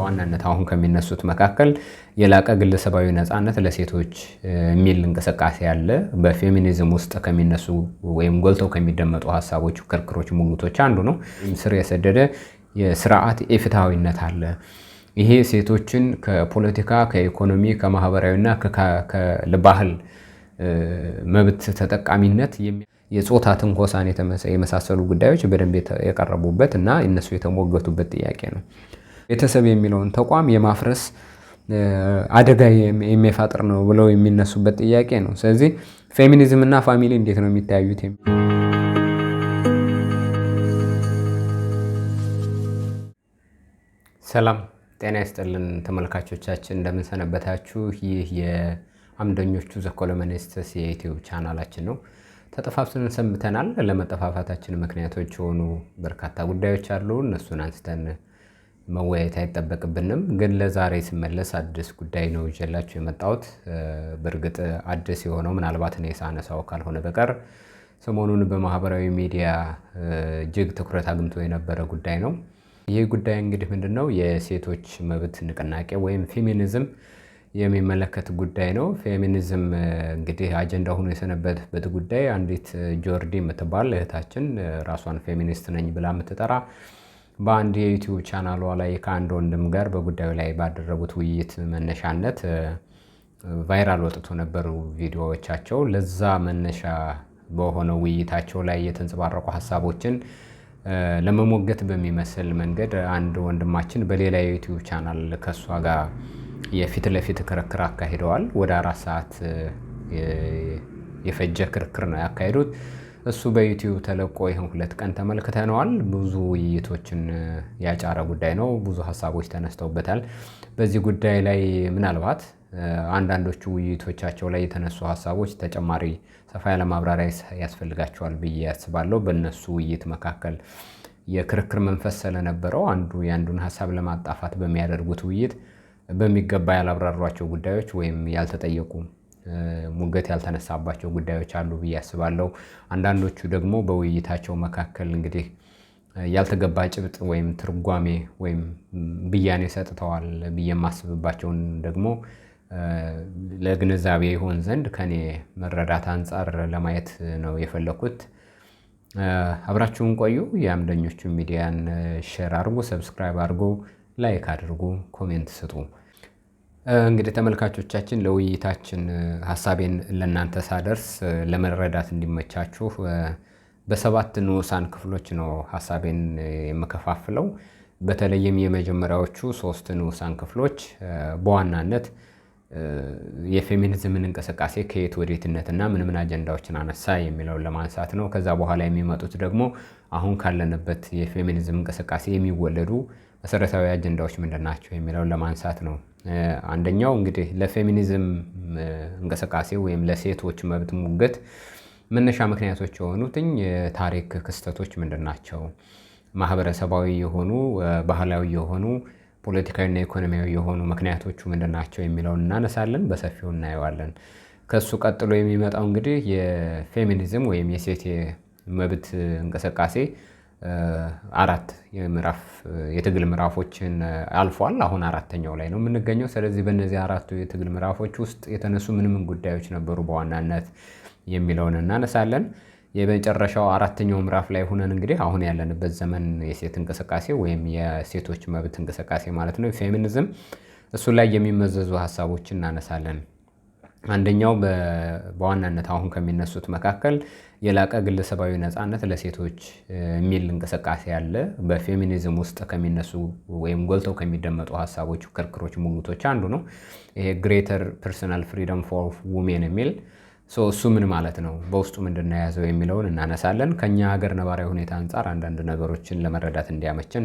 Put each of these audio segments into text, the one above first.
በዋናነት አሁን ከሚነሱት መካከል የላቀ ግለሰባዊ ነፃነት ለሴቶች የሚል እንቅስቃሴ አለ። በፌሚኒዝም ውስጥ ከሚነሱ ወይም ጎልተው ከሚደመጡ ሀሳቦች፣ ክርክሮች፣ ሙግቶች አንዱ ነው። ስር የሰደደ የስርዓት ኢፍትሐዊነት አለ። ይሄ ሴቶችን ከፖለቲካ፣ ከኢኮኖሚ፣ ከማህበራዊና ከባህል መብት ተጠቃሚነት የጾታ ትንኮሳን የመሳሰሉ ጉዳዮች በደንብ የቀረቡበት እና እነሱ የተሞገቱበት ጥያቄ ነው። ቤተሰብ የሚለውን ተቋም የማፍረስ አደጋ የሚፈጥር ነው ብለው የሚነሱበት ጥያቄ ነው። ስለዚህ ፌሚኒዝም እና ፋሚሊ እንዴት ነው የሚታዩት? ሰላም ጤና ይስጥልን ተመልካቾቻችን፣ እንደምን ሰነበታችሁ? ይህ የአምደኞቹ ዘ ኮሎመኒስትስ የዩቲዩብ ቻናላችን ነው። ተጠፋፍተን ሰንብተናል። ለመጠፋፋታችን ምክንያቶች የሆኑ በርካታ ጉዳዮች አሉ። እነሱን አንስተን መወያየት አይጠበቅብንም። ግን ለዛሬ ስመለስ አዲስ ጉዳይ ነው ይዤላችሁ የመጣሁት። በእርግጥ አዲስ የሆነው ምናልባት እኔ ሳነሳው ካልሆነ በቀር ሰሞኑን በማህበራዊ ሚዲያ እጅግ ትኩረት አግኝቶ የነበረ ጉዳይ ነው። ይህ ጉዳይ እንግዲህ ምንድነው? የሴቶች መብት ንቅናቄ ወይም ፌሚኒዝም የሚመለከት ጉዳይ ነው። ፌሚኒዝም እንግዲህ አጀንዳ ሆኖ የሰነበተበት ጉዳይ አንዲት ጆርዲ የምትባል እህታችን ራሷን ፌሚኒስት ነኝ ብላ የምትጠራ በአንድ የዩቲዩብ ቻናሏ ላይ ከአንድ ወንድም ጋር በጉዳዩ ላይ ባደረጉት ውይይት መነሻነት ቫይራል ወጥቶ ነበሩ ቪዲዮዎቻቸው። ለዛ መነሻ በሆነው ውይይታቸው ላይ የተንጸባረቁ ሀሳቦችን ለመሞገት በሚመስል መንገድ አንድ ወንድማችን በሌላ የዩቲዩብ ቻናል ከሷ ጋር የፊት ለፊት ክርክር አካሂደዋል። ወደ 4 ሰዓት የፈጀ ክርክር ነው ያካሄዱት። እሱ በዩቲዩብ ተለቆ ይህን 2 ቀን ተመልክተነዋል። ብዙ ውይይቶችን ያጫረ ጉዳይ ነው። ብዙ ሀሳቦች ተነስተውበታል። በዚህ ጉዳይ ላይ ምናልባት አንዳንዶቹ ውይይቶቻቸው ላይ የተነሱ ሀሳቦች ተጨማሪ ሰፋ ያለ ማብራሪያ ያስፈልጋቸዋል ብዬ አስባለሁ። በእነሱ ውይይት መካከል የክርክር መንፈስ ስለነበረው አንዱ የአንዱን ሀሳብ ለማጣፋት በሚያደርጉት ውይይት በሚገባ ያላብራሯቸው ጉዳዮች ወይም ያልተጠየቁ ሙገት ያልተነሳባቸው ጉዳዮች አሉ ብዬ አስባለሁ። አንዳንዶቹ ደግሞ በውይይታቸው መካከል እንግዲህ ያልተገባ ጭብጥ ወይም ትርጓሜ ወይም ብያኔ ሰጥተዋል ብዬ የማስብባቸውን ደግሞ ለግንዛቤ ይሆን ዘንድ ከኔ መረዳት አንጻር ለማየት ነው የፈለኩት። አብራችሁን ቆዩ። የአምደኞቹ ሚዲያን ሼር አድርጉ፣ ሰብስክራይብ አድርጉ፣ ላይክ አድርጉ፣ ኮሜንት ስጡ። እንግዲህ ተመልካቾቻችን ለውይይታችን ሀሳቤን ለእናንተ ሳደርስ ለመረዳት እንዲመቻችሁ በ7 ንዑሳን ክፍሎች ነው ሀሳቤን የምከፋፍለው። በተለይም የመጀመሪያዎቹ 3 ንዑሳን ክፍሎች በዋናነት የፌሚኒዝምን እንቅስቃሴ ከየት ወዴትነትና ምን አጀንዳዎችን አነሳ የሚለውን ለማንሳት ነው። ከዛ በኋላ የሚመጡት ደግሞ አሁን ካለንበት የፌሚኒዝም እንቅስቃሴ የሚወለዱ መሰረታዊ አጀንዳዎች ምንድናቸው የሚለውን ለማንሳት ነው። አንደኛው እንግዲህ ለፌሚኒዝም እንቅስቃሴ ወይም ለሴቶች መብት ሙገት መነሻ ምክንያቶች የሆኑትኝ የታሪክ ክስተቶች ምንድናቸው፣ ማህበረሰባዊ የሆኑ ባህላዊ የሆኑ ፖለቲካዊና ኢኮኖሚያዊ የሆኑ ምክንያቶቹ ምንድናቸው የሚለውን እናነሳለን፣ በሰፊው እናየዋለን። ከሱ ቀጥሎ የሚመጣው እንግዲህ የፌሚኒዝም ወይም የሴት መብት እንቅስቃሴ 4 የትግል ምዕራፎችን አልፏል። አሁን 4ኛው ላይ ነው የምንገኘው። ስለዚህ በእነዚህ 4ቱ የትግል ምዕራፎች ውስጥ የተነሱ ምን ጉዳዮች ነበሩ በዋናነት የሚለውን እናነሳለን። የመጨረሻው 4ኛው ምዕራፍ ላይ ሆነን እንግዲህ አሁን ያለንበት ዘመን የሴት እንቅስቃሴ ወይም የሴቶች መብት እንቅስቃሴ ማለት ነው ፌሚኒዝም፣ እሱ ላይ የሚመዘዙ ሀሳቦችን እናነሳለን። አንደኛው በዋናነት አሁን ከሚነሱት መካከል የላቀ ግለሰባዊ ነፃነት ለሴቶች የሚል እንቅስቃሴ አለ። በፌሚኒዝም ውስጥ ከሚነሱ ወይም ጎልተው ከሚደመጡ ሀሳቦች፣ ክርክሮች፣ ሙግቶች አንዱ ነው። ይሄ ግሬተር ፐርሰናል ፍሪደም ፎር ውሜን የሚል እሱ ምን ማለት ነው፣ በውስጡ ምንድን ነው የያዘው የሚለውን እናነሳለን። ከኛ ሀገር ነባራዊ ሁኔታ አንጻር አንዳንድ ነገሮችን ለመረዳት እንዲያመችን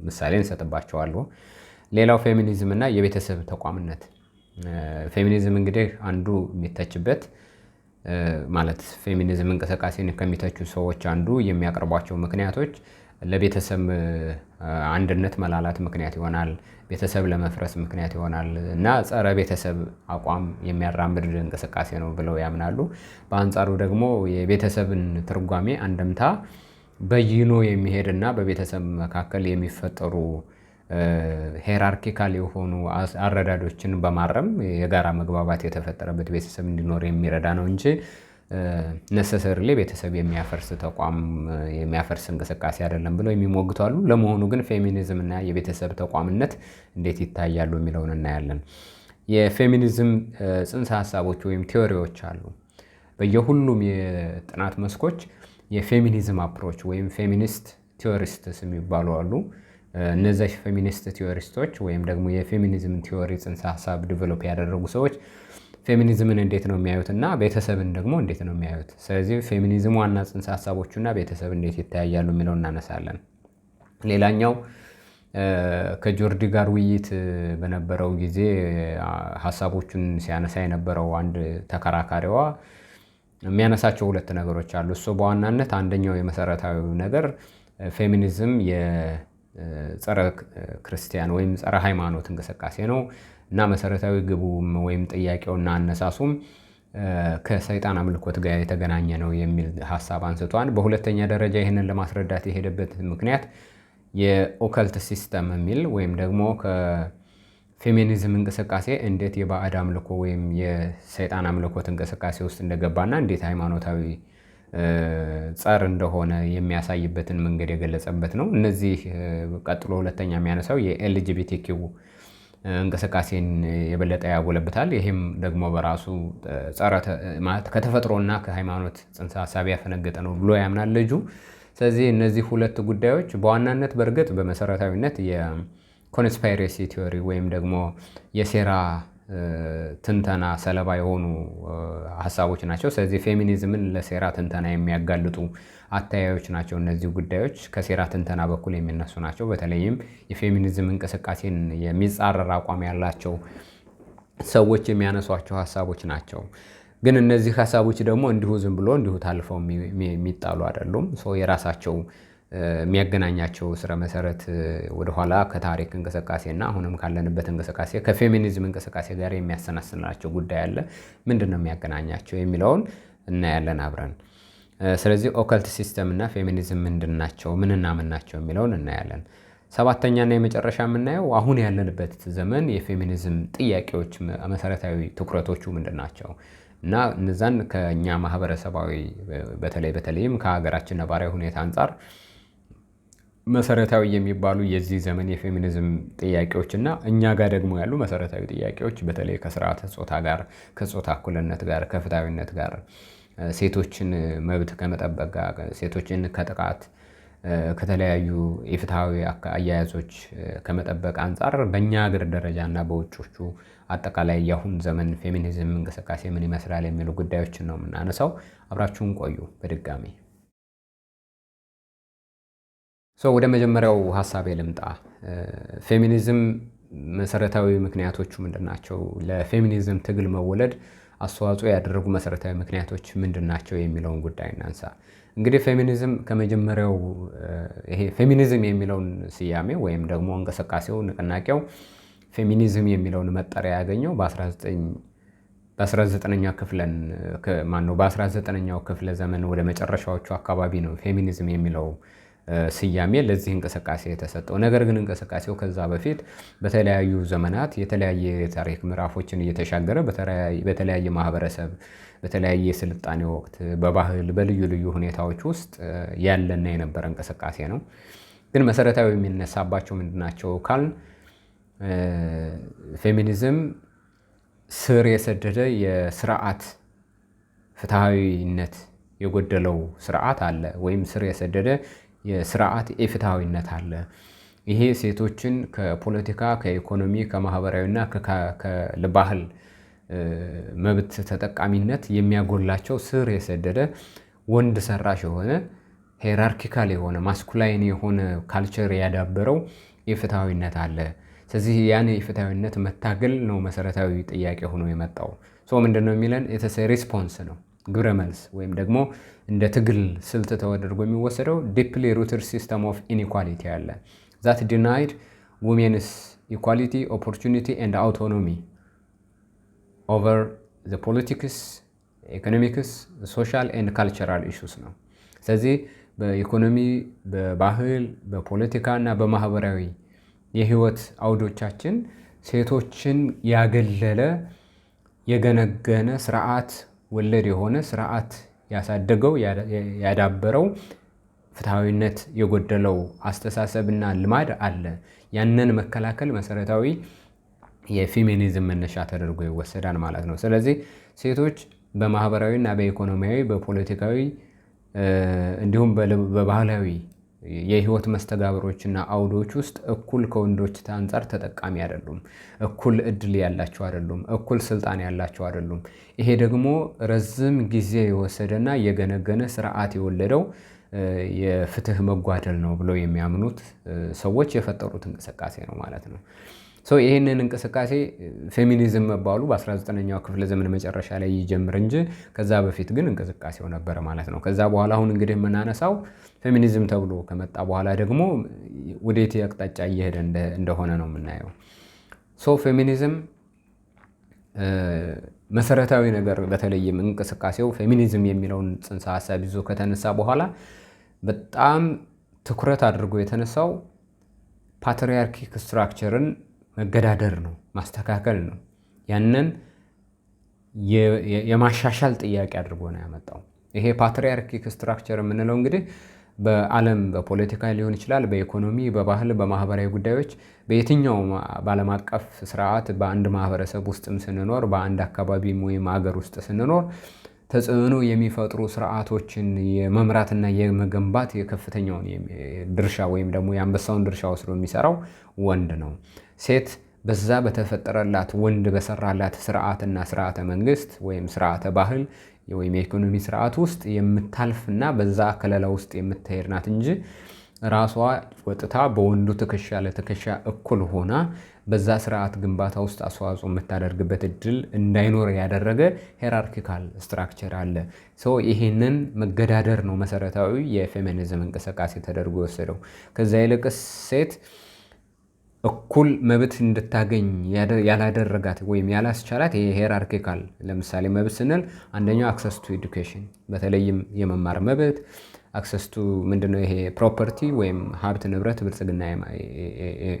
ምሳሌ እንሰጥባቸዋለሁ። ሌላው ፌሚኒዝም እና የቤተሰብ ተቋምነት። ፌሚኒዝም እንግዲህ አንዱ የሚተችበት ማለት ፌሚኒዝም እንቅስቃሴን ከሚተቹ ሰዎች አንዱ የሚያቀርቧቸው ምክንያቶች ለቤተሰብ አንድነት መላላት ምክንያት ይሆናል፣ ቤተሰብ ለመፍረስ ምክንያት ይሆናል እና ጸረ ቤተሰብ አቋም የሚያራምድ እንቅስቃሴ ነው ብለው ያምናሉ። በአንጻሩ ደግሞ የቤተሰብን ትርጓሜ አንድምታ በይኖ የሚሄድና በቤተሰብ መካከል የሚፈጠሩ ሄራርኪካል የሆኑ አረዳዶችን በማረም የጋራ መግባባት የተፈጠረበት ቤተሰብ እንዲኖር የሚረዳ ነው እንጂ ነሰሰርሊ ቤተሰብ የሚያፈርስ ተቋም የሚያፈርስ እንቅስቃሴ አይደለም ብለው የሚሞግቱ አሉ። ለመሆኑ ግን ፌሚኒዝም እና የቤተሰብ ተቋምነት እንዴት ይታያሉ የሚለውን እናያለን። የፌሚኒዝም ጽንሰ ሀሳቦች ወይም ቲዎሪዎች አሉ። በየሁሉም የጥናት መስኮች የፌሚኒዝም አፕሮች ወይም ፌሚኒስት ቲዎሪስትስ የሚባሉ አሉ። እነዚህ ፌሚኒስት ቲዎሪስቶች ወይም ደግሞ የፌሚኒዝም ቲዎሪ ጽንሰ ሀሳብ ዲቨሎፕ ያደረጉ ሰዎች ፌሚኒዝምን እንዴት ነው የሚያዩት እና ቤተሰብን ደግሞ እንዴት ነው የሚያዩት? ስለዚህ ፌሚኒዝም ዋና ጽንሰ ሀሳቦቹና ቤተሰብ እንዴት ይተያያሉ የሚለው እናነሳለን። ሌላኛው ከጆርዲ ጋር ውይይት በነበረው ጊዜ ሀሳቦቹን ሲያነሳ የነበረው አንድ ተከራካሪዋ የሚያነሳቸው ሁለት ነገሮች አሉ። እሱ በዋናነት አንደኛው የመሰረታዊ ነገር ፌሚኒዝም የጸረ ክርስቲያን ወይም ጸረ ሃይማኖት እንቅስቃሴ ነው እና መሰረታዊ ግቡም ወይም ጥያቄውና አነሳሱም ከሰይጣን አምልኮት ጋር የተገናኘ ነው የሚል ሀሳብ አንስቷል። በሁለተኛ ደረጃ ይህንን ለማስረዳት የሄደበት ምክንያት የኦከልት ሲስተም የሚል ወይም ደግሞ ከፌሚኒዝም እንቅስቃሴ እንዴት የባዕድ አምልኮ ወይም የሰይጣን አምልኮት እንቅስቃሴ ውስጥ እንደገባና እንዴት ሃይማኖታዊ ጸር እንደሆነ የሚያሳይበትን መንገድ የገለጸበት ነው። እነዚህ ቀጥሎ ሁለተኛ የሚያነሳው የኤልጂቢቲኪው እንቅስቃሴን የበለጠ ያጎለብታል። ይህም ደግሞ በራሱ ከተፈጥሮና ከሃይማኖት ጽንሰ ሀሳብ ያፈነገጠ ነው ብሎ ያምናል ልጁ። ስለዚህ እነዚህ ሁለት ጉዳዮች በዋናነት በእርግጥ በመሰረታዊነት የኮንስፓይሬሲ ቲዎሪ ወይም ደግሞ የሴራ ትንተና ሰለባ የሆኑ ሀሳቦች ናቸው። ስለዚህ ፌሚኒዝምን ለሴራ ትንተና የሚያጋልጡ አተያዮች ናቸው። እነዚህ ጉዳዮች ከሴራ ትንተና በኩል የሚነሱ ናቸው። በተለይም የፌሚኒዝም እንቅስቃሴን የሚጻረር አቋም ያላቸው ሰዎች የሚያነሷቸው ሀሳቦች ናቸው። ግን እነዚህ ሀሳቦች ደግሞ እንዲሁ ዝም ብሎ እንዲሁ ታልፈው የሚጣሉ አይደሉም። የራሳቸው የሚያገናኛቸው ስረ መሰረት ወደኋላ ከታሪክ እንቅስቃሴና አሁንም ካለንበት እንቅስቃሴ ከፌሚኒዝም እንቅስቃሴ ጋር የሚያሰናስናቸው ጉዳይ አለ። ምንድን ነው የሚያገናኛቸው የሚለውን እናያለን አብረን። ስለዚህ ኦከልት ሲስተም እና ፌሚኒዝም ምንድን ናቸው፣ ምንና ምን ናቸው የሚለውን እናያለን። ሰባተኛና የመጨረሻ የምናየው አሁን ያለንበት ዘመን የፌሚኒዝም ጥያቄዎች መሰረታዊ ትኩረቶቹ ምንድን ናቸው እና እነዛን ከኛ ማህበረሰባዊ በተለይም ከሀገራችን ነባራዊ ሁኔታ አንጻር መሰረታዊ የሚባሉ የዚህ ዘመን የፌሚኒዝም ጥያቄዎች እና እኛ ጋር ደግሞ ያሉ መሰረታዊ ጥያቄዎች በተለይ ከስርዓተ ጾታ ጋር፣ ከጾታ እኩልነት ጋር፣ ከፍትሃዊነት ጋር፣ ሴቶችን መብት ከመጠበቅ ጋር፣ ሴቶችን ከጥቃት ከተለያዩ የፍትሃዊ አያያዞች ከመጠበቅ አንጻር በእኛ ሀገር ደረጃ እና በውጮቹ አጠቃላይ የአሁን ዘመን ፌሚኒዝም እንቅስቃሴ ምን ይመስላል የሚሉ ጉዳዮችን ነው የምናነሳው። አብራችሁን ቆዩ። በድጋሚ ወደ መጀመሪያው ሀሳቤ ልምጣ። ፌሚኒዝም መሰረታዊ ምክንያቶቹ ምንድን ናቸው? ለፌሚኒዝም ትግል መወለድ አስተዋጽኦ ያደረጉ መሰረታዊ ምክንያቶች ምንድን ናቸው የሚለውን ጉዳይ እናንሳ። እንግዲህ ፌሚኒዝም ከመጀመሪያው ይሄ ፌሚኒዝም የሚለውን ስያሜ ወይም ደግሞ እንቅስቃሴው ንቅናቄው ፌሚኒዝም የሚለውን መጠሪያ ያገኘው በ19ኛው ክፍለ ዘመን ወደ መጨረሻዎቹ አካባቢ ነው ፌሚኒዝም የሚለው ስያሜ ለዚህ እንቅስቃሴ የተሰጠው። ነገር ግን እንቅስቃሴው ከዛ በፊት በተለያዩ ዘመናት የተለያየ ታሪክ ምዕራፎችን እየተሻገረ በተለያየ ማህበረሰብ በተለያየ የስልጣኔ ወቅት በባህል በልዩ ልዩ ሁኔታዎች ውስጥ ያለና የነበረ እንቅስቃሴ ነው። ግን መሰረታዊ የሚነሳባቸው ምንድናቸው ካልን ፌሚኒዝም ስር የሰደደ የስርዓት ፍትሃዊነት የጎደለው ስርዓት አለ፣ ወይም ስር የሰደደ የስርዓት ኢፍትሃዊነት አለ። ይሄ ሴቶችን ከፖለቲካ፣ ከኢኮኖሚ፣ ከማህበራዊና ከባህል መብት ተጠቃሚነት የሚያጎላቸው ስር የሰደደ ወንድ ሰራሽ የሆነ ሄራርኪካል የሆነ ማስኩላይን የሆነ ካልቸር ያዳበረው ኢፍትሃዊነት አለ። ስለዚህ ያን የፍትሃዊነት መታገል ነው መሰረታዊ ጥያቄ ሆኖ የመጣው። ምንድነው የሚለን የተሰ ሪስፖንስ ነው ግብረ መልስ ወይም ደግሞ እንደ ትግል ስልት ተደርጎ የሚወሰደው ዲፕሊ ሩትድ ሲስተም ኦፍ ኢንኢኳሊቲ አለ ዛት ዲናይድ ውሜንስ ኢኳሊቲ ኦፖርቹኒቲ ኤንድ አውቶኖሚ ኦቨር ዘ ፖለቲክስ ኢኮኖሚክስ ሶሻል ኤንድ ካልቸራል ኢሹስ ነው። ስለዚህ በኢኮኖሚ በባህል በፖለቲካ እና በማህበራዊ የህይወት አውዶቻችን ሴቶችን ያገለለ የገነገነ ስርዓት ወለድ የሆነ ስርዓት ያሳደገው ያዳበረው ፍትሐዊነት የጎደለው አስተሳሰብና ልማድ አለ። ያንን መከላከል መሰረታዊ የፌሚኒዝም መነሻ ተደርጎ ይወሰዳል ማለት ነው። ስለዚህ ሴቶች በማህበራዊና በኢኮኖሚያዊ በፖለቲካዊ እንዲሁም በባህላዊ የህይወት መስተጋብሮችና አውዶች ውስጥ እኩል ከወንዶች አንፃር ተጠቃሚ አይደሉም። እኩል እድል ያላቸው አይደሉም። እኩል ስልጣን ያላቸው አይደሉም። ይሄ ደግሞ ረዝም ጊዜ የወሰደና የገነገነ ስርዓት የወለደው የፍትህ መጓደል ነው ብለው የሚያምኑት ሰዎች የፈጠሩት እንቅስቃሴ ነው ማለት ነው። ይህንን እንቅስቃሴ ፌሚኒዝም መባሉ በ19ኛው ክፍለ ዘመን መጨረሻ ላይ ይጀምር እንጂ ከዛ በፊት ግን እንቅስቃሴው ነበረ ማለት ነው። ከዛ በኋላ አሁን እንግዲህ የምናነሳው ፌሚኒዝም ተብሎ ከመጣ በኋላ ደግሞ ወዴት አቅጣጫ እየሄደ እንደሆነ ነው የምናየው። ፌሚኒዝም መሰረታዊ ነገር በተለይም እንቅስቃሴው ፌሚኒዝም የሚለውን ጽንሰ ሀሳብ ይዞ ከተነሳ በኋላ በጣም ትኩረት አድርጎ የተነሳው ፓትሪያርኪክ ስትራክቸርን መገዳደር ነው፣ ማስተካከል ነው። ያንን የማሻሻል ጥያቄ አድርጎ ነው ያመጣው። ይሄ ፓትሪያርኪክ ስትራክቸር የምንለው እንግዲህ በዓለም በፖለቲካ ሊሆን ይችላል፣ በኢኮኖሚ፣ በባህል፣ በማህበራዊ ጉዳዮች በየትኛው በዓለም አቀፍ ስርዓት በአንድ ማህበረሰብ ውስጥም ስንኖር በአንድ አካባቢም ወይም ሀገር ውስጥ ስንኖር ተጽዕኖ የሚፈጥሩ ስርዓቶችን የመምራትና የመገንባት የከፍተኛውን ድርሻ ወይም ደግሞ የአንበሳውን ድርሻ ወስዶ የሚሰራው ወንድ ነው። ሴት በዛ በተፈጠረላት ወንድ በሰራላት ስርዓትና ስርዓተ መንግስት ወይም ስርዓተ ባህል ወይም የኢኮኖሚ ስርዓት ውስጥ የምታልፍና በዛ ከለላ ውስጥ የምትሄድ ናት እንጂ ራሷ ወጥታ በወንዱ ትከሻ ለትከሻ እኩል ሆና በዛ ስርዓት ግንባታ ውስጥ አስተዋጽኦ የምታደርግበት እድል እንዳይኖር ያደረገ ሄራርኪካል ስትራክቸር አለ። ይሄንን መገዳደር ነው መሰረታዊ የፌሚኒዝም እንቅስቃሴ ተደርጎ የወሰደው። ከዛ ይልቅስ ሴት እኩል መብት እንድታገኝ ያላደረጋት ወይም ያላስቻላት ይሄ ሄራርኪካል፣ ለምሳሌ መብት ስንል አንደኛው አክሰስ ቱ ኤዱኬሽን በተለይም የመማር መብት፣ አክሰስ ቱ ምንድነው ይሄ ፕሮፐርቲ ወይም ሀብት ንብረት ብልጽግና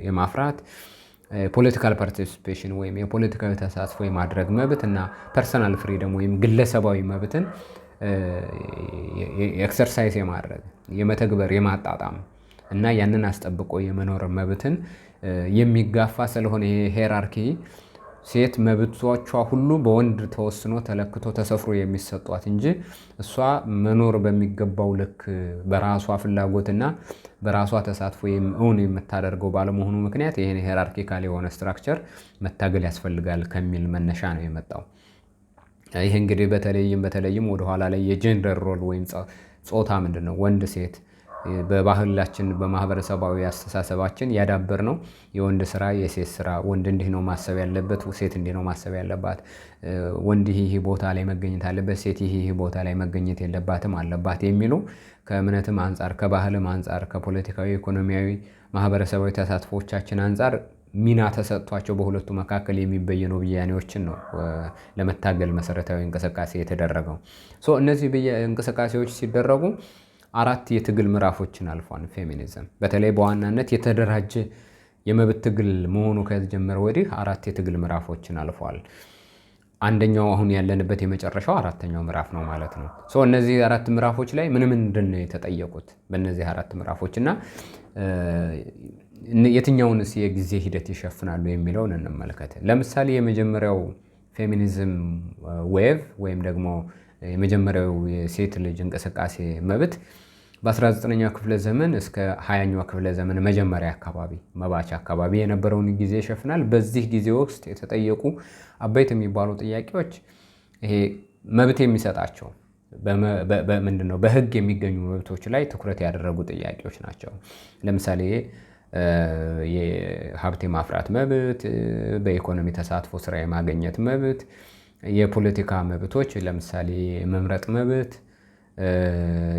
የማፍራት፣ ፖለቲካል ፓርቲሲፔሽን ወይም የፖለቲካዊ ተሳትፎ የማድረግ መብት እና ፐርሰናል ፍሪደም ወይም ግለሰባዊ መብትን ኤክሰርሳይዝ የማድረግ የመተግበር የማጣጣም እና ያንን አስጠብቆ የመኖር መብትን የሚጋፋ ስለሆነ ይሄ ሄራርኪ ሴት መብቶቿ ሁሉ በወንድ ተወስኖ ተለክቶ ተሰፍሮ የሚሰጧት እንጂ እሷ መኖር በሚገባው ልክ በራሷ ፍላጎትና በራሷ ተሳትፎ እውን የምታደርገው ባለመሆኑ ምክንያት ይሄን ሄራርኪካል የሆነ ስትራክቸር መታገል ያስፈልጋል ከሚል መነሻ ነው የመጣው። ይሄ እንግዲህ በተለይም ወደኋላ ላይ የጀንደር ሮል ወይም ጾታ ምንድነው ወንድ ሴት በባህላችን በማህበረሰባዊ አስተሳሰባችን ያዳበር ነው። የወንድ ስራ የሴት ስራ፣ ወንድ እንዲህ ነው ማሰብ ያለበት፣ ሴት እንዲህ ነው ማሰብ ያለባት፣ ወንድ ይህ ቦታ ላይ መገኘት አለበት፣ ሴት ይህ ቦታ ላይ መገኘት የለባትም አለባት የሚሉ ከእምነትም አንጻር ከባህልም አንጻር ከፖለቲካዊ ኢኮኖሚያዊ ማህበረሰባዊ ተሳትፎቻችን አንጻር ሚና ተሰጥቷቸው በሁለቱ መካከል የሚበየኑ ብያኔዎችን ነው ለመታገል መሰረታዊ እንቅስቃሴ የተደረገው። እነዚህ እንቅስቃሴዎች ሲደረጉ 4 የትግል ምዕራፎችን አልፏል። ፌሚኒዝም በተለይ በዋናነት የተደራጀ የመብት ትግል መሆኑ ከተጀመረ ወዲህ 4 የትግል ምዕራፎችን አልፏል። አንደኛው አሁን ያለንበት የመጨረሻው 4ኛው ምዕራፍ ነው ማለት ነው። እነዚህ 4 ምዕራፎች ላይ ምንድን ነው የተጠየቁት? በእነዚህ 4 ምዕራፎች እና የትኛውንስ የጊዜ ሂደት ይሸፍናሉ የሚለውን እንመልከት። ለምሳሌ የመጀመሪያው ፌሚኒዝም ዌቭ ወይም ደግሞ የመጀመሪያው የሴት ልጅ እንቅስቃሴ መብት በ19ኛው ክፍለ ዘመን እስከ 20ኛው ክፍለ ዘመን መጀመሪያ አካባቢ መባቻ አካባቢ የነበረውን ጊዜ ይሸፍናል። በዚህ ጊዜ ውስጥ የተጠየቁ አበይት የሚባሉ ጥያቄዎች ይሄ መብት የሚሰጣቸው ምንድነው በህግ የሚገኙ መብቶች ላይ ትኩረት ያደረጉ ጥያቄዎች ናቸው። ለምሳሌ የሀብት የማፍራት መብት፣ በኢኮኖሚ ተሳትፎ ስራ የማግኘት መብት፣ የፖለቲካ መብቶች ለምሳሌ የመምረጥ መብት፣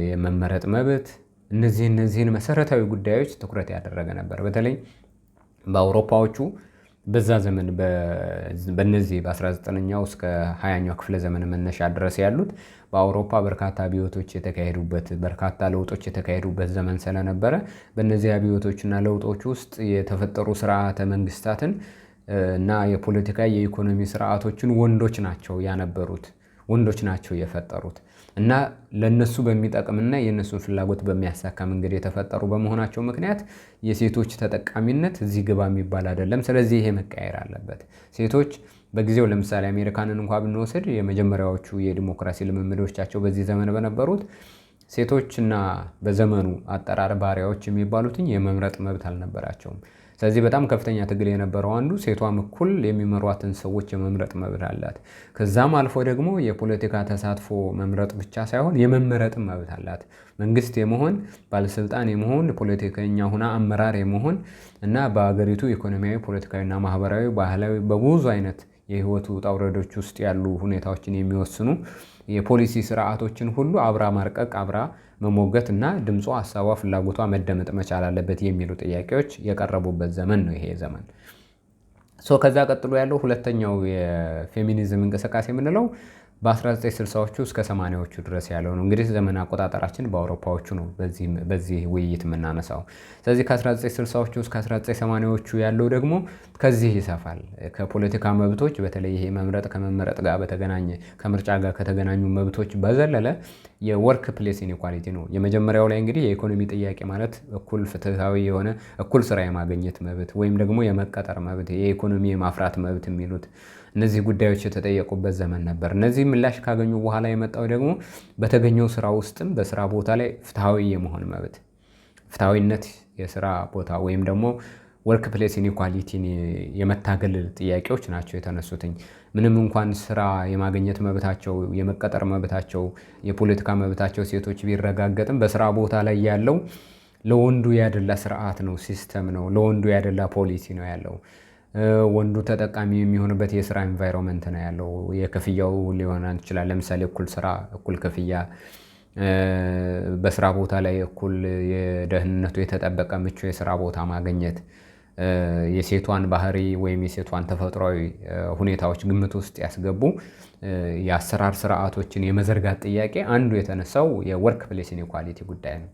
የመመረጥ መብት፣ እነዚህን መሰረታዊ ጉዳዮች ትኩረት ያደረገ ነበር። በተለይ በአውሮፓዎቹ በዛ ዘመን በእነዚህ በ19ኛው እስከ 20ኛው ክፍለ ዘመን መነሻ ድረስ ያሉት በአውሮፓ በርካታ አብዮቶች የተካሄዱበት በርካታ ለውጦች የተካሄዱበት ዘመን ስለነበረ በእነዚህ አብዮቶችና ለውጦች ውስጥ የተፈጠሩ ስርዓተ መንግስታትን እና የፖለቲካ የኢኮኖሚ ስርዓቶችን ወንዶች ናቸው ያነበሩት፣ ወንዶች ናቸው የፈጠሩት እና ለነሱ በሚጠቅምና የነሱን ፍላጎት በሚያሳካ መንገድ የተፈጠሩ በመሆናቸው ምክንያት የሴቶች ተጠቃሚነት እዚህ ግባ የሚባል አይደለም። ስለዚህ ይሄ መቀየር አለበት። ሴቶች በጊዜው ለምሳሌ አሜሪካንን እንኳን ብንወስድ የመጀመሪያዎቹ የዲሞክራሲ ልምምዶቻቸው በዚህ ዘመን በነበሩት ሴቶችና በዘመኑ አጠራር ባሪያዎች የሚባሉትን የመምረጥ መብት አልነበራቸውም። ስለዚህ በጣም ከፍተኛ ትግል የነበረው አንዱ ሴቷም እኩል የሚመሯትን ሰዎች የመምረጥ መብት አላት። ከዛም አልፎ ደግሞ የፖለቲካ ተሳትፎ መምረጥ ብቻ ሳይሆን የመመረጥም መብት አላት። መንግስት የመሆን ባለስልጣን የመሆን ፖለቲከኛ ሆና አመራር የመሆን እና በአገሪቱ ኢኮኖሚያዊ፣ ፖለቲካዊና ማህበራዊ፣ ባህላዊ በብዙ አይነት የህይወቱ ውጣ ውረዶች ውስጥ ያሉ ሁኔታዎችን የሚወስኑ የፖሊሲ ስርዓቶችን ሁሉ አብራ ማርቀቅ አብራ መሞገት እና ድምጿ፣ ሀሳቧ፣ ፍላጎቷ መደመጥ መቻል አለበት የሚሉ ጥያቄዎች የቀረቡበት ዘመን ነው ይሄ ዘመን። ከዛ ቀጥሎ ያለው ሁለተኛው የፌሚኒዝም እንቅስቃሴ የምንለው በ1960ዎቹ እስከ 80ዎቹ ድረስ ያለው ነው። እንግዲህ ዘመን አቆጣጠራችን በአውሮፓዎቹ ነው በዚህ ውይይት የምናነሳው። ስለዚህ ከ1960ዎቹ እስከ 1980ዎቹ ያለው ደግሞ ከዚህ ይሰፋል። ከፖለቲካ መብቶች በተለይ ይሄ መምረጥ ከመመረጥ ጋር በተገናኘ ከምርጫ ጋር ከተገናኙ መብቶች በዘለለ የወርክ ፕሌስ ኢንኢኳሊቲ ነው። የመጀመሪያው ላይ እንግዲህ የኢኮኖሚ ጥያቄ ማለት እኩል ፍትሃዊ የሆነ እኩል ስራ የማግኘት መብት ወይም ደግሞ የመቀጠር መብት፣ የኢኮኖሚ የማፍራት መብት የሚሉት እነዚህ ጉዳዮች የተጠየቁበት ዘመን ነበር። እነዚህ ምላሽ ካገኙ በኋላ የመጣው ደግሞ በተገኘው ስራ ውስጥም በስራ ቦታ ላይ ፍትሃዊ የመሆን መብት፣ ፍትሃዊነት የስራ ቦታ ወይም ደግሞ ወርክ ፕሌስ ኢንኢኳሊቲን የመታገል ጥያቄዎች ናቸው የተነሱትኝ። ምንም እንኳን ስራ የማግኘት መብታቸው፣ የመቀጠር መብታቸው፣ የፖለቲካ መብታቸው ሴቶች ቢረጋገጥም በስራ ቦታ ላይ ያለው ለወንዱ ያደላ ስርዓት ነው፣ ሲስተም ነው፣ ለወንዱ ያደላ ፖሊሲ ነው ያለው። ወንዱ ተጠቃሚ የሚሆንበት የስራ ኤንቫይሮንመንት ነው ያለው። የክፍያው ሊሆን ይችላል። ለምሳሌ እኩል ስራ፣ እኩል ክፍያ፣ በስራ ቦታ ላይ እኩል የደህንነቱ የተጠበቀ ምቹ የስራ ቦታ ማግኘት፣ የሴቷን ባህሪ ወይም የሴቷን ተፈጥሯዊ ሁኔታዎች ግምት ውስጥ ያስገቡ የአሰራር ስርዓቶችን የመዘርጋት ጥያቄ አንዱ የተነሳው የወርክ ፕሌስ ኢንኢኳሊቲ ጉዳይ ነው።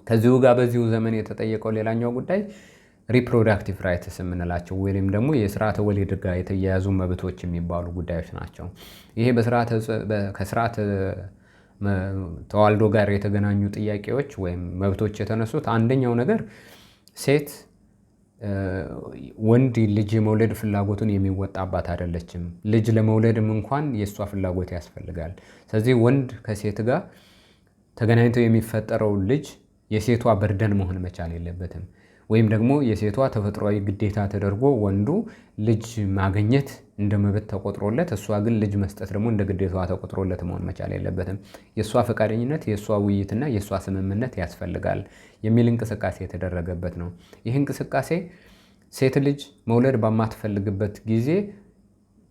ከዚሁ ጋር በዚሁ ዘመን የተጠየቀው ሌላኛው ጉዳይ ሪፕሮዳክቲቭ ራይትስ የምንላቸው ወይም ደግሞ የስርዓተ ወሊድ ጋር የተያያዙ መብቶች የሚባሉ ጉዳዮች ናቸው። ይሄ ከስርዓተ ተዋልዶ ጋር የተገናኙ ጥያቄዎች ወይም መብቶች የተነሱት አንደኛው ነገር ሴት ወንድ ልጅ የመውለድ ፍላጎቱን የሚወጣባት አይደለችም። ልጅ ለመውለድም እንኳን የእሷ ፍላጎት ያስፈልጋል። ስለዚህ ወንድ ከሴት ጋር ተገናኝተው የሚፈጠረው ልጅ የሴቷ በርደን መሆን መቻል የለበትም። ወይም ደግሞ የሴቷ ተፈጥሯዊ ግዴታ ተደርጎ ወንዱ ልጅ ማግኘት እንደ መብት ተቆጥሮለት እሷ ግን ልጅ መስጠት ደግሞ እንደ ግዴታዋ ተቆጥሮለት መሆን መቻል የለበትም። የእሷ ፈቃደኝነት፣ የእሷ ውይይትና የእሷ ስምምነት ያስፈልጋል የሚል እንቅስቃሴ የተደረገበት ነው። ይህ እንቅስቃሴ ሴት ልጅ መውለድ በማትፈልግበት ጊዜ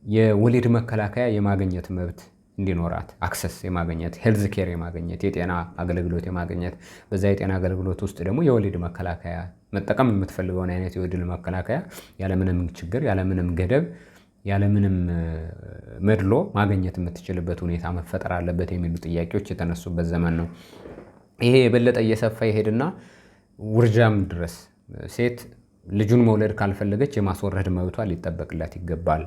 የወሊድ መከላከያ የማግኘት መብት እንዲኖራት፣ አክሰስ የማግኘት፣ ሄልዝ ኬር የማግኘት፣ የጤና አገልግሎት የማግኘት፣ በዛ የጤና አገልግሎት ውስጥ ደግሞ የወሊድ መከላከያ መጠቀም የምትፈልገውን አይነት የወሊድ መከላከያ ያለምንም ችግር፣ ያለምንም ገደብ፣ ያለምንም መድሎ ማግኘት የምትችልበት ሁኔታ መፈጠር አለበት የሚሉ ጥያቄዎች የተነሱበት ዘመን ነው። ይሄ የበለጠ እየሰፋ ይሄድና ውርጃም ድረስ ሴት ልጁን መውለድ ካልፈለገች የማስወረድ መብቷ ሊጠበቅላት ይገባል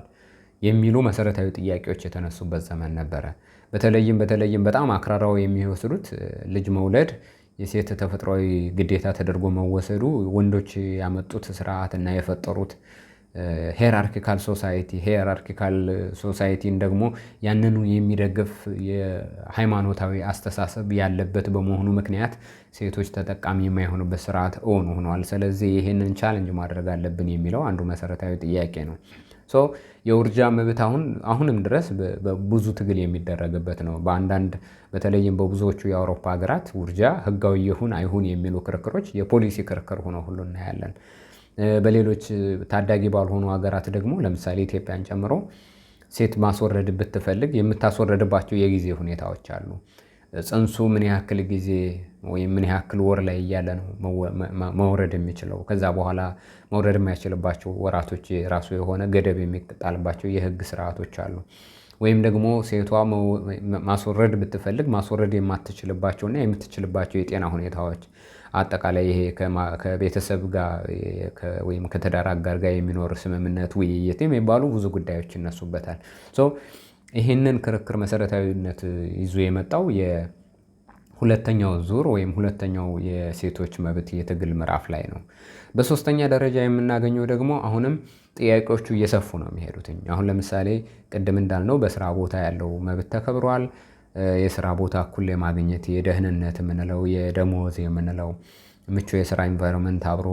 የሚሉ መሰረታዊ ጥያቄዎች የተነሱበት ዘመን ነበረ። በተለይም በጣም አክራራው የሚወስዱት ልጅ መውለድ የሴት ተፈጥሯዊ ግዴታ ተደርጎ መወሰዱ ወንዶች ያመጡት ስርዓት እና የፈጠሩት ሄራርኪካል ሶሳይቲን ደግሞ ያንኑ የሚደግፍ የሃይማኖታዊ አስተሳሰብ ያለበት በመሆኑ ምክንያት ሴቶች ተጠቃሚ የማይሆኑበት ስርዓት እውን ሆኗል። ስለዚህ ይህንን ቻሌንጅ ማድረግ አለብን የሚለው አንዱ መሰረታዊ ጥያቄ ነው። የውርጃ መብት አሁንም ድረስ በብዙ ትግል የሚደረግበት ነው። በተለይም በብዙዎቹ የአውሮፓ ሀገራት ውርጃ ህጋዊ ይሁን አይሁን የሚሉ ክርክሮች የፖሊሲ ክርክር ሆነው ሁሉ እናያለን። በሌሎች ታዳጊ ባልሆኑ ሀገራት ደግሞ ለምሳሌ ኢትዮጵያን ጨምሮ ሴት ማስወረድ ብትፈልግ የምታስወረድባቸው የጊዜ ሁኔታዎች አሉ። ጽንሱ ምን ያክል ጊዜ ወይም ምን ያክል ወር ላይ እያለ ነው መውረድ የሚችለው። ከዛ በኋላ መውረድ የማይችልባቸው ወራቶች የራሱ የሆነ ገደብ የሚጣልባቸው የህግ ስርዓቶች አሉ። ወይም ደግሞ ሴቷ ማስወረድ ብትፈልግ ማስወረድ የማትችልባቸውና የምትችልባቸው የጤና ሁኔታዎች አጠቃላይ ይሄ ከቤተሰብ ጋር ወይም ከትዳር አጋር ጋር የሚኖር ስምምነት፣ ውይይት የሚባሉ ብዙ ጉዳዮች ይነሱበታል። ይህንን ክርክር መሰረታዊነት ይዞ የመጣው የሁለተኛው ዙር ወይም ሁለተኛው የሴቶች መብት የትግል ምዕራፍ ላይ ነው። በሶስተኛ ደረጃ የምናገኘው ደግሞ አሁንም ጥያቄዎቹ እየሰፉ ነው የሚሄዱትኝ። አሁን ለምሳሌ ቅድም እንዳልነው በስራ ቦታ ያለው መብት ተከብሯል። የስራ ቦታ እኩል የማግኘት የደህንነት የምንለው የደሞዝ የምንለው ምቹ የስራ ኢንቫይሮንመንት አብሮ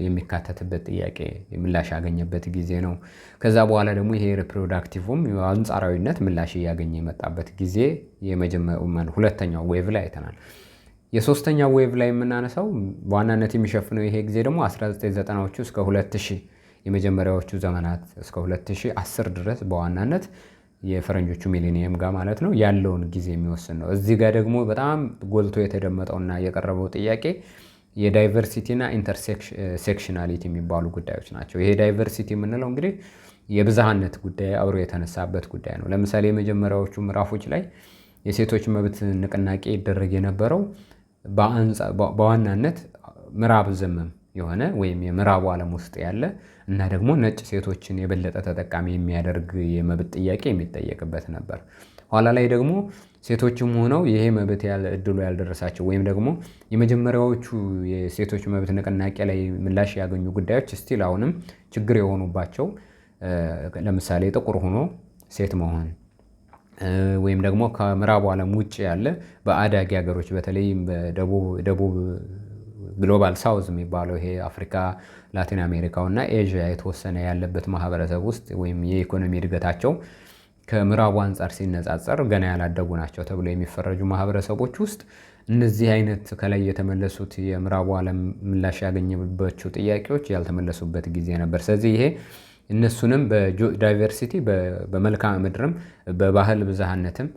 የሚካተትበት ጥያቄ ምላሽ ያገኘበት ጊዜ ነው። ከዛ በኋላ ደግሞ ይሄ ሪፕሮዳክቲቭም አንጻራዊነት ምላሽ እያገኘ የመጣበት ጊዜ ሁለተኛው ዌቭ ላይ አይተናል። የሶስተኛው ዌቭ ላይ የምናነሳው በዋናነት የሚሸፍነው ይሄ ጊዜ ደግሞ 1990ዎቹ እስከ 2000 የመጀመሪያዎቹ ዘመናት እስከ 2010 ድረስ በዋናነት የፈረንጆቹ ሚሌኒየም ጋር ማለት ነው ያለውን ጊዜ የሚወስን ነው። እዚህ ጋር ደግሞ በጣም ጎልቶ የተደመጠውና የቀረበው ጥያቄ የዳይቨርሲቲና ኢንተርሴክሽናሊቲ የሚባሉ ጉዳዮች ናቸው። ይሄ ዳይቨርሲቲ የምንለው እንግዲህ የብዝሃነት ጉዳይ አብሮ የተነሳበት ጉዳይ ነው። ለምሳሌ የመጀመሪያዎቹ ምዕራፎች ላይ የሴቶች መብት ንቅናቄ ይደረግ የነበረው በዋናነት ምዕራብ ዘመም የሆነ ወይም የምዕራቡ ዓለም ውስጥ ያለ እና ደግሞ ነጭ ሴቶችን የበለጠ ተጠቃሚ የሚያደርግ የመብት ጥያቄ የሚጠየቅበት ነበር። ኋላ ላይ ደግሞ ሴቶችም ሆነው ይሄ መብት እድሉ ያልደረሳቸው ወይም ደግሞ የመጀመሪያዎቹ የሴቶች መብት ንቅናቄ ላይ ምላሽ ያገኙ ጉዳዮች ስቲል አሁንም ችግር የሆኑባቸው ለምሳሌ ጥቁር ሆኖ ሴት መሆን ወይም ደግሞ ከምዕራቡ ዓለም ውጭ ያለ በአዳጊ ሀገሮች በተለይም በደቡብ ግሎባል ሳውዝ የሚባለው ይሄ አፍሪካ፣ ላቲን አሜሪካው እና ኤዥያ የተወሰነ ያለበት ማህበረሰብ ውስጥ ወይም የኢኮኖሚ እድገታቸው ከምዕራቡ አንጻር ሲነጻጸር ገና ያላደጉ ናቸው ተብሎ የሚፈረጁ ማህበረሰቦች ውስጥ እነዚህ አይነት ከላይ የተመለሱት የምዕራቡ ዓለም ምላሽ ያገኘባቸው ጥያቄዎች ያልተመለሱበት ጊዜ ነበር። ስለዚህ ይሄ እነሱንም በዳይቨርሲቲ በመልክዓ ምድርም በባህል ብዝሃነትም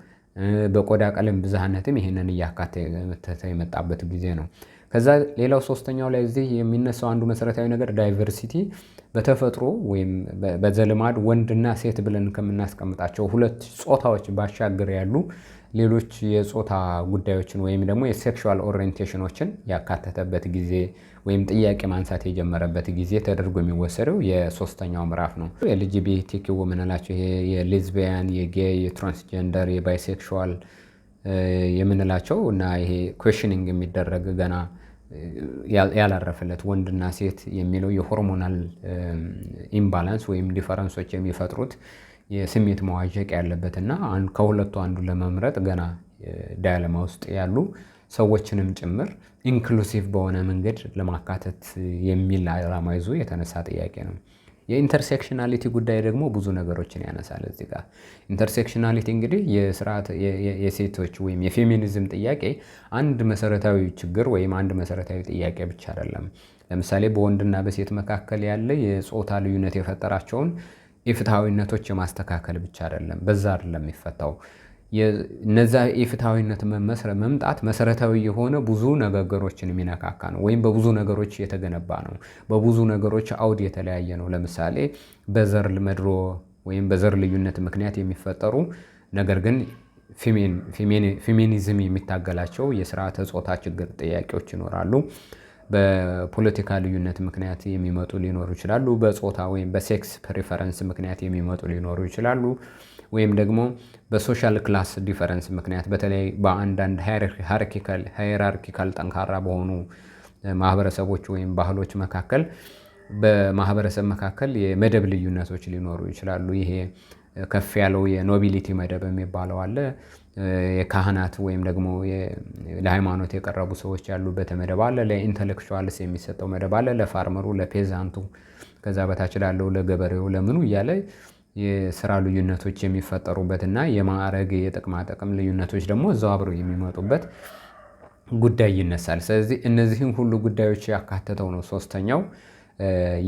በቆዳ ቀለም ብዝሃነትም ይሄንን እያካተተ የመጣበት ጊዜ ነው። ከዛ ሌላው ሶስተኛው ላይ እዚህ የሚነሳው አንዱ መሰረታዊ ነገር ዳይቨርሲቲ በተፈጥሮ ወይም በዘልማድ ወንድና ሴት ብለን ከምናስቀምጣቸው ሁለት ጾታዎች ባሻገር ያሉ ሌሎች የጾታ ጉዳዮችን ወይም ደግሞ የሴክሹዋል ኦሪየንቴሽኖችን ያካተተበት ጊዜ ወይም ጥያቄ ማንሳት የጀመረበት ጊዜ ተደርጎ የሚወሰደው የሶስተኛው ምዕራፍ ነው። የኤልጂቢቲኪው የምንላቸው ይሄ የሌዝቢያን፣ የጌይ፣ የትራንስጀንደር፣ የባይሴክሹዋል የምንላቸው እና ይሄ ኩዌሽኒንግ የሚደረግ ገና ያላረፈለት ወንድና ሴት የሚለው የሆርሞናል ኢምባላንስ ወይም ዲፈረንሶች የሚፈጥሩት የስሜት መዋዠቅ ያለበትና ከሁለቱ አንዱ ለመምረጥ ገና ዳያለማ ውስጥ ያሉ ሰዎችንም ጭምር ኢንክሉሲቭ በሆነ መንገድ ለማካተት የሚል ዓላማ ይዞ የተነሳ ጥያቄ ነው። የኢንተርሴክሽናሊቲ ጉዳይ ደግሞ ብዙ ነገሮችን ያነሳል። እዚህ ጋር ኢንተርሴክሽናሊቲ እንግዲህ የስርዓት የሴቶች ወይም የፌሚኒዝም ጥያቄ አንድ መሰረታዊ ችግር ወይም አንድ መሰረታዊ ጥያቄ ብቻ አይደለም። ለምሳሌ በወንድና በሴት መካከል ያለ የጾታ ልዩነት የፈጠራቸውን ኢፍትሐዊነቶች የማስተካከል ብቻ አይደለም፣ በዛ አይደለም የሚፈታው። እነዛ የፍትሐዊነት መምጣት መሰረታዊ የሆነ ብዙ ነገሮችን የሚነካካ ነው፣ ወይም በብዙ ነገሮች የተገነባ ነው፣ በብዙ ነገሮች አውድ የተለያየ ነው። ለምሳሌ በዘር መድሎ ወይም በዘር ልዩነት ምክንያት የሚፈጠሩ ነገር ግን ፌሚኒዝም የሚታገላቸው የስርዓተ ጾታ ችግር ጥያቄዎች ይኖራሉ። በፖለቲካ ልዩነት ምክንያት የሚመጡ ሊኖሩ ይችላሉ። በጾታ ወይም በሴክስ ፕሪፈረንስ ምክንያት የሚመጡ ሊኖሩ ይችላሉ። ወይም ደግሞ በሶሻል ክላስ ዲፈረንስ ምክንያት በተለይ በአንዳንድ ሃይራርኪካል ጠንካራ በሆኑ ማህበረሰቦች ወይም ባህሎች መካከል በማህበረሰብ መካከል የመደብ ልዩነቶች ሊኖሩ ይችላሉ። ይሄ ከፍ ያለው የኖቢሊቲ መደብ የሚባለው አለ። የካህናት ወይም ደግሞ ለሃይማኖት የቀረቡ ሰዎች ያሉበት መደብ አለ። ለኢንተሌክቹዋልስ የሚሰጠው መደብ አለ። ለፋርመሩ፣ ለፔዛንቱ፣ ከዛ በታች ላለው ለገበሬው፣ ለምኑ እያለ የስራ ልዩነቶች የሚፈጠሩበትና የማዕረግ የጥቅማ ጥቅም ልዩነቶች ደግሞ እዛው አብረው የሚመጡበት ጉዳይ ይነሳል። ስለዚህ እነዚህን ሁሉ ጉዳዮች ያካተተው ነው ሶስተኛው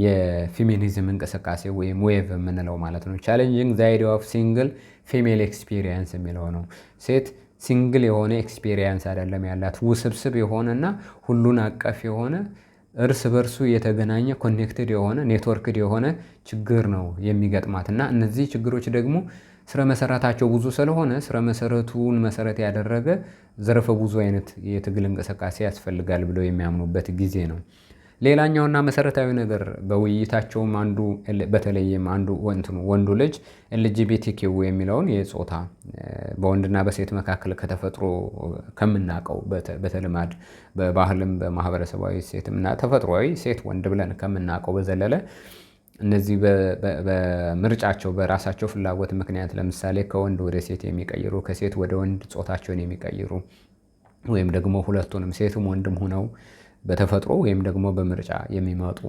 የፌሚኒዝም እንቅስቃሴ ወይም ዌቭ የምንለው ማለት ነው። ቻሌንጂንግ ዘ አይዲያ ኦፍ ሲንግል ፊሜል ኤክስፒሪየንስ የሚለው ነው። ሴት ሲንግል የሆነ ኤክስፔሪየንስ አይደለም ያላት፣ ውስብስብ የሆነና ሁሉን አቀፍ የሆነ እርስ በርሱ የተገናኘ ኮኔክትድ የሆነ ኔትወርክድ የሆነ ችግር ነው የሚገጥማት እና እነዚህ ችግሮች ደግሞ ስረ መሰረታቸው ብዙ ስለሆነ ስረ መሰረቱን መሰረት ያደረገ ዘርፈ ብዙ አይነት የትግል እንቅስቃሴ ያስፈልጋል ብለው የሚያምኑበት ጊዜ ነው። ሌላኛውና መሰረታዊ ነገር በውይይታቸውም አንዱ በተለይም አንዱ ወንዱ ልጅ ኤልጂቢቲኪው የሚለውን የጾታ በወንድና በሴት መካከል ከተፈጥሮ ከምናውቀው በተልማድ በባህልም በማህበረሰባዊ ሴትምና ተፈጥሯዊ ሴት ወንድ ብለን ከምናውቀው በዘለለ እነዚህ በምርጫቸው በራሳቸው ፍላጎት ምክንያት ለምሳሌ ከወንድ ወደ ሴት የሚቀይሩ ከሴት ወደ ወንድ ጾታቸውን የሚቀይሩ ወይም ደግሞ ሁለቱንም ሴትም ወንድም ሆነው በተፈጥሮ ወይም ደግሞ በምርጫ የሚመጡ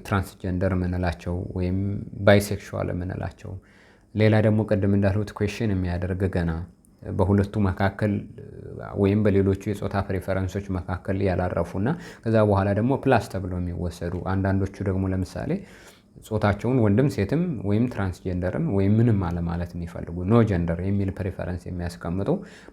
ትራንስጀንደር የምንላቸው ወይም ባይሴክሹዋል የምንላቸው። ሌላ ደግሞ ቅድም እንዳልሁት ኩዌሽን የሚያደርግ ገና በሁለቱ መካከል ወይም በሌሎቹ የጾታ ፕሬፈረንሶች መካከል ያላረፉና ከዛ በኋላ ደግሞ ፕላስ ተብለው የሚወሰዱ አንዳንዶቹ ደግሞ ለምሳሌ ጾታቸውን ወንድም ሴትም ወይም ትራንስጀንደርም ወይም ምንም አለማለት የሚፈልጉ ኖ ጀንደር የሚል ፕሬፈረንስ የሚያስቀምጡ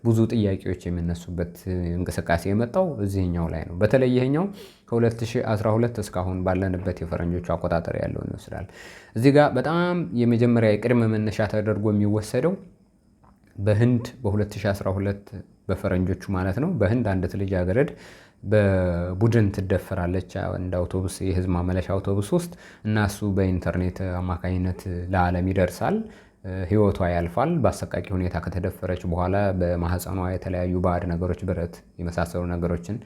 ብዙ ጥያቄዎች የሚነሱበት እንቅስቃሴ የመጣው እዚህኛው ላይ ነው። በተለይ ይሄኛው ከ2012 እስካሁን ባለንበት የፈረንጆቹ አቆጣጠር ያለውን ይወስዳል። እዚህ ጋር በጣም የመጀመሪያ የቅድመ መነሻ ተደርጎ የሚወሰደው በህንድ በ2012 በፈረንጆቹ ማለት ነው። በህንድ አንዲት ልጃገረድ በቡድን ትደፈራለች እንደ አውቶቡስ የህዝብ ማመላለሻ አውቶቡስ ውስጥ እና እሱ በኢንተርኔት አማካኝነት ለዓለም ይደርሳል። ህይወቷ ያልፋል። በአሰቃቂ ሁኔታ ከተደፈረች በኋላ በማህፀኗ የተለያዩ ባዕድ ነገሮች ብረት የመሳሰሉ ነገሮችን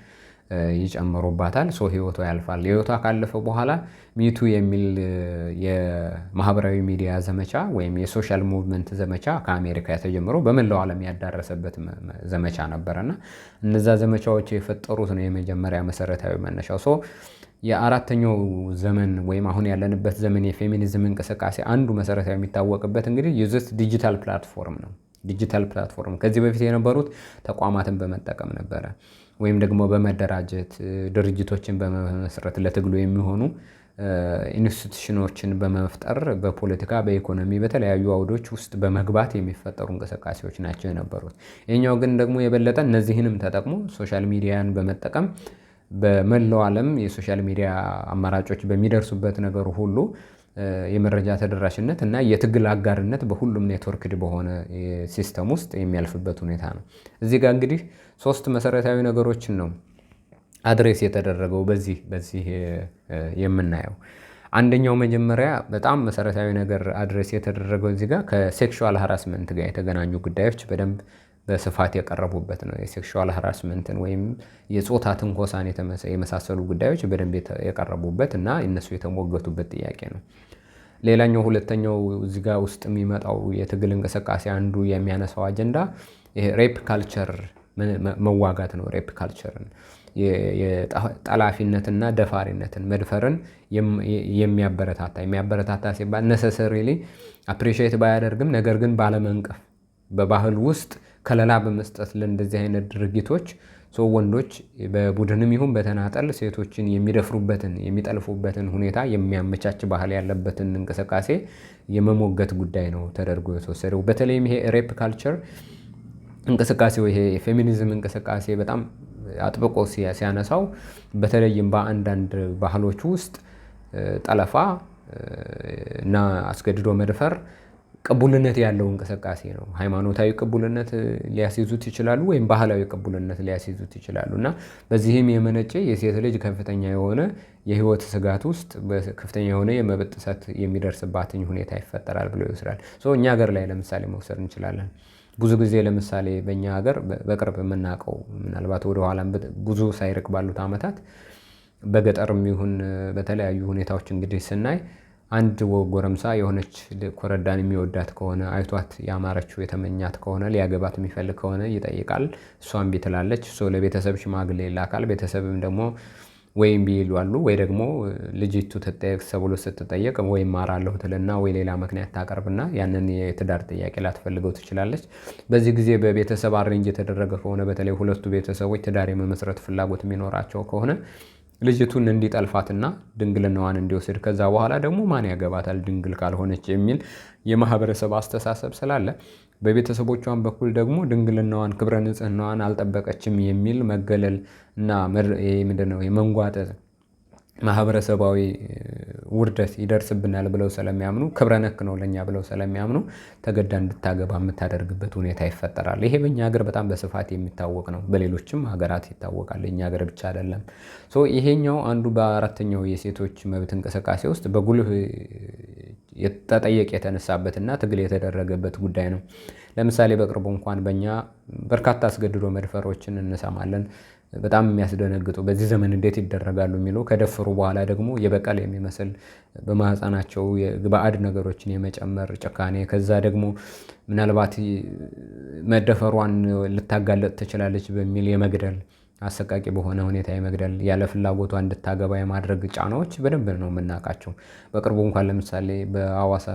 ይጨምሩባታል። ህይወቷ ያልፋል። ህይወቷ ካለፈ በኋላ ሚቱ የሚል የማህበራዊ ሚዲያ ዘመቻ ወይም የሶሻል ሙቭመንት ዘመቻ ከአሜሪካ ተጀምሮ በመላው ዓለም ያዳረሰበት ዘመቻ ነበረና እነዛ ዘመቻዎች የፈጠሩት ነው የመጀመሪያ መሰረታዊ መነሻው። የአራተኛው ዘመን ወይም አሁን ያለንበት ዘመን የፌሚኒዝም እንቅስቃሴ አንዱ መሰረታዊ የሚታወቅበት እንግዲህ የዚህ ዲጂታል ፕላትፎርም ነው። ዲጂታል ፕላትፎርም ከዚህ በፊት የነበሩት ተቋማትን በመጠቀም ነበረ ወይም ደግሞ በመደራጀት ድርጅቶችን በመመስረት ለትግሉ የሚሆኑ ኢንስቲትዩሽኖችን በመፍጠር በፖለቲካ በኢኮኖሚ በተለያዩ አውዶች ውስጥ በመግባት የሚፈጠሩ እንቅስቃሴዎች ናቸው የነበሩት። ይህኛው ግን ደግሞ የበለጠ እነዚህንም ተጠቅሞ ሶሻል ሚዲያን በመጠቀም በመላው ዓለም የሶሻል ሚዲያ አማራጮች በሚደርሱበት ነገር ሁሉ የመረጃ ተደራሽነት እና የትግል አጋርነት በሁሉም ኔትወርክድ በሆነ ሲስተም ውስጥ የሚያልፍበት ሁኔታ ነው። እዚህ ጋር እንግዲህ ሶስት መሰረታዊ ነገሮችን ነው አድሬስ የተደረገው በዚህ የምናየው። አንደኛው መጀመሪያ በጣም መሰረታዊ ነገር አድሬስ የተደረገው እዚህ ጋር ከሴክሹዋል ሃራስመንት ጋር የተገናኙ ጉዳዮች በደንብ በስፋት የቀረቡበት ነው። የሴክሹዋል ሃራስመንትን ወይም የጾታ ትንኮሳን የመሳሰሉ ጉዳዮች በደንብ የቀረቡበት እና እነሱ የተሞገቱበት ጥያቄ ነው። ሌላኛው ሁለተኛው እዚህ ጋር ውስጥ የሚመጣው የትግል እንቅስቃሴ አንዱ የሚያነሳው አጀንዳ ይሄ ሬፕ ካልቸር መዋጋት ነው። ሬፕ ካልቸርን የጠላፊነትና ደፋሪነትን መድፈርን የሚያበረታታ ሲባል ነሰሰሪሊ አፕሪሺየት ባያደርግም ነገር ግን ባለመንቀፍ በባህል ውስጥ ከለላ በመስጠት ለእንደዚህ አይነት ድርጊቶች ወንዶች በቡድንም ይሁን በተናጠል ሴቶችን የሚደፍሩበትን የሚጠልፉበትን ሁኔታ የሚያመቻች ባህል ያለበትን እንቅስቃሴ የመሞገት ጉዳይ ነው ተደርጎ የተወሰደው። በተለይም ይሄ ሬፕ ካልቸር እንቅስቃሴው ይሄ የፌሚኒዝም እንቅስቃሴ በጣም አጥብቆ ሲያነሳው በተለይም በአንዳንድ ባህሎች ውስጥ ጠለፋ እና አስገድዶ መድፈር ቅቡልነት ያለው እንቅስቃሴ ነው። ሃይማኖታዊ ቅቡልነት ሊያስይዙት ይችላሉ ወይም ባህላዊ ቅቡልነት ሊያስይዙት ይችላሉ እና በዚህም የመነጨ የሴት ልጅ ከፍተኛ የሆነ የህይወት ስጋት ውስጥ ከፍተኛ የሆነ የመብት ጥሰት የሚደርስባትኝ ሁኔታ ይፈጠራል ብሎ ይወስዳል። እኛ ሀገር ላይ ለምሳሌ መውሰድ እንችላለን። ብዙ ጊዜ ለምሳሌ በእኛ ሀገር በቅርብ የምናውቀው ምናልባት ወደ ኋላም ብዙ ሳይርቅ ባሉት ዓመታት በገጠርም ይሁን በተለያዩ ሁኔታዎች እንግዲህ ስናይ አንድ ጎረምሳ የሆነች ኮረዳን የሚወዳት ከሆነ አይቷት ያማረችው የተመኛት ከሆነ ሊያገባት የሚፈልግ ከሆነ ይጠይቃል። እሷም እምቢ ትላለች። ለቤተሰብ ሽማግሌ ይላካል። ቤተሰብም ደግሞ ወይ እምቢ ይላሉ ወይ ደግሞ ልጅቱ ትጠየቅ ተብሎ ስትጠየቅ ወይ ማራለሁ ትልና ወይ ሌላ ምክንያት ታቀርብና ያንን የትዳር ጥያቄ ላትፈልገው ትችላለች። በዚህ ጊዜ በቤተሰብ አሬንጅ የተደረገ ከሆነ በተለይ ሁለቱ ቤተሰቦች ትዳር የመመስረት ፍላጎት የሚኖራቸው ከሆነ ልጅቱን እንዲጠልፋትና ድንግልናዋን እንዲወስድ ከዛ በኋላ ደግሞ ማን ያገባታል ድንግል ካልሆነች የሚል የማህበረሰብ አስተሳሰብ ስላለ በቤተሰቦቿን በኩል ደግሞ ድንግልናዋን ክብረ ንጽህናዋን አልጠበቀችም የሚል መገለል እና ምንድነው የመንጓጠጥ ማህበረሰባዊ ውርደት ይደርስብናል ብለው ስለሚያምኑ ክብረ ነክ ነው ለኛ ብለው ስለሚያምኑ ተገዳ እንድታገባ የምታደርግበት ሁኔታ ይፈጠራል። ይሄ በእኛ ሀገር በጣም በስፋት የሚታወቅ ነው። በሌሎችም ሀገራት ይታወቃል። የእኛ ሀገር ብቻ አይደለም። ይሄኛው አንዱ በአራተኛው የሴቶች መብት እንቅስቃሴ ውስጥ በጉልህ ተጠየቅ የተነሳበትና ትግል የተደረገበት ጉዳይ ነው። ለምሳሌ በቅርቡ እንኳን በእኛ በርካታ አስገድዶ መድፈሮችን እንሰማለን። በጣም የሚያስደነግጡ በዚህ ዘመን እንዴት ይደረጋሉ የሚሉ ከደፈሩ በኋላ ደግሞ የበቀል የሚመስል በማህፀናቸው ባዕድ ነገሮችን የመጨመር ጭካኔ ከዛ ደግሞ ምናልባት መደፈሯን ልታጋለጥ ትችላለች በሚል የመግደል አሰቃቂ በሆነ ሁኔታ የመግደል ያለ ፍላጎቷ እንድታገባ የማድረግ ጫናዎች በደንብ ነው የምናውቃቸው። በቅርቡ እንኳን ለምሳሌ በሐዋሳ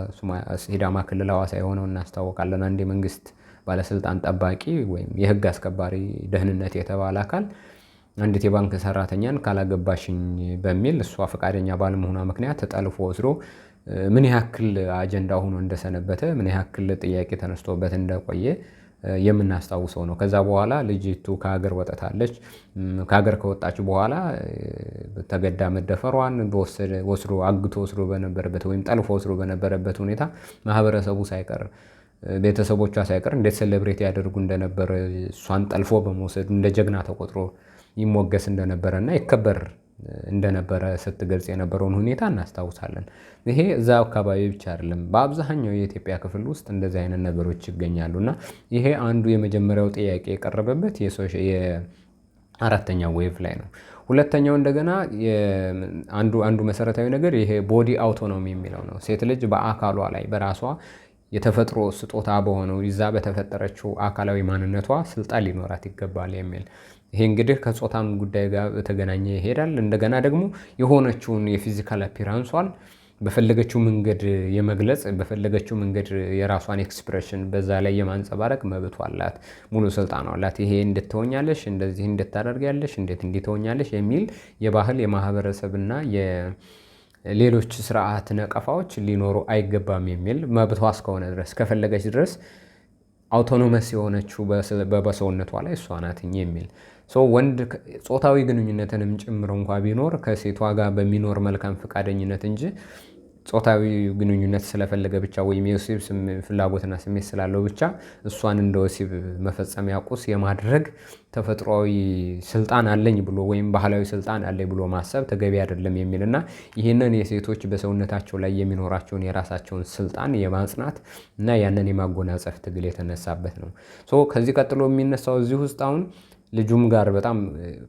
ሲዳማ ክልል ሐዋሳ የሆነው እናስታውቃለን። አንድ የመንግስት ባለስልጣን ጠባቂ ወይም የህግ አስከባሪ ደህንነት የተባለ አካል አንዲት የባንክ ሰራተኛን ካላገባሽኝ በሚል እሷ ፈቃደኛ ባለመሆኗ ምክንያት ተጠልፎ ወስዶ ምን ያክል አጀንዳ ሆኖ እንደሰነበተ ምን ያክል ጥያቄ ተነስቶበት እንደቆየ የምናስታውሰው ነው። ከዛ በኋላ ልጅቱ ከሀገር ወጥታለች። ከሀገር ከወጣች በኋላ ተገዳ መደፈሯን ወስዶ አግቶ ወስዶ በነበረበት ወይም ጠልፎ ወስዶ በነበረበት ሁኔታ ማህበረሰቡ ሳይቀር ቤተሰቦቿ ሳይቀር እንዴት ሴሌብሬት ያደርጉ እንደነበረ እሷን ጠልፎ በመውሰዱ እንደ ጀግና ተቆጥሮ ይሞገስ እንደነበረ እና ይከበር እንደነበረ ስትገልጽ የነበረውን ሁኔታ እናስታውሳለን። ይሄ እዛ አካባቢ ብቻ አይደለም፣ በአብዛኛው የኢትዮጵያ ክፍል ውስጥ እንደዚህ አይነት ነገሮች ይገኛሉ። እና ይሄ አንዱ የመጀመሪያው ጥያቄ የቀረበበት የአራተኛው ዌቭ ላይ ነው። ሁለተኛው እንደገና አንዱ መሰረታዊ ነገር ይሄ ቦዲ አውቶኖሚ የሚለው ነው። ሴት ልጅ በአካሏ ላይ በራሷ የተፈጥሮ ስጦታ በሆነው ይዛ በተፈጠረችው አካላዊ ማንነቷ ስልጣን ሊኖራት ይገባል የሚል ይሄ እንግዲህ ከጾታም ጉዳይ ጋር በተገናኘ ይሄዳል። እንደገና ደግሞ የሆነችውን የፊዚካል አፒራንሷን በፈለገችው መንገድ የመግለጽ በፈለገችው መንገድ የራሷን ኤክስፕሬሽን በዛ ላይ የማንጸባረቅ መብቷ አላት፣ ሙሉ ስልጣን አላት። ይሄ እንድትሆኛለሽ፣ እንደዚህ እንድታደርጊያለሽ፣ እንዴት እንዲትሆኛለሽ የሚል የባህል የማህበረሰብና ሌሎች ስርዓት ነቀፋዎች ሊኖሩ አይገባም የሚል መብቷ እስከሆነ ድረስ ከፈለገች ድረስ አውቶኖመስ የሆነችው በሰውነቷ ላይ እሷ ናትኝ የሚል ወንድ ጾታዊ ግንኙነትንም ጭምር እንኳ ቢኖር ከሴቷ ጋር በሚኖር መልካም ፈቃደኝነት እንጂ ጾታዊ ግንኙነት ስለፈለገ ብቻ ወይም የወሲብ ፍላጎትና ስሜት ስላለው ብቻ እሷን እንደ ወሲብ መፈጸሚያ ቁስ የማድረግ ተፈጥሯዊ ስልጣን አለኝ ብሎ ወይም ባህላዊ ስልጣን አለኝ ብሎ ማሰብ ተገቢ አይደለም የሚልና ይህንን የሴቶች በሰውነታቸው ላይ የሚኖራቸውን የራሳቸውን ስልጣን የማጽናት እና ያንን የማጎናጸፍ ትግል የተነሳበት ነው። ከዚህ ቀጥሎ የሚነሳው እዚህ ውስጥ አሁን ልጁም ጋር በጣም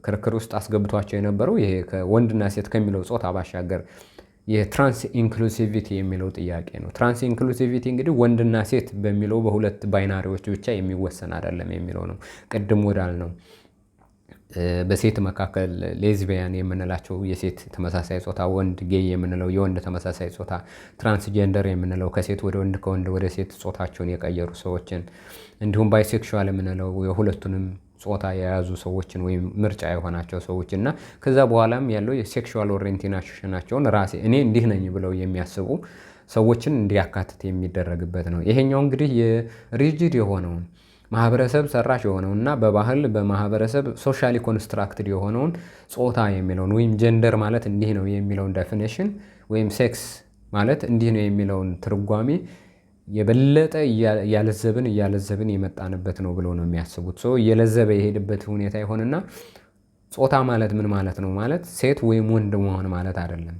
ክርክር ውስጥ አስገብቷቸው የነበረው ይሄ ከወንድና ሴት ከሚለው ጾታ ባሻገር የትራንስ ኢንክሉሲቪቲ የሚለው ጥያቄ ነው። ትራንስ ኢንክሉሲቪቲ እንግዲህ ወንድና ሴት በሚለው በሁለት ባይናሪዎች ብቻ የሚወሰን አይደለም የሚለው ነው። ቅድም ወዳልነው በሴት መካከል ሌዝቢያን የምንላቸው የሴት ተመሳሳይ ጾታ፣ ወንድ ጌይ የምንለው የወንድ ተመሳሳይ ጾታ፣ ትራንስጀንደር የምንለው ከሴት ወደ ወንድ ከወንድ ወደ ሴት ጾታቸውን የቀየሩ ሰዎችን፣ እንዲሁም ባይሴክሹዋል የምንለው የሁለቱንም ጾታ የያዙ ሰዎችን ወይም ምርጫ የሆናቸው ሰዎች እና ከዛ በኋላም ያለው የሴክሹዋል ኦሪየንቴሽናቸውን ራሴ እኔ እንዲህ ነኝ ብለው የሚያስቡ ሰዎችን እንዲያካትት የሚደረግበት ነው። ይሄኛው እንግዲህ የሪጂድ የሆነውን ማህበረሰብ ሰራሽ የሆነውን እና በባህል በማህበረሰብ ሶሻሊ ኮንስትራክትድ የሆነውን ጾታ የሚለውን ወይም ጀንደር ማለት እንዲህ ነው የሚለውን ዴፊኒሽን ወይም ሴክስ ማለት እንዲህ ነው የሚለውን ትርጓሜ የበለጠ እያለዘብን የመጣንበት ነው ብለው ነው የሚያስቡት። እየለዘበ የሄድበት ሁኔታ ይሆንና ጾታ ማለት ምን ማለት ነው ማለት ሴት ወይም ወንድ መሆን ማለት አይደለም።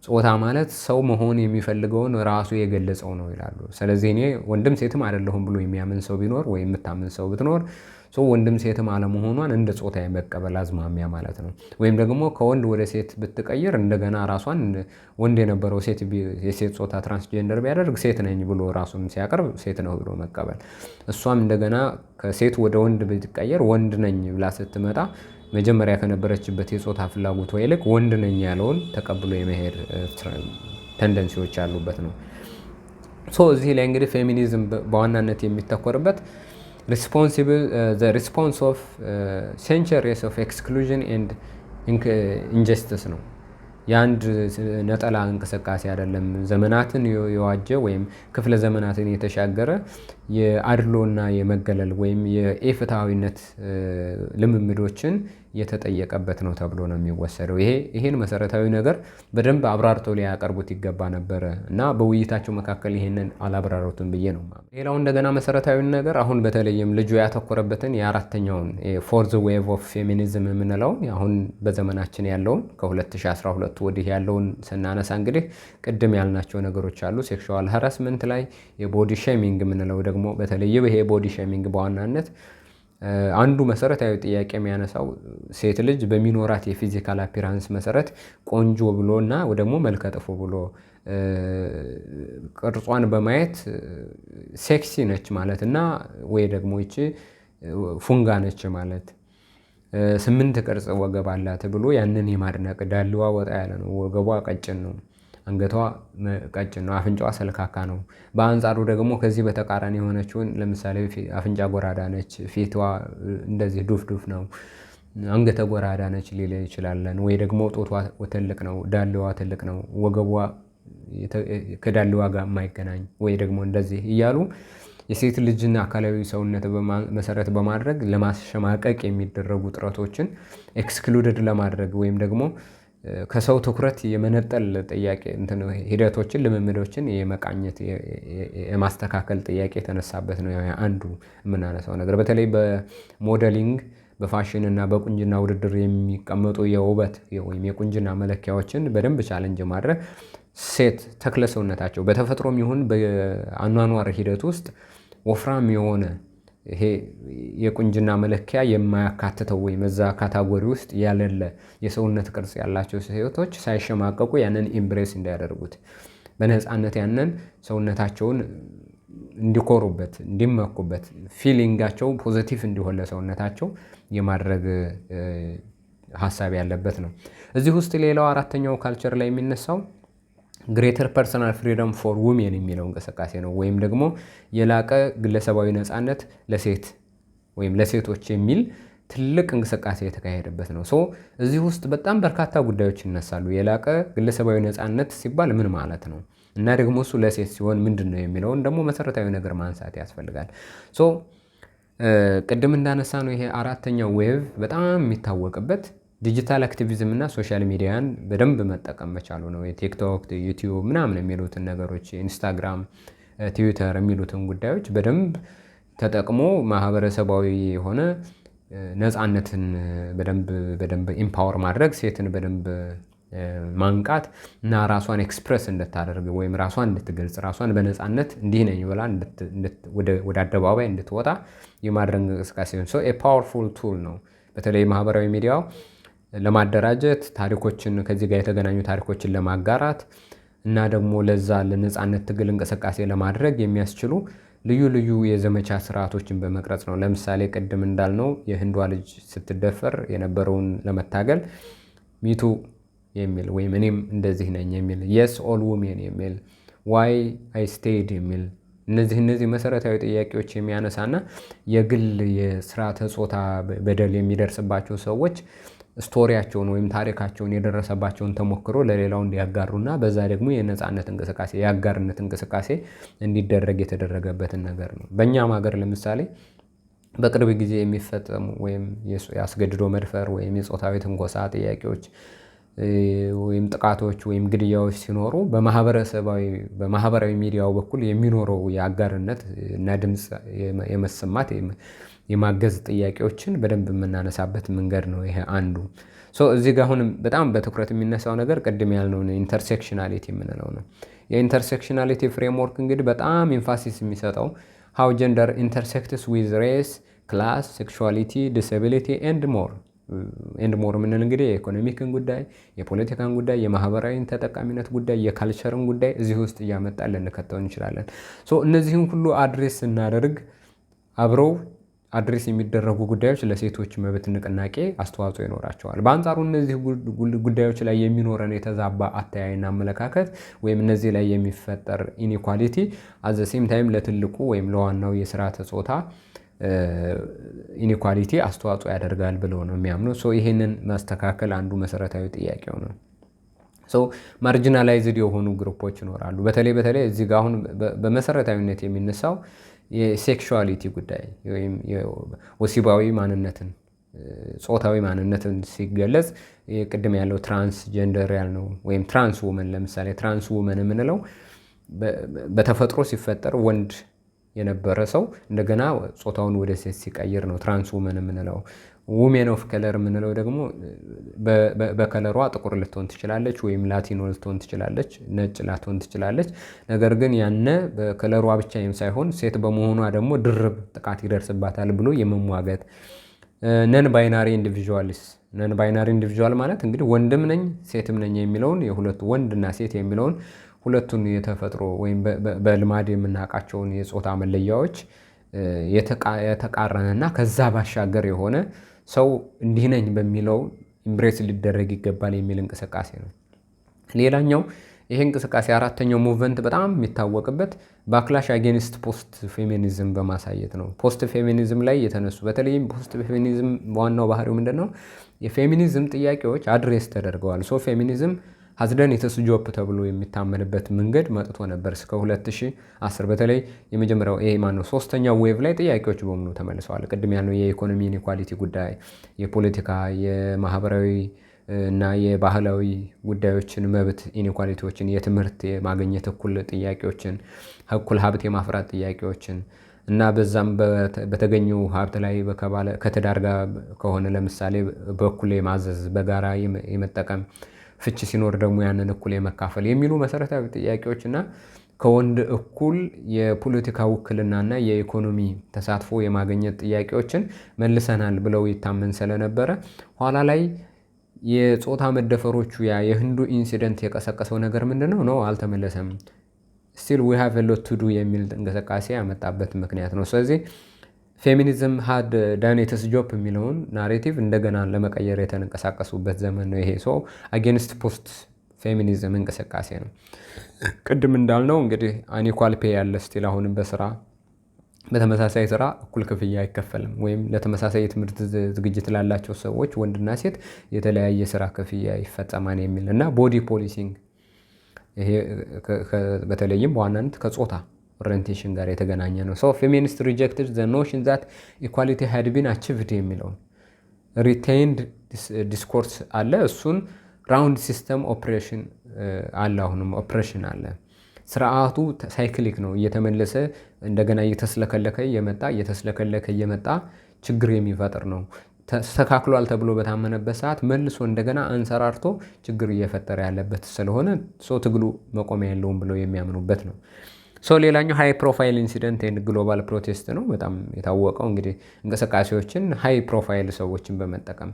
ጾታ ማለት ሰው መሆን የሚፈልገውን ራሱ የገለጸው ነው ይላሉ። ስለዚህ እኔ ወንድም ሴትም አይደለሁም ብሎ የሚያምን ሰው ቢኖር ወይም የምታምን ሰው ብትኖር ወንድም ሴትም አለመሆኗን እንደ ጾታ የመቀበል አዝማሚያ ማለት ነው። ወይም ደግሞ ከወንድ ወደ ሴት ብትቀይር እንደገና ራሷን ወንድ የነበረው የሴት ጾታ ትራንስጀንደር ቢያደርግ ሴት ነኝ ብሎ ራሱን ሲያቀርብ ሴት ነው ብሎ መቀበል። እሷም እንደገና ከሴት ወደ ወንድ ብትቀየር ወንድ ነኝ ብላ ስትመጣ መጀመሪያ ከነበረችበት የጾታ ፍላጎቷ ይልቅ ወንድ ነኝ ያለውን ተቀብሎ የመሄድ ተንደንሲዎች ያሉበት ነው። እዚህ ላይ እንግዲህ ፌሚኒዝም በዋናነት የሚተኮርበት response of centuries of exclusion and ኢንጀስትስ ነው። የአንድ ነጠላ እንቅስቃሴ አይደለም። ዘመናትን የዋጀ ወይም ክፍለ ዘመናትን የተሻገረ የአድሎና የመገለል ወይም የኢፍትሐዊነት ልምምዶችን የተጠየቀበት ነው ተብሎ ነው የሚወሰደው። ይሄን መሰረታዊ ነገር በደንብ አብራርተው ሊያቀርቡት ይገባ ነበረ እና በውይይታቸው መካከል ይሄንን አላብራሩትም ብዬ ነው። ሌላው እንደገና መሰረታዊ ነገር አሁን በተለይም ልጁ ያተኮረበትን የአራተኛውን ፎርዝ ዌቭ ኦፍ ፌሚኒዝም የምንለውን አሁን በዘመናችን ያለውን ከ2012 ወዲህ ያለውን ስናነሳ እንግዲህ ቅድም ያልናቸው ነገሮች አሉ። ሴክሹዋል ሃራስመንት ላይ የቦዲ ሼሚንግ የምንለው ደግሞ በተለይ ይሄ ቦዲ ሼሚንግ በዋናነት አንዱ መሰረታዊ ጥያቄ የሚያነሳው ሴት ልጅ በሚኖራት የፊዚካል አፒራንስ መሰረት ቆንጆ ብሎ እና ደግሞ መልከጥፎ ብሎ ቅርጿን በማየት ሴክሲ ነች ማለት እና ወይ ደግሞ ይቺ ፉንጋ ነች ማለት 8 ቅርጽ ወገብ አላት ብሎ ያንን የማድነቅ ዳሌዋ ወጣ ያለ ነው፣ ወገቧ ቀጭን ነው፣ አንገቷ ቀጭን ነው፣ አፍንጫዋ ሰልካካ ነው። በአንጻሩ ደግሞ ከዚህ በተቃራኒ የሆነችውን ለምሳሌ አፍንጫ ጎራዳ ነች፣ ፊቷ እንደዚህ ዱፍ ነው፣ አንገተ ጎራዳ ነች ሊል ይችላለን። ወይ ደግሞ ጦቷ ትልቅ ነው፣ ዳሌዋ ትልቅ ነው፣ ወገቧ ከዳሌዋ ጋር የማይገናኝ ወይ ደግሞ እንደዚህ እያሉ የሴት ልጅን አካላዊ ሰውነት መሰረት በማድረግ ለማሸማቀቅ የሚደረጉ ጥረቶችን ኤክስክሉድድ ለማድረግ ወይም ደግሞ ከሰው ትኩረት የመነጠል ጥያቄ ሂደቶችን ልምምዶችን የመቃኘት የማስተካከል ጥያቄ የተነሳበት ነው አንዱ የምናነሳው ነገር። በተለይ በሞዴሊንግ በፋሽን እና በቁንጅና ውድድር የሚቀመጡ የውበት ወይም የቁንጅና መለኪያዎችን በደንብ ቻለንጅ ማድረግ ሴት ተክለ ሰውነታቸው በተፈጥሮም ይሁን በአኗኗር ሂደት ውስጥ ወፍራም የሆነ ይሄ የቁንጅና መለኪያ የማያካትተው ወይም እዛ ካታጎሪ ውስጥ ያለለ የሰውነት ቅርጽ ያላቸው ሴቶች ሳይሸማቀቁ ያንን ኢምብሬስ እንዲያደርጉት በነፃነት ያንን ሰውነታቸውን እንዲኮሩበት፣ እንዲመኩበት፣ ፊሊንጋቸው ፖዚቲቭ እንዲሆን ለሰውነታቸው የማድረግ ሀሳብ ያለበት ነው። እዚህ ውስጥ ሌላው አራተኛው ካልቸር ላይ የሚነሳው ግሬተር ፐርሰናል ፍሪደም ፎር ውሜን የሚለው እንቅስቃሴ ነው። ወይም ደግሞ የላቀ ግለሰባዊ ነፃነት ለሴት ወይም ለሴቶች የሚል ትልቅ እንቅስቃሴ የተካሄደበት ነው። እዚህ ውስጥ በጣም በርካታ ጉዳዮች ይነሳሉ። የላቀ ግለሰባዊ ነፃነት ሲባል ምን ማለት ነው እና ደግሞ እሱ ለሴት ሲሆን ምንድን ነው የሚለውን ደግሞ መሰረታዊ ነገር ማንሳት ያስፈልጋል። ቅድም እንዳነሳ ነው ይሄ አራተኛው ዌቭ በጣም የሚታወቅበት ዲጂታል አክቲቪዝም እና ሶሻል ሚዲያን በደንብ መጠቀም መቻሉ ነው። የቲክቶክ፣ ዩቲዩብ ምናምን የሚሉትን ነገሮች፣ ኢንስታግራም፣ ትዊተር የሚሉትን ጉዳዮች በደንብ ተጠቅሞ ማህበረሰባዊ የሆነ ነፃነትን በደንብ ኢምፓወር ማድረግ፣ ሴትን በደንብ ማንቃት እና ራሷን ኤክስፕረስ እንድታደርግ ወይም ራሷን እንድትገልጽ፣ ራሷን በነፃነት እንዲህ ነኝ ብላ ወደ አደባባይ እንድትወጣ የማድረግ እንቅስቃሴ ነው። ፓወርፉል ቱል ነው። በተለይ ማህበራዊ ሚዲያው ለማደራጀት ታሪኮችን ከዚህ ጋር የተገናኙ ታሪኮችን ለማጋራት እና ደግሞ ለዛ ለነፃነት ትግል እንቅስቃሴ ለማድረግ የሚያስችሉ ልዩ ልዩ የዘመቻ ስርዓቶችን በመቅረጽ ነው። ለምሳሌ ቅድም እንዳልነው የህንዷ ልጅ ስትደፈር የነበረውን ለመታገል ሚቱ የሚል ወይም እኔም እንደዚህ ነኝ የሚል፣ የስ ኦል ውሜን የሚል፣ ዋይ አይ ስቴድ የሚል እነዚህ መሰረታዊ ጥያቄዎች የሚያነሳና የግል የስርዓተ ጾታ በደል የሚደርስባቸው ሰዎች ስቶሪያቸውን ወይም ታሪካቸውን የደረሰባቸውን ተሞክሮ ለሌላው እንዲያጋሩና በዛ ደግሞ የነፃነት እንቅስቃሴ የአጋርነት እንቅስቃሴ እንዲደረግ የተደረገበትን ነገር ነው። በእኛም ሀገር ለምሳሌ በቅርብ ጊዜ የሚፈጸሙ ወይም ያስገድዶ መድፈር ወይም የጾታዊ ትንኮሳ ጥያቄዎች ወይም ጥቃቶች ወይም ግድያዎች ሲኖሩ በማህበራዊ ሚዲያው በኩል የሚኖረው የአጋርነት እና ድምፅ የመሰማት የማገዝ ጥያቄዎችን በደንብ የምናነሳበት መንገድ ነው ይሄ አንዱ። እዚህ ጋር አሁንም በጣም በትኩረት የሚነሳው ነገር ቅድም ያልነው ኢንተርሴክሽናሊቲ የምንለው ነው። የኢንተርሴክሽናሊቲ ፍሬምወርክ እንግዲህ በጣም ኢንፋሲስ የሚሰጠው ሃው ጀንደር ኢንተርሴክትስ ዊዝ ሬስ፣ ክላስ፣ ሴክሹዋሊቲ፣ ዲስአቢሊቲ ኤንድ ሞር የምንል እንግዲህ የኢኮኖሚክን ጉዳይ፣ የፖለቲካን ጉዳይ፣ የማህበራዊን ተጠቃሚነት ጉዳይ፣ የካልቸርን ጉዳይ እዚህ ውስጥ እያመጣን ልንከተው እንችላለን። እነዚህን ሁሉ አድሬስ ስናደርግ አብረው አድሬስ የሚደረጉ ጉዳዮች ለሴቶች መብት ንቅናቄ አስተዋጽኦ ይኖራቸዋል። በአንጻሩ እነዚህ ጉዳዮች ላይ የሚኖረን የተዛባ አተያይና አመለካከት ወይም እነዚህ ላይ የሚፈጠር ኢኒኳሊቲ አዘ ሴም ታይም ለትልቁ ወይም ለዋናው የስርዓተ ጾታ ኢኒኳሊቲ አስተዋጽኦ ያደርጋል ብለው ነው የሚያምኑ። ይህንን ማስተካከል አንዱ መሰረታዊ ጥያቄው ነው። ማርጂናላይዝድ የሆኑ ግሩፖች ይኖራሉ። በተለይ እዚህ ጋር አሁን በመሰረታዊነት የሚነሳው የሴክሹዋሊቲ ጉዳይ ወይም ወሲባዊ ማንነትን ጾታዊ ማንነትን ሲገለጽ ቅድም ያለው ትራንስጀንደር ያልነው ወይም ትራንስ ውመን፣ ለምሳሌ ትራንስ ውመን የምንለው በተፈጥሮ ሲፈጠር ወንድ የነበረ ሰው እንደገና ጾታውን ወደ ሴት ሲቀይር ነው ትራንስ ውመን የምንለው። ውሜን ኦፍ ከለር የምንለው ደግሞ በከለሯ ጥቁር ልትሆን ትችላለች ወይም ላቲኖ ልትሆን ትችላለች፣ ነጭ ላትሆን ትችላለች። ነገር ግን ያነ በከለሯ ብቻ ሳይሆን ሴት በመሆኗ ደግሞ ድርብ ጥቃት ይደርስባታል ብሎ የመሟገት ነን ባይናሪ ኢንዲቪዥዋልስ። ነን ባይናሪ ኢንዲቪዥዋል ማለት እንግዲህ ወንድም ነኝ ሴትም ነኝ የሚለውን የሁለቱ ወንድና ሴት የሚለውን ሁለቱን የተፈጥሮ ወይም በልማድ የምናውቃቸውን የጾታ መለያዎች የተቃረነና ከዛ ባሻገር የሆነ ሰው እንዲህ ነኝ በሚለው ኢምብሬስ ሊደረግ ይገባል የሚል እንቅስቃሴ ነው። ሌላኛው ይሄ እንቅስቃሴ አራተኛው ሙቭመንት በጣም የሚታወቅበት ባክላሽ አጌንስት ፖስት ፌሚኒዝም በማሳየት ነው። ፖስት ፌሚኒዝም ላይ የተነሱ በተለይም ፖስት ፌሚኒዝም ዋናው ባህሪው ምንድነው? የፌሚኒዝም ጥያቄዎች አድሬስ ተደርገዋል። ፌሚኒዝም ሀዝደን ኢትስ ጆብ ተብሎ የሚታመንበት መንገድ መጥቶ ነበር እስከ 2010። በተለይ የመጀመሪያው ሶስተኛው ዌቭ ላይ ጥያቄዎች በሙሉ ተመልሰዋል። ቅድም ያለው የኢኮኖሚ ኢኒኳሊቲ ጉዳይ፣ የፖለቲካ፣ የማህበራዊ እና የባህላዊ ጉዳዮችን መብት ኢኒኳሊቲዎችን፣ የትምህርት የማግኘት እኩል ጥያቄዎችን፣ እኩል ሀብት የማፍራት ጥያቄዎችን እና በዛም በተገኘው ሀብት ላይ ከትዳር ጋር ከሆነ ለምሳሌ በእኩል የማዘዝ በጋራ የመጠቀም ፍቺ ሲኖር ደግሞ ያንን እኩል የመካፈል የሚሉ መሰረታዊ ጥያቄዎች እና ከወንድ እኩል የፖለቲካ ውክልናና የኢኮኖሚ ተሳትፎ የማግኘት ጥያቄዎችን መልሰናል ብለው ይታመን ስለነበረ ኋላ ላይ የጾታ መደፈሮቹ የህንዱ ኢንሲደንት የቀሰቀሰው ነገር ምንድነው ነው አልተመለሰም። ስቲል ዊ ሃቭ a lot to do የሚል እንቅስቃሴ ያመጣበት ምክንያት ነው። ስለዚህ ፌሚኒዝም ሃድ ዳን ኢትስ ጆብ የሚለውን ናሬቲቭ እንደገና ለመቀየር የተንቀሳቀሱበት ዘመን ነው ይሄ። አጌንስት ፖስት ፌሚኒዝም እንቅስቃሴ ነው። ቅድም እንዳልነው እንግዲህ አንኢኳል ፔይ ያለ ስቲል አሁንም በስራ በተመሳሳይ ስራ እኩል ክፍያ አይከፈልም፣ ወይም ለተመሳሳይ የትምህርት ዝግጅት ላላቸው ሰዎች ወንድና ሴት የተለያየ ስራ ክፍያ ይፈጸማል የሚል እና ቦዲ ፖሊሲንግ፣ ይሄ በተለይም በዋናነት ከጾታ ኦሪየንቴሽን ጋር የተገናኘ ነው። ፌሚኒስት ሪጀክትድ ዘ ኖሽን ዛት ኢኳሊቲ ሃድ ቢን አቺቭድ የሚለውን ሪቴይንድ ዲስኮርስ አለ። እሱን ራውንድ ሲስተም ኦፕሬሽን አለ፣ አሁንም ኦፕሬሽን አለ። ስርዓቱ ሳይክሊክ ነው፣ እየተመለሰ እንደገና እየተስለከለከ እየመጣ ችግር የሚፈጥር ነው። ተስተካክሏል ተብሎ በታመነበት ሰዓት መልሶ እንደገና አንሰራርቶ ችግር እየፈጠረ ያለበት ስለሆነ ትግሉ መቆሚያ የለውም ብለው የሚያምኑበት ነው። ሌላኛው ሃይ ፕሮፋይል ኢንሲደንት ኤንድ ግሎባል ፕሮቴስት ነው። በጣም የታወቀው እንግዲህ እንቅስቃሴዎችን ሃይ ፕሮፋይል ሰዎችን በመጠቀም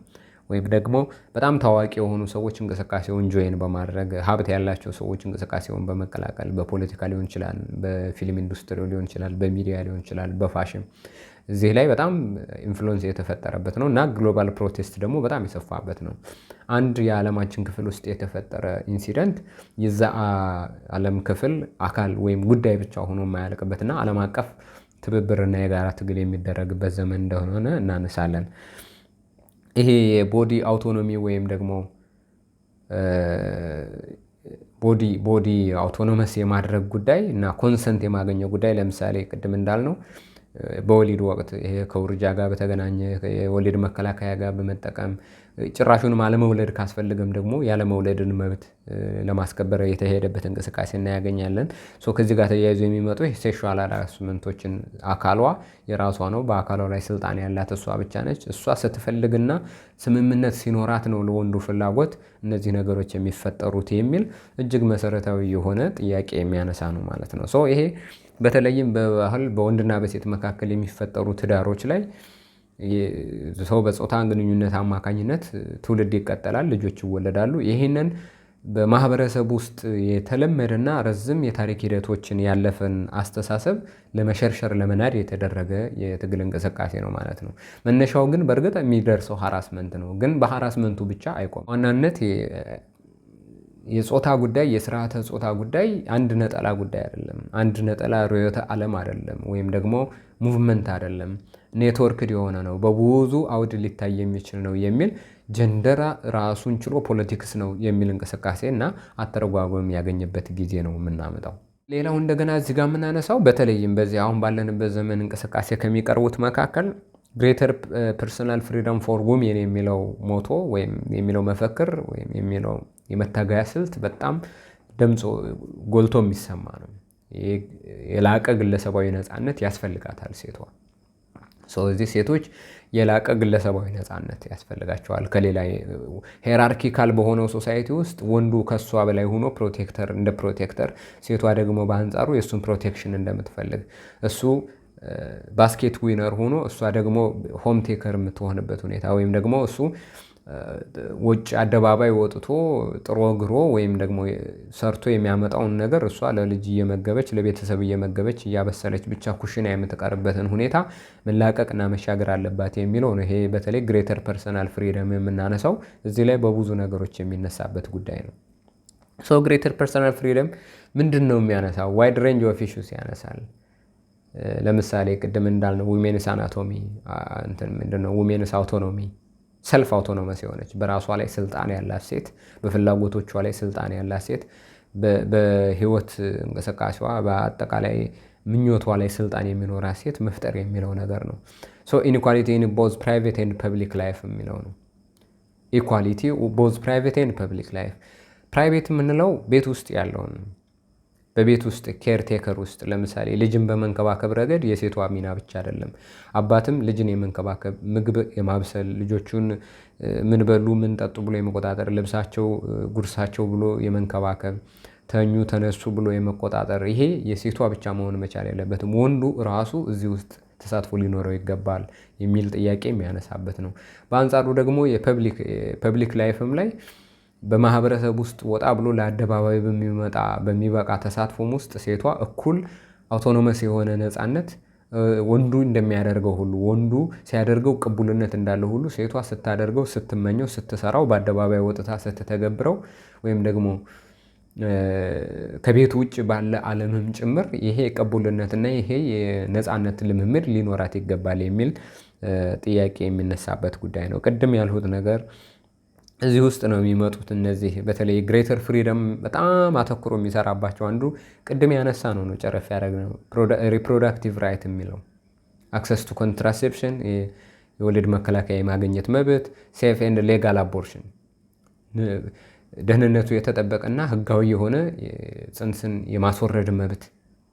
ወይም ደግሞ በጣም ታዋቂ የሆኑ ሰዎች እንቅስቃሴውን ጆይን በማድረግ ሀብት ያላቸው ሰዎች እንቅስቃሴውን በመቀላቀል በፖለቲካ ሊሆን ይችላል፣ በፊልም ኢንዱስትሪ ሊሆን ይችላል፣ በሚዲያ ሊሆን ይችላል፣ በፋሽን እዚህ ላይ በጣም ኢንፍሉዌንስ የተፈጠረበት ነው እና ግሎባል ፕሮቴስት ደግሞ በጣም የሰፋበት ነው። አንድ የዓለማችን ክፍል ውስጥ የተፈጠረ ኢንሲደንት የዛ ዓለም ክፍል አካል ወይም ጉዳይ ብቻ ሆኖ የማያልቅበትና ዓለም አቀፍ ትብብርና የጋራ ትግል የሚደረግበት ዘመን እንደሆነ እናነሳለን። ይሄ የቦዲ አውቶኖሚ ወይም ደግሞ ቦዲ አውቶኖመስ የማድረግ ጉዳይ እና ኮንሰንት የማገኘው ጉዳይ ለምሳሌ ቅድም እንዳልነው በወሊድ ወቅት ይሄ ከውርጃ ጋር በተገናኘ የወሊድ መከላከያ ጋር በመጠቀም ጭራሹንም አለመውለድ ካስፈልገም ደግሞ ያለመውለድን መብት ለማስከበር የተሄደበት እንቅስቃሴ እናያገኛለን። ከዚህ ጋር ተያይዞ የሚመጡ ሴክሹዋል ሃራስመንቶችን አካሏ የራሷ ነው፣ በአካሏ ላይ ስልጣን ያላት እሷ ብቻ ነች። እሷ ስትፈልግና ስምምነት ሲኖራት ነው ለወንዱ ፍላጎት እነዚህ ነገሮች የሚፈጠሩት የሚል እጅግ መሰረታዊ የሆነ ጥያቄ የሚያነሳ ነው ማለት ነው። ይሄ በተለይም በባህል በወንድና በሴት መካከል የሚፈጠሩ ትዳሮች ላይ ሰው በጾታ ግንኙነት አማካኝነት ትውልድ ይቀጠላል፣ ልጆች ይወለዳሉ። ይህንን በማህበረሰብ ውስጥ የተለመደና ረዝም የታሪክ ሂደቶችን ያለፈን አስተሳሰብ ለመሸርሸር ለመናድ የተደረገ የትግል እንቅስቃሴ ነው ማለት ነው። መነሻው ግን በእርግጥ የሚደርሰው ሃራስመንት ነው፣ ግን በሃራስመንቱ ብቻ አይቆም። ዋናነት የጾታ ጉዳይ የስርዓተ ጾታ ጉዳይ አንድ ነጠላ ጉዳይ አይደለም፣ አንድ ነጠላ ርዕዮተ ዓለም አይደለም፣ ወይም ደግሞ ሙቭመንት አይደለም። ኔትወርክድ የሆነ ነው፣ በብዙ አውድ ሊታይ የሚችል ነው የሚል ጀንደር ራሱን ችሎ ፖለቲክስ ነው የሚል እንቅስቃሴ እና አተረጓጎም ያገኘበት ጊዜ ነው የምናመጣው። ሌላው እንደገና እዚህ ጋር የምናነሳው በተለይም በዚህ አሁን ባለንበት ዘመን እንቅስቃሴ ከሚቀርቡት መካከል ግሬተር ፐርሰናል ፍሪደም ፎር ውሜን የሚለው ሞቶ ወይም የሚለው መፈክር ወይም የሚለው የመታገያ ስልት በጣም ድምፁ ጎልቶ የሚሰማ ነው። የላቀ ግለሰባዊ ነፃነት ያስፈልጋታል ሴቷ። ስለዚህ ሴቶች የላቀ ግለሰባዊ ነፃነት ያስፈልጋቸዋል። ከሌላ ሄራርኪካል በሆነው ሶሳይቲ ውስጥ ወንዱ ከሷ በላይ ሆኖ እንደ ፕሮቴክተር፣ ሴቷ ደግሞ በአንጻሩ የእሱን ፕሮቴክሽን እንደምትፈልግ፣ እሱ ባስኬት ዊነር ሆኖ እሷ ደግሞ ሆም ቴከር የምትሆንበት ሁኔታ ወይም ደግሞ እሱ ውጭ አደባባይ ወጥቶ ጥሮ ግሮ ወይም ደግሞ ሰርቶ የሚያመጣውን ነገር እሷ ለልጅ እየመገበች ለቤተሰብ እየመገበች እያበሰለች ብቻ ኩሽና የምትቀርበትን ሁኔታ መላቀቅና መሻገር አለባት የሚለው ነው። ይሄ በተለይ ግሬተር ፐርሰናል ፍሪደም የምናነሳው እዚህ ላይ በብዙ ነገሮች የሚነሳበት ጉዳይ ነው። ሶ ግሬተር ፐርሰናል ፍሪደም ምንድን ነው የሚያነሳው? ዋይድ ሬንጅ ኦፍ ኢሹስ ያነሳል። ለምሳሌ ቅድም እንዳልነው ዊሜንስ አናቶሚ ምንድነው? ዊሜንስ አውቶኖሚ፣ ሰልፍ አውቶኖመስ የሆነች በራሷ ላይ ስልጣን ያላት ሴት፣ በፍላጎቶቿ ላይ ስልጣን ያላት ሴት፣ በህይወት እንቅስቃሴዋ በአጠቃላይ ምኞቷ ላይ ስልጣን የሚኖራት ሴት መፍጠር የሚለው ነገር ነው። ሶ ኢንኢኳሊቲ ኢን ቦዝ ፕራይቬት ኤንድ ፐብሊክ ላይፍ የሚለው ነው። ኢኳሊቲ ቦዝ ፕራይቬት ኤንድ ፐብሊክ ላይፍ። ፕራይቬት የምንለው ቤት ውስጥ ያለውን፣ በቤት ውስጥ ኬርቴከር ውስጥ ለምሳሌ ልጅን በመንከባከብ ረገድ የሴቷ ሚና ብቻ አይደለም። አባትም ልጅን የመንከባከብ፣ ምግብ የማብሰል፣ ልጆቹን ምን በሉ ምን ጠጡ ብሎ የመቆጣጠር፣ ልብሳቸው ጉርሳቸው ብሎ የመንከባከብ፣ ተኙ ተነሱ ብሎ የመቆጣጠር፣ ይሄ የሴቷ ብቻ መሆን መቻል የለበትም። ወንዱ ራሱ እዚህ ውስጥ ተሳትፎ ሊኖረው ይገባል የሚል ጥያቄ የሚያነሳበት ነው። በአንጻሩ ደግሞ የፐብሊክ ላይፍም ላይ በማህበረሰብ ውስጥ ወጣ ብሎ ለአደባባይ በሚበቃ ተሳትፎም ውስጥ ሴቷ እኩል አውቶኖመስ የሆነ ነፃነት ወንዱ እንደሚያደርገው ሁሉ ወንዱ ሲያደርገው ቅቡልነት እንዳለው ሁሉ ሴቷ ስታደርገው፣ ስትመኘው፣ ስትሰራው፣ በአደባባይ ወጥታ ስትተገብረው ወይም ደግሞ ከቤት ውጭ ባለ ዓለምም ጭምር ይሄ ቅቡልነትና ይሄ የነፃነት ልምምድ ሊኖራት ይገባል የሚል ጥያቄ የሚነሳበት ጉዳይ ነው። ቅድም ያልሁት ነገር እዚህ ውስጥ ነው የሚመጡት። እነዚህ በተለይ ግሬተር ፍሪደም በጣም አተኩሮ የሚሰራባቸው አንዱ ቅድም ያነሳ ነው ጨረፍ ያደረግነው ሪፕሮዳክቲቭ ራይት የሚለው አክሰስ ቱ ኮንትራሴፕሽን፣ የወሊድ መከላከያ የማግኘት መብት፣ ሴፍ ኤንድ ሌጋል አቦርሽን፣ ደህንነቱ የተጠበቀና ህጋዊ የሆነ ጽንስን የማስወረድ መብት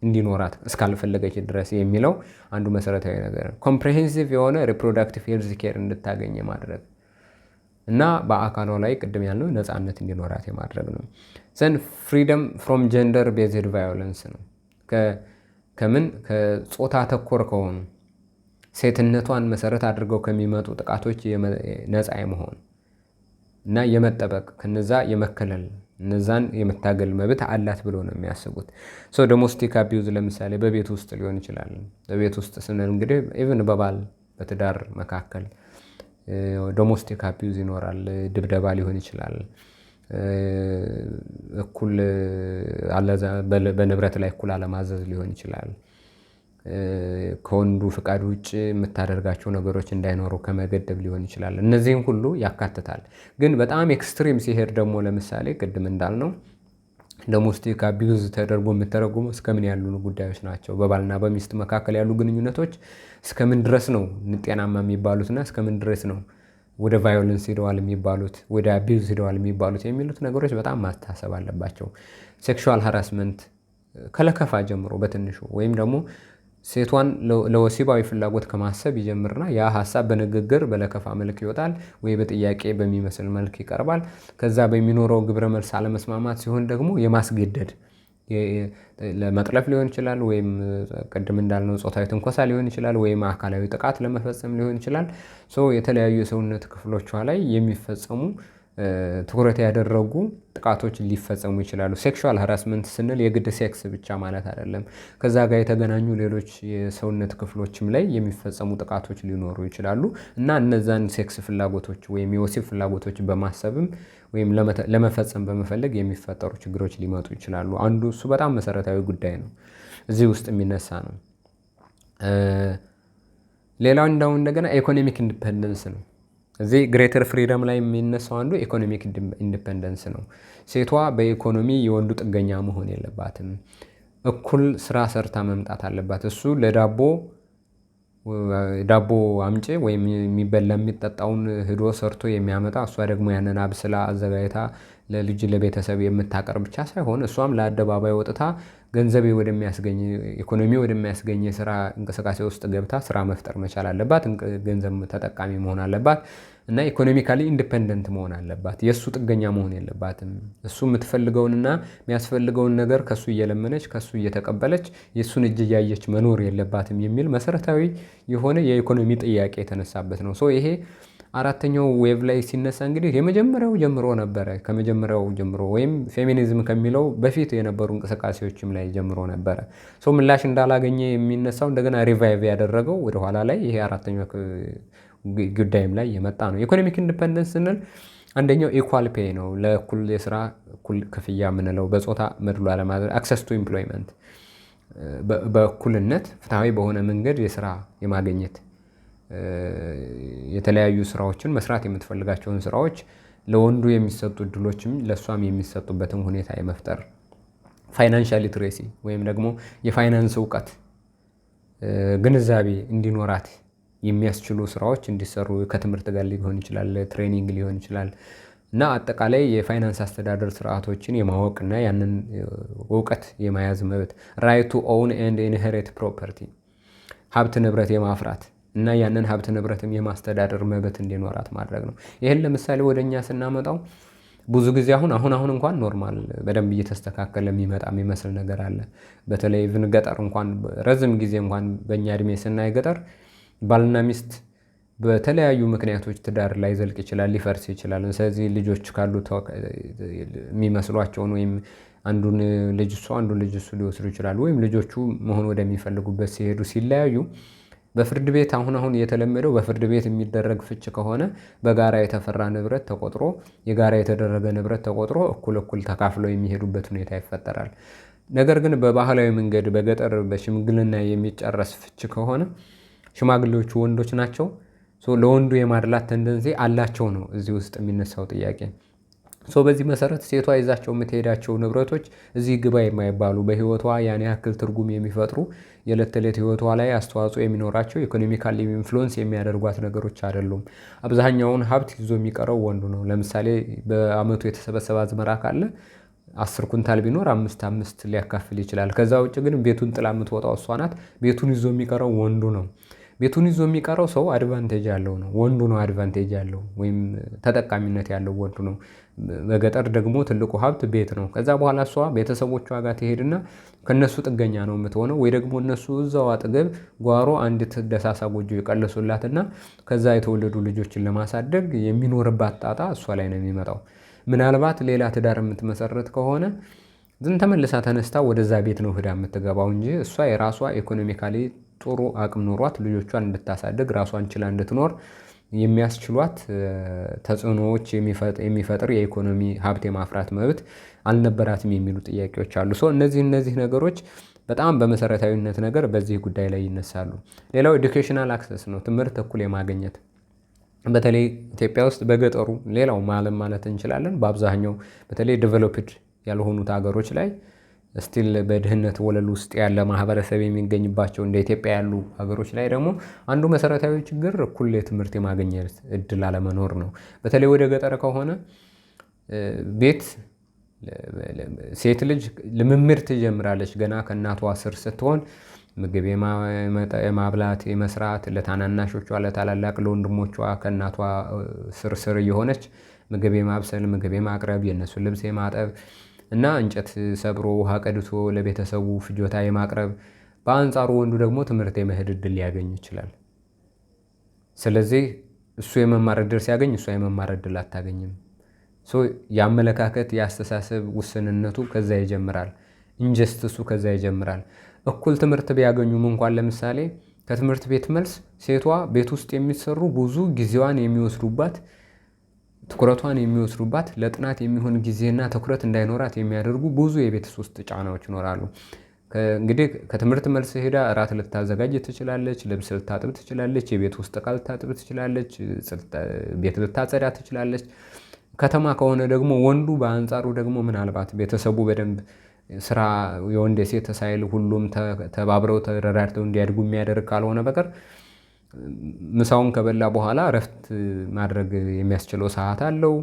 እንዲኖራት እስካልፈለገች ድረስ የሚለው አንዱ መሰረታዊ ነገር ነው። ኮምፕሬሄንሲቭ የሆነ ሪፕሮዳክቲቭ ሄልዝ ኬር እንድታገኝ ማድረግ እና በአካሏ ላይ ቅድም ያልነው ነፃነት እንዲኖራት የማድረግ ነው። ዘን ፍሪደም ፍሮም ጀንደር ቤዝድ ቫዮለንስ ነው። ከጾታ ተኮር ከሆኑ ሴትነቷን መሰረት አድርገው ከሚመጡ ጥቃቶች ነፃ የመሆን እና የመጠበቅ ከነዛ የመከለል እነዛን የመታገል መብት አላት ብሎ ነው የሚያስቡት። ዶሜስቲክ አቢዩዝ ለምሳሌ በቤት ውስጥ ሊሆን ይችላል። በቤት ውስጥ ስንል እንግዲህ ኢቭን በባል በትዳር መካከል ዶሜስቲክ አቢዩዝ ይኖራል። ድብደባ ሊሆን ይችላል። እኩል በንብረት ላይ እኩል አለማዘዝ ሊሆን ይችላል። ከወንዱ ፍቃድ ውጭ የምታደርጋቸው ነገሮች እንዳይኖሩ ከመገደብ ሊሆን ይችላል። እነዚህን ሁሉ ያካትታል። ግን በጣም ኤክስትሪም ሲሄድ ደግሞ ለምሳሌ ቅድም እንዳልነው ዶሜስቲክ አቢዩዝ ተደርጎ የሚተረጉሙ እስከምን ያሉ ጉዳዮች ናቸው? በባልና በሚስት መካከል ያሉ ግንኙነቶች እስከምን ድረስ ነው ጤናማ የሚባሉትና እስከምን ድረስ ነው ወደ ቫዮለንስ ሄደዋል የሚባሉት፣ ወደ አቢዩዝ ሄደዋል የሚባሉት የሚሉት ነገሮች በጣም ማስታሰብ አለባቸው። ሴክሹዋል ሃራስመንት ከለከፋ ጀምሮ በትንሹ ወይም ደግሞ ሴቷን ለወሲባዊ ፍላጎት ከማሰብ ይጀምርና ያ ሀሳብ በንግግር በለከፋ መልክ ይወጣል ወይ በጥያቄ በሚመስል መልክ ይቀርባል። ከዛ በሚኖረው ግብረ መልስ አለመስማማት ሲሆን ደግሞ የማስገደድ ለመጥለፍ ሊሆን ይችላል፣ ወይም ቅድም እንዳልነው ጾታዊ ትንኮሳ ሊሆን ይችላል፣ ወይም አካላዊ ጥቃት ለመፈጸም ሊሆን ይችላል። የተለያዩ የሰውነት ክፍሎቿ ላይ የሚፈጸሙ ትኩረት ያደረጉ ጥቃቶች ሊፈጸሙ ይችላሉ። ሴክሹዋል ሃራስመንት ስንል የግድ ሴክስ ብቻ ማለት አይደለም። ከዛ ጋር የተገናኙ ሌሎች የሰውነት ክፍሎችም ላይ የሚፈጸሙ ጥቃቶች ሊኖሩ ይችላሉ እና እነዛን ሴክስ ፍላጎቶች ወይም የወሲብ ፍላጎቶች በማሰብም ወይም ለመፈጸም በመፈለግ የሚፈጠሩ ችግሮች ሊመጡ ይችላሉ። አንዱ እሱ በጣም መሰረታዊ ጉዳይ ነው፣ እዚህ ውስጥ የሚነሳ ነው። ሌላው እንደገና ኢኮኖሚክ ኢንዲፔንደንስ ነው። እዚህ ግሬተር ፍሪደም ላይ የሚነሳው አንዱ ኢኮኖሚክ ኢንዲፔንደንስ ነው። ሴቷ በኢኮኖሚ የወንዱ ጥገኛ መሆን የለባትም። እኩል ስራ ሰርታ መምጣት አለባት። እሱ ዳቦ አምጪ ወይም የሚበላ የሚጠጣውን ሂዶ ሰርቶ የሚያመጣ፣ እሷ ደግሞ ያንን አብስላ አዘጋጅታ ለልጅ ለቤተሰብ የምታቀርብ ብቻ ሳይሆን እሷም ለአደባባይ ወጥታ ገንዘብ ወደሚያስገኝ ኢኮኖሚ ወደሚያስገኝ የስራ እንቅስቃሴ ውስጥ ገብታ ስራ መፍጠር መቻል አለባት። ገንዘብ ተጠቃሚ መሆን አለባት እና ኢኮኖሚካሊ ኢንዲፔንደንት መሆን አለባት። የእሱ ጥገኛ መሆን የለባትም። እሱ የምትፈልገውንና የሚያስፈልገውን ነገር ከሱ እየለመነች ከሱ እየተቀበለች የእሱን እጅ እያየች መኖር የለባትም የሚል መሰረታዊ የሆነ የኢኮኖሚ ጥያቄ የተነሳበት ነው። ይሄ አራተኛው ዌቭ ላይ ሲነሳ እንግዲህ የመጀመሪያው ጀምሮ ነበረ። ከመጀመሪያው ጀምሮ ወይም ፌሚኒዝም ከሚለው በፊት የነበሩ እንቅስቃሴዎችም ላይ ጀምሮ ነበረ። ምላሽ እንዳላገኘ የሚነሳው እንደገና ሪቫይቭ ያደረገው ወደኋላ ላይ ይሄ አራተኛው ጉዳይም ላይ የመጣ ነው። ኢኮኖሚክ ኢንዲፔንደንስ ስንል አንደኛው ኢኳል ፔይ ነው። ለእኩል የስራ እኩል ክፍያ የምንለው፣ በጾታ መድሎ አለማድረግ፣ አክሰስ ቱ ኢምፕሎይመንት፣ በእኩልነት ፍትሐዊ በሆነ መንገድ የስራ የማግኘት የተለያዩ ስራዎችን መስራት የምትፈልጋቸውን ስራዎች ለወንዱ የሚሰጡ እድሎችም ለእሷም የሚሰጡበትን ሁኔታ የመፍጠር፣ ፋይናንሻል ሊትሬሲ ወይም ደግሞ የፋይናንስ እውቀት ግንዛቤ እንዲኖራት የሚያስችሉ ስራዎች እንዲሰሩ ከትምህርት ጋር ሊሆን ይችላል፣ ትሬኒንግ ሊሆን ይችላል እና አጠቃላይ የፋይናንስ አስተዳደር ስርዓቶችን የማወቅ እና ያንን እውቀት የመያዝ መብት፣ ራይት ቱ ኦውን ኤንድ ኢንሄሪት ፕሮፐርቲ፣ ሀብት ንብረት የማፍራት እና ያንን ሀብት ንብረትም የማስተዳደር መብት እንዲኖራት ማድረግ ነው። ይህን ለምሳሌ ወደ እኛ ስናመጣው ብዙ ጊዜ አሁን እንኳን ኖርማል በደንብ እየተስተካከለ የሚመጣ የሚመስል ነገር አለ። በተለይ ኢቭን ገጠር እንኳን ረዝም ጊዜ እንኳን በእኛ እድሜ ስናይ ገጠር ባልና ሚስት በተለያዩ ምክንያቶች ትዳር ላይ ዘልቅ ይችላል፣ ሊፈርስ ይችላል። ስለዚህ ልጆች ካሉት የሚመስሏቸውን ወይም አንዱን ልጅ እሱ ሊወስዱ ይችላሉ። ወይም ልጆቹ መሆን ወደሚፈልጉበት ሲሄዱ ሲለያዩ በፍርድ ቤት አሁን የተለመደው በፍርድ ቤት የሚደረግ ፍች ከሆነ በጋራ የተፈራ ንብረት ተቆጥሮ የጋራ የተደረገ ንብረት ተቆጥሮ እኩል ተካፍለው የሚሄዱበት ሁኔታ ይፈጠራል። ነገር ግን በባህላዊ መንገድ በገጠር በሽምግልና የሚጨረስ ፍች ከሆነ ሽማግሌዎቹ ወንዶች ናቸው። ለወንዱ የማድላት ተንደንሲ አላቸው ነው እዚህ ውስጥ የሚነሳው ጥያቄ። በዚህ መሰረት ሴቷ ይዛቸው የምትሄዳቸው ንብረቶች እዚህ ግባ የማይባሉ በህይወቷ ያን ያክል ትርጉም የሚፈጥሩ የዕለት ተዕለት ህይወቷ ላይ አስተዋጽኦ የሚኖራቸው ኢኮኖሚካሊ ኢንፍሉዌንስ የሚያደርጓት ነገሮች አይደሉም። አብዛኛውን ሀብት ይዞ የሚቀረው ወንዱ ነው። ለምሳሌ በአመቱ የተሰበሰበ አዝመራ ካለ 10 ኩንታል ቢኖር 5 ሊያካፍል ይችላል። ከዛ ውጭ ግን ቤቱን ጥላ የምትወጣው እሷ ናት። ቤቱን ይዞ የሚቀረው ወንዱ ነው። ቤቱን ይዞ የሚቀረው ሰው አድቫንቴጅ ያለው ነው፣ ወንዱ ነው። አድቫንቴጅ ያለው ወይም ተጠቃሚነት ያለው ወንዱ ነው። በገጠር ደግሞ ትልቁ ሀብት ቤት ነው። ከዛ በኋላ እሷ ቤተሰቦቿ ጋር ትሄድና ከነሱ ጥገኛ ነው የምትሆነው። ወይ ደግሞ እነሱ እዛው አጠገብ ጓሮ አንዲት ደሳሳ ጎጆ የቀለሱላትና ከዛ የተወለዱ ልጆችን ለማሳደግ የሚኖርባት ጣጣ እሷ ላይ ነው የሚመጣው። ምናልባት ሌላ ትዳር የምትመሰረት ከሆነ ተመልሳ ተነስታ ወደዛ ቤት ነው ሄዳ የምትገባው እንጂ እሷ የራሷ ኢኮኖሚካሊ ጥሩ አቅም ኖሯት ልጆቿን እንድታሳድግ ራሷን ችላ እንድትኖር የሚያስችሏት ተጽዕኖዎች የሚፈጥር የኢኮኖሚ ሀብት የማፍራት መብት አልነበራትም የሚሉ ጥያቄዎች አሉ። እነዚህ ነገሮች በጣም በመሰረታዊነት ነገር በዚህ ጉዳይ ላይ ይነሳሉ። ሌላው ኤዱኬሽናል አክሰስ ነው፣ ትምህርት እኩል የማግኘት በተለይ ኢትዮጵያ ውስጥ በገጠሩ ሌላው ማለም ማለት እንችላለን። በአብዛኛው በተለይ ዴቨሎፕድ ያልሆኑት ሀገሮች ላይ ስቲል በድህነት ወለል ውስጥ ያለ ማህበረሰብ የሚገኝባቸው እንደ ኢትዮጵያ ያሉ ሀገሮች ላይ ደግሞ አንዱ መሰረታዊ ችግር እኩል የትምህርት የማግኘት እድል አለመኖር ነው። በተለይ ወደ ገጠር ከሆነ ቤት ሴት ልጅ ልምምድ ትጀምራለች ገና ከእናቷ ስር ስትሆን ምግብ የማብላት የመስራት፣ ለታናናሾቿ ለታላላቅ ለወንድሞቿ ከእናቷ ስር እየሆነች ምግብ የማብሰል፣ ምግብ የማቅረብ፣ የእነሱን ልብስ የማጠብ እና እንጨት ሰብሮ ውሃ ቀድቶ ለቤተሰቡ ፍጆታ የማቅረብ። በአንጻሩ ወንዱ ደግሞ ትምህርት የመሄድ እድል ሊያገኝ ይችላል። ስለዚህ እሱ የመማር እድል ሲያገኝ እሷ የመማር እድል አታገኝም። የአመለካከት የአስተሳሰብ ውስንነቱ ከዛ ይጀምራል። ኢንጀስትሱ ከዛ ይጀምራል። እኩል ትምህርት ቢያገኙም እንኳን ለምሳሌ ከትምህርት ቤት መልስ ሴቷ ቤት ውስጥ የሚሰሩ ብዙ ጊዜዋን የሚወስዱባት ትኩረቷን የሚወስዱባት ለጥናት የሚሆን ጊዜና ትኩረት እንዳይኖራት የሚያደርጉ ብዙ የቤት ውስጥ ጫናዎች ይኖራሉ። እንግዲህ ከትምህርት መልስ ሄዳ እራት ልታዘጋጅ ትችላለች፣ ልብስ ልታጥብ ትችላለች፣ የቤት ውስጥ ዕቃ ልታጥብ ትችላለች፣ ቤት ልታጸዳ ትችላለች። ከተማ ከሆነ ደግሞ ወንዱ በአንጻሩ ደግሞ ምናልባት ቤተሰቡ በደንብ ስራ የወንድ የሴት ሳይል ሁሉም ተባብረው ተረዳድተው እንዲያድጉ የሚያደርግ ካልሆነ በቀር ምሳውን ከበላ በኋላ እረፍት ማድረግ የሚያስችለው ሰዓት አለው።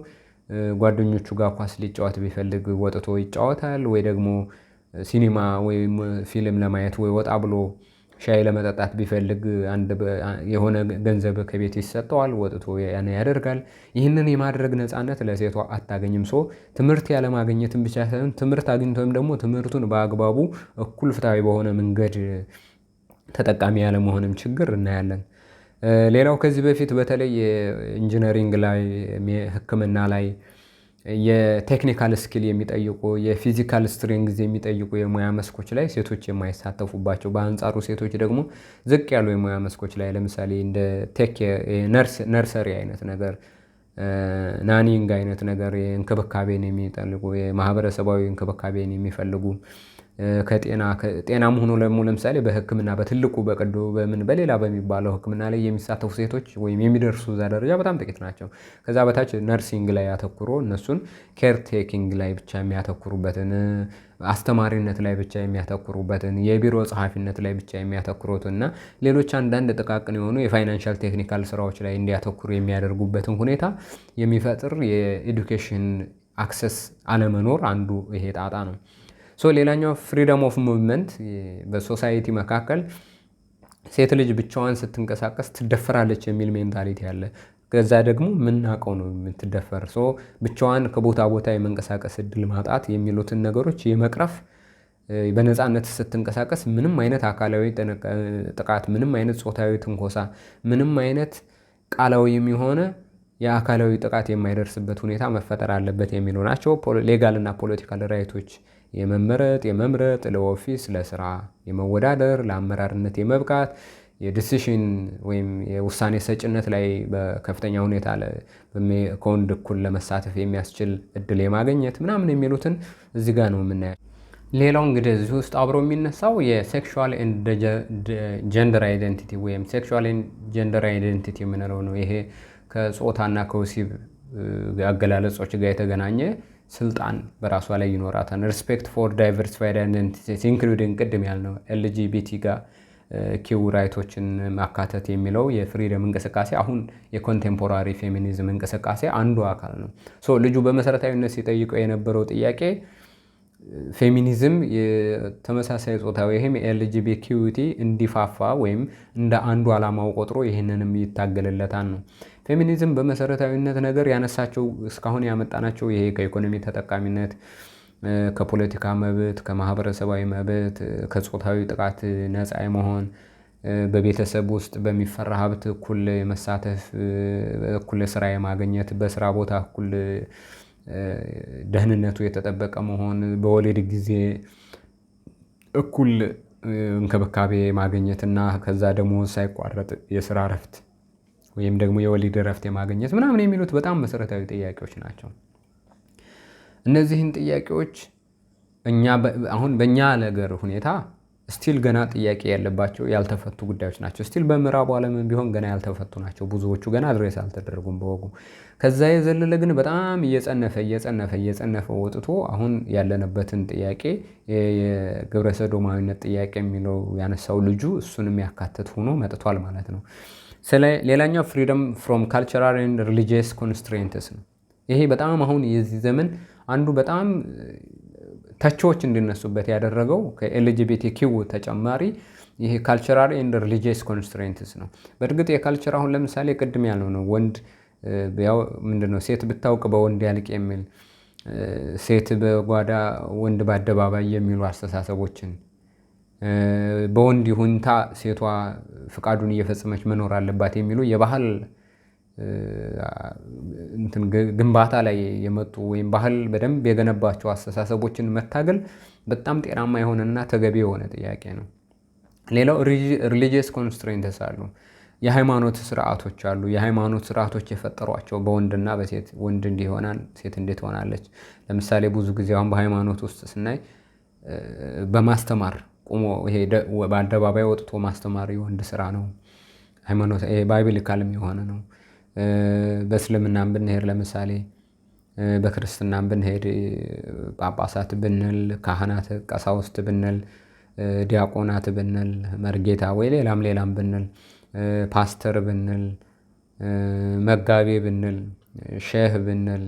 ጓደኞቹ ጋር ኳስ ሊጫወት ቢፈልግ ወጥቶ ይጫወታል፣ ወይ ደግሞ ሲኒማ ወይም ፊልም ለማየት ወይ ወጣ ብሎ ሻይ ለመጠጣት ቢፈልግ የሆነ ገንዘብ ከቤት ይሰጠዋል፣ ወጥቶ ያን ያደርጋል። ይህንን የማድረግ ነፃነት ለሴቷ አታገኝም። ትምህርት ያለማግኘትን ብቻ ሳይሆን ትምህርት አግኝቶም ደግሞ ትምህርቱን በአግባቡ እኩል ፍትሃዊ በሆነ መንገድ ተጠቃሚ ያለመሆንም ችግር እናያለን። ሌላው ከዚህ በፊት በተለይ የኢንጂነሪንግ ላይ፣ ሕክምና ላይ የቴክኒካል ስኪል የሚጠይቁ የፊዚካል ስትሬንግዝ የሚጠይቁ የሙያ መስኮች ላይ ሴቶች የማይሳተፉባቸው፣ በአንጻሩ ሴቶች ደግሞ ዝቅ ያሉ የሙያ መስኮች ላይ ለምሳሌ እንደ ነርሰሪ አይነት ነገር፣ ናኒንግ አይነት ነገር፣ እንክብካቤን የሚጠልቁ የማህበረሰባዊ እንክብካቤን የሚፈልጉ ጤናም ሆኖ ለምሳሌ በሕክምና በትልቁ በቀዶ በሌላ በሚባለው ሕክምና ላይ የሚሳተፉ ሴቶች ወይም የሚደርሱ እዛ ደረጃ በጣም ጥቂት ናቸው። ከዛ በታች ነርሲንግ ላይ ያተኩሮ እነሱን ኬር ቴኪንግ ላይ ብቻ የሚያተኩሩበትን፣ አስተማሪነት ላይ ብቻ የሚያተኩሩበትን፣ የቢሮ ጸሐፊነት ላይ ብቻ የሚያተኩሩትን እና ሌሎች አንዳንድ ጥቃቅን የሆኑ የፋይናንሻል ቴክኒካል ስራዎች ላይ እንዲያተኩሩ የሚያደርጉበትን ሁኔታ የሚፈጥር የኤዱኬሽን አክሰስ አለመኖር አንዱ ይሄ ጣጣ ነው። ሌላኛው ፍሪደም ኦፍ ሙቭመንት በሶሳይቲ መካከል ሴት ልጅ ብቻዋን ስትንቀሳቀስ ትደፈራለች የሚል ሜንታሊቲ አለ። ከዛ ደግሞ ምናውቀው ነው የምትደፈር ብቻዋን ከቦታ ቦታ የመንቀሳቀስ እድል ማጣት የሚሉትን ነገሮች የመቅረፍ በነፃነት ስትንቀሳቀስ ምንም አይነት አካላዊ ጥቃት፣ ምንም አይነት ጾታዊ ትንኮሳ፣ ምንም አይነት ቃላዊ የሆነ የአካላዊ ጥቃት የማይደርስበት ሁኔታ መፈጠር አለበት የሚሉ ናቸው። ሌጋል እና ፖለቲካል ራይቶች የመምረጥ ለኦፊስ ለስራ የመወዳደር ለአመራርነት የመብቃት የዲሲሽን ወይም የውሳኔ ሰጭነት ላይ በከፍተኛ ሁኔታ ከወንድ እኩል ለመሳተፍ የሚያስችል እድል የማግኘት ምናምን የሚሉትን እዚህ ጋር ነው የምናየው። ሌላው እንግዲህ እዚህ ውስጥ አብሮ የሚነሳው የሴክሹዋል ኤንድ ጀንደር አይደንቲቲ ወይም ሴክሹዋል ኤንድ ጀንደር አይደንቲቲ የምንለው ነው። ይሄ ከጾታና ከወሲብ አገላለጾች ጋር የተገናኘ ስልጣን በራሷ ላይ ይኖራታል። ሪስፔክት ፎር ዳይቨርሲፋይድ አይደንቲቲስ ኢንክሉዲንግ ቅድም ያልነው ኤልጂቢቲ ጋር ኪው ራይቶችን ማካተት የሚለው የፍሪደም እንቅስቃሴ አሁን የኮንቴምፖራሪ ፌሚኒዝም እንቅስቃሴ አንዱ አካል ነው። ልጁ በመሰረታዊነት ሲጠይቀው የነበረው ጥያቄ ፌሚኒዝም የተመሳሳይ ጾታዊ ይህም ኤልጂቢቲኪዩቲ እንዲፋፋ ወይም እንደ አንዱ ዓላማው ቆጥሮ ይህንንም ይታገልለታል ነው። ፌሚኒዝም በመሰረታዊነት ነገር ያነሳቸው እስካሁን ያመጣናቸው ይሄ ከኢኮኖሚ ተጠቃሚነት፣ ከፖለቲካ መብት፣ ከማህበረሰባዊ መብት፣ ከጾታዊ ጥቃት ነፃ መሆን፣ በቤተሰብ ውስጥ በሚፈራ ሀብት እኩል መሳተፍ፣ እኩል ስራ የማግኘት፣ በስራ ቦታ እኩል ደህንነቱ የተጠበቀ መሆን፣ በወሊድ ጊዜ እኩል እንክብካቤ ማግኘትና ከዛ ደግሞ ሳይቋረጥ የስራ እረፍት ወይም ደግሞ የወሊድ እረፍት የማግኘት ምናምን የሚሉት በጣም መሰረታዊ ጥያቄዎች ናቸው። እነዚህን ጥያቄዎች አሁን በእኛ ነገር ሁኔታ ስቲል ገና ጥያቄ ያለባቸው ያልተፈቱ ጉዳዮች ናቸው። ስቲል በምዕራቡ ዓለም ቢሆን ገና ያልተፈቱ ናቸው። ብዙዎቹ ገና አድሬስ አልተደረጉም በወጉ። ከዛ የዘለለ ግን በጣም እየጸነፈ ወጥቶ አሁን ያለንበትን ጥያቄ የግብረ ሰዶማዊነት ጥያቄ የሚለው ያነሳው ልጁ እሱን የሚያካትት ሆኖ መጥቷል ማለት ነው። ሌላኛው ፍሪደም ፍሮም ካልቸራል ኤንድ ሪሊጂየስ ኮንስትሬንትስ ነው። ይሄ በጣም አሁን የዚህ ዘመን አንዱ በጣም ተቺዎች እንዲነሱበት ያደረገው ከኤልጂቢቲኪው ተጨማሪ ይሄ ካልቸራል ኤንድ ሪሊጂየስ ኮንስትሬንትስ ነው። በእርግጥ የካልቸር አሁን ለምሳሌ ቅድም ያለው ነው ወንድ ያው ምንድነው ሴት ብታውቅ በወንድ ያልቅ የሚል ሴት በጓዳ ወንድ በአደባባይ የሚሉ አስተሳሰቦችን በወንድ ይሁንታ ሴቷ ፍቃዱን እየፈጸመች መኖር አለባት የሚሉ የባህል ግንባታ ላይ የመጡ ወይም ባህል በደንብ የገነባቸው አስተሳሰቦችን መታገል በጣም ጤናማ የሆነና ተገቢ የሆነ ጥያቄ ነው። ሌላው ሪሊጂየስ ኮንስትሬንትስ አሉ። የሃይማኖት ስርዓቶች አሉ። የሃይማኖት ስርዓቶች የፈጠሯቸው በወንድና በሴት ወንድ እንዲህ ይሆናል፣ ሴት እንዴት ሆናለች። ለምሳሌ ብዙ ጊዜ አሁን በሃይማኖት ውስጥ ስናይ በማስተማር ቁሞ ይሄ በአደባባይ ወጥቶ ማስተማር የወንድ ስራ ነው። ሃይማኖት ባይብሊካልም የሆነ ነው። በእስልምናም ብንሄድ ለምሳሌ በክርስትናም ብንሄድ ጳጳሳት ብንል፣ ካህናት፣ ቀሳውስት ብንል፣ ዲያቆናት ብንል፣ መርጌታ ወይ ሌላም ብንል፣ ፓስተር ብንል፣ መጋቤ ብንል፣ ሼህ ብንል፣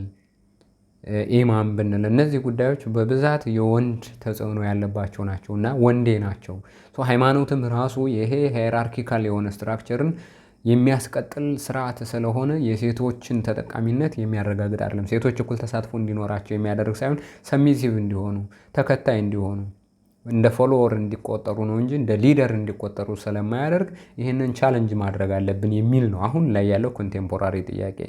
ኢማም ብንል እነዚህ ጉዳዮች በብዛት የወንድ ተጽዕኖ ያለባቸው ናቸው እና ወንዴ ናቸው። ሃይማኖትም ራሱ ይሄ ሃይራርኪካል የሆነ ስትራክቸርን የሚያስቀጥል ስርዓት ስለሆነ የሴቶችን ተጠቃሚነት የሚያረጋግጥ አይደለም። ሴቶች እኩል ተሳትፎ እንዲኖራቸው የሚያደርግ ሳይሆን ሰሚሲቭ እንዲሆኑ፣ ተከታይ እንዲሆኑ፣ እንደ ፎሎወር እንዲቆጠሩ ነው እንጂ እንደ ሊደር እንዲቆጠሩ ስለማያደርግ ይህንን ቻለንጅ ማድረግ አለብን የሚል ነው አሁን ላይ ያለው ኮንቴምፖራሪ ጥያቄ።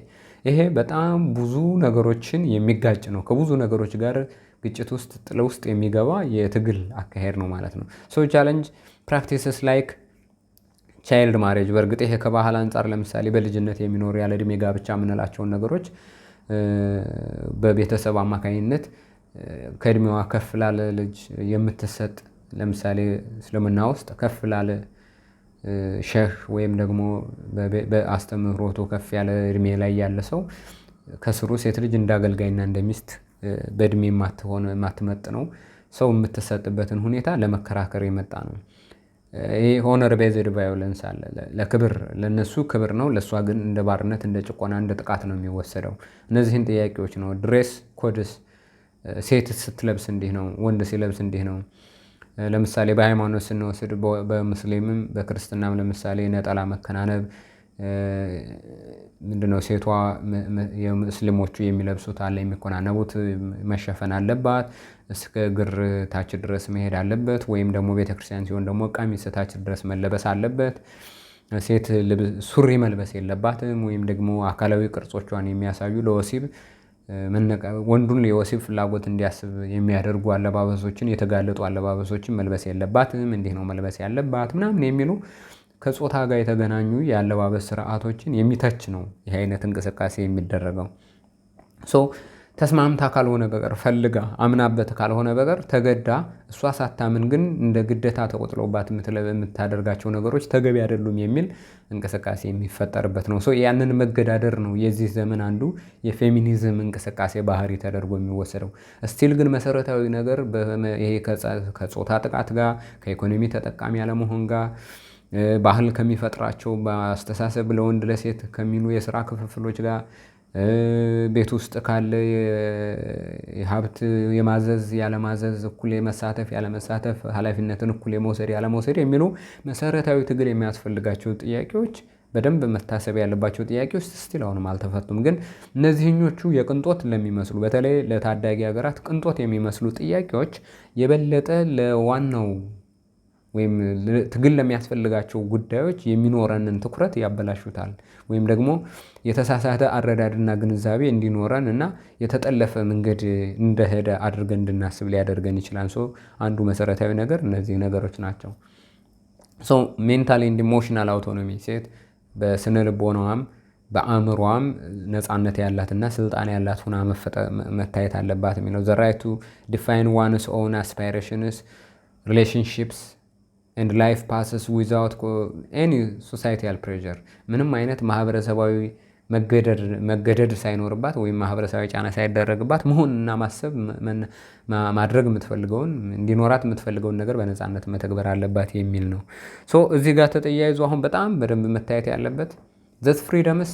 ይሄ በጣም ብዙ ነገሮችን የሚጋጭ ነው። ከብዙ ነገሮች ጋር ግጭት ውስጥ ጥል ውስጥ የሚገባ የትግል አካሄድ ነው ማለት ነው። ቻለንጅ ፕራክቲስስ ላይክ ቻይልድ ማሬጅ። በእርግጥ ይሄ ከባህል አንጻር ለምሳሌ በልጅነት የሚኖሩ ያለ ዕድሜ ጋብቻ የምንላቸውን ነገሮች በቤተሰብ አማካኝነት ከእድሜዋ ከፍ ላለ ልጅ የምትሰጥ ለምሳሌ እስልምና ውስጥ ከፍ ላለ ሼህ ወይም ደግሞ በአስተምህሮቱ ከፍ ያለ እድሜ ላይ ያለ ሰው ከስሩ ሴት ልጅ እንዳገልጋይና እንደሚስት በእድሜ የማትመጥነው ሰው የምትሰጥበትን ሁኔታ ለመከራከር የመጣ ነው። ይሄ ሆነር ቤዝድ ቫዮለንስ አለ። ለክብር ለነሱ ክብር ነው፣ ለእሷ ግን እንደ ባርነት፣ እንደ ጭቆና፣ እንደ ጥቃት ነው የሚወሰደው። እነዚህን ጥያቄዎች ነው። ድሬስ ኮድስ ሴት ስትለብስ እንዲህ ነው፣ ወንድ ሲለብስ እንዲህ ነው። ለምሳሌ በሃይማኖት ስንወስድ በሙስሊምም በክርስትናም ለምሳሌ ነጠላ መከናነብ ምንድነው? ሴቷ የሙስሊሞቹ የሚለብሱት አለ የሚኮናነቡት መሸፈን አለባት፣ እስከ እግር ታች ድረስ መሄድ አለበት። ወይም ደግሞ ቤተክርስቲያን ሲሆን ደግሞ ቀሚስ ታች ድረስ መለበስ አለበት። ሴት ሱሪ መልበስ የለባትም። ወይም ደግሞ አካላዊ ቅርጾቿን የሚያሳዩ ለወሲብ ወንዱን የወሲብ ፍላጎት እንዲያስብ የሚያደርጉ አለባበሶችን፣ የተጋለጡ አለባበሶችን መልበስ የለባትም። እንዲህ ነው መልበስ ያለባት ምናምን የሚሉ ከጾታ ጋር የተገናኙ የአለባበስ ስርዓቶችን የሚተች ነው ይህ አይነት እንቅስቃሴ የሚደረገው። ተስማምታ ካልሆነ በቀር ፈልጋ አምናበት ካልሆነ በቀር ተገዳ እሷ ሳታምን ግን እንደ ግዴታ ተቆጥሎባት የምታደርጋቸው ነገሮች ተገቢ አይደሉም የሚል እንቅስቃሴ የሚፈጠርበት ነው። ያንን መገዳደር ነው የዚህ ዘመን አንዱ የፌሚኒዝም እንቅስቃሴ ባህሪ ተደርጎ የሚወሰደው። ስቲል ግን መሰረታዊ ነገር ይሄ ከጾታ ጥቃት ጋር፣ ከኢኮኖሚ ተጠቃሚ ያለመሆን ጋር፣ ባህል ከሚፈጥራቸው በአስተሳሰብ ለወንድ ለሴት ከሚሉ የስራ ክፍፍሎች ጋር፣ ቤት ውስጥ ካለ የሀብት የማዘዝ ያለማዘዝ፣ እኩል የመሳተፍ ያለመሳተፍ፣ ኃላፊነትን እኩል የመውሰድ ያለመውሰድ የሚሉ መሰረታዊ ትግል የሚያስፈልጋቸው ጥያቄዎች በደንብ መታሰብ ያለባቸው ጥያቄዎች ስቲል አሁንም አልተፈቱም። ግን እነዚህኞቹ የቅንጦት ለሚመስሉ በተለይ ለታዳጊ ሀገራት ቅንጦት የሚመስሉ ጥያቄዎች የበለጠ ለዋናው ወይም ትግል ለሚያስፈልጋቸው ጉዳዮች የሚኖረንን ትኩረት ያበላሹታል። ወይም ደግሞ የተሳሳተ አረዳድና ግንዛቤ እንዲኖረን እና የተጠለፈ መንገድ እንደሄደ አድርገን እንድናስብ ሊያደርገን ይችላል። አንዱ መሰረታዊ ነገር እነዚህ ነገሮች ናቸው። ሜንታል ኤንድ ኢሞሽናል አውቶኖሚ፣ ሴት በስነ ልቦናዋም በአእምሯም ነፃነት ያላትና ስልጣን ያላት ሁና መታየት አለባት የሚለው ዘ ራይት ቱ ዲፋይን ዋንስ ኦውን አስፓይሬሽንስ ሪሌሽንሺፕስ and life passes without any societal pressure። ምንም አይነት ማህበረሰባዊ መገደድ ሳይኖርባት ወይም ማህበረሰባዊ ጫና ሳይደረግባት መሆንና ማሰብ ማድረግ የምትፈልገውን እንዲኖራት የምትፈልገውን ነገር በነፃነት መተግበር አለባት የሚል ነው። እዚህ ጋር ተጠያይዞ አሁን በጣም በደንብ መታየት ያለበት ዘት ፍሪደምስ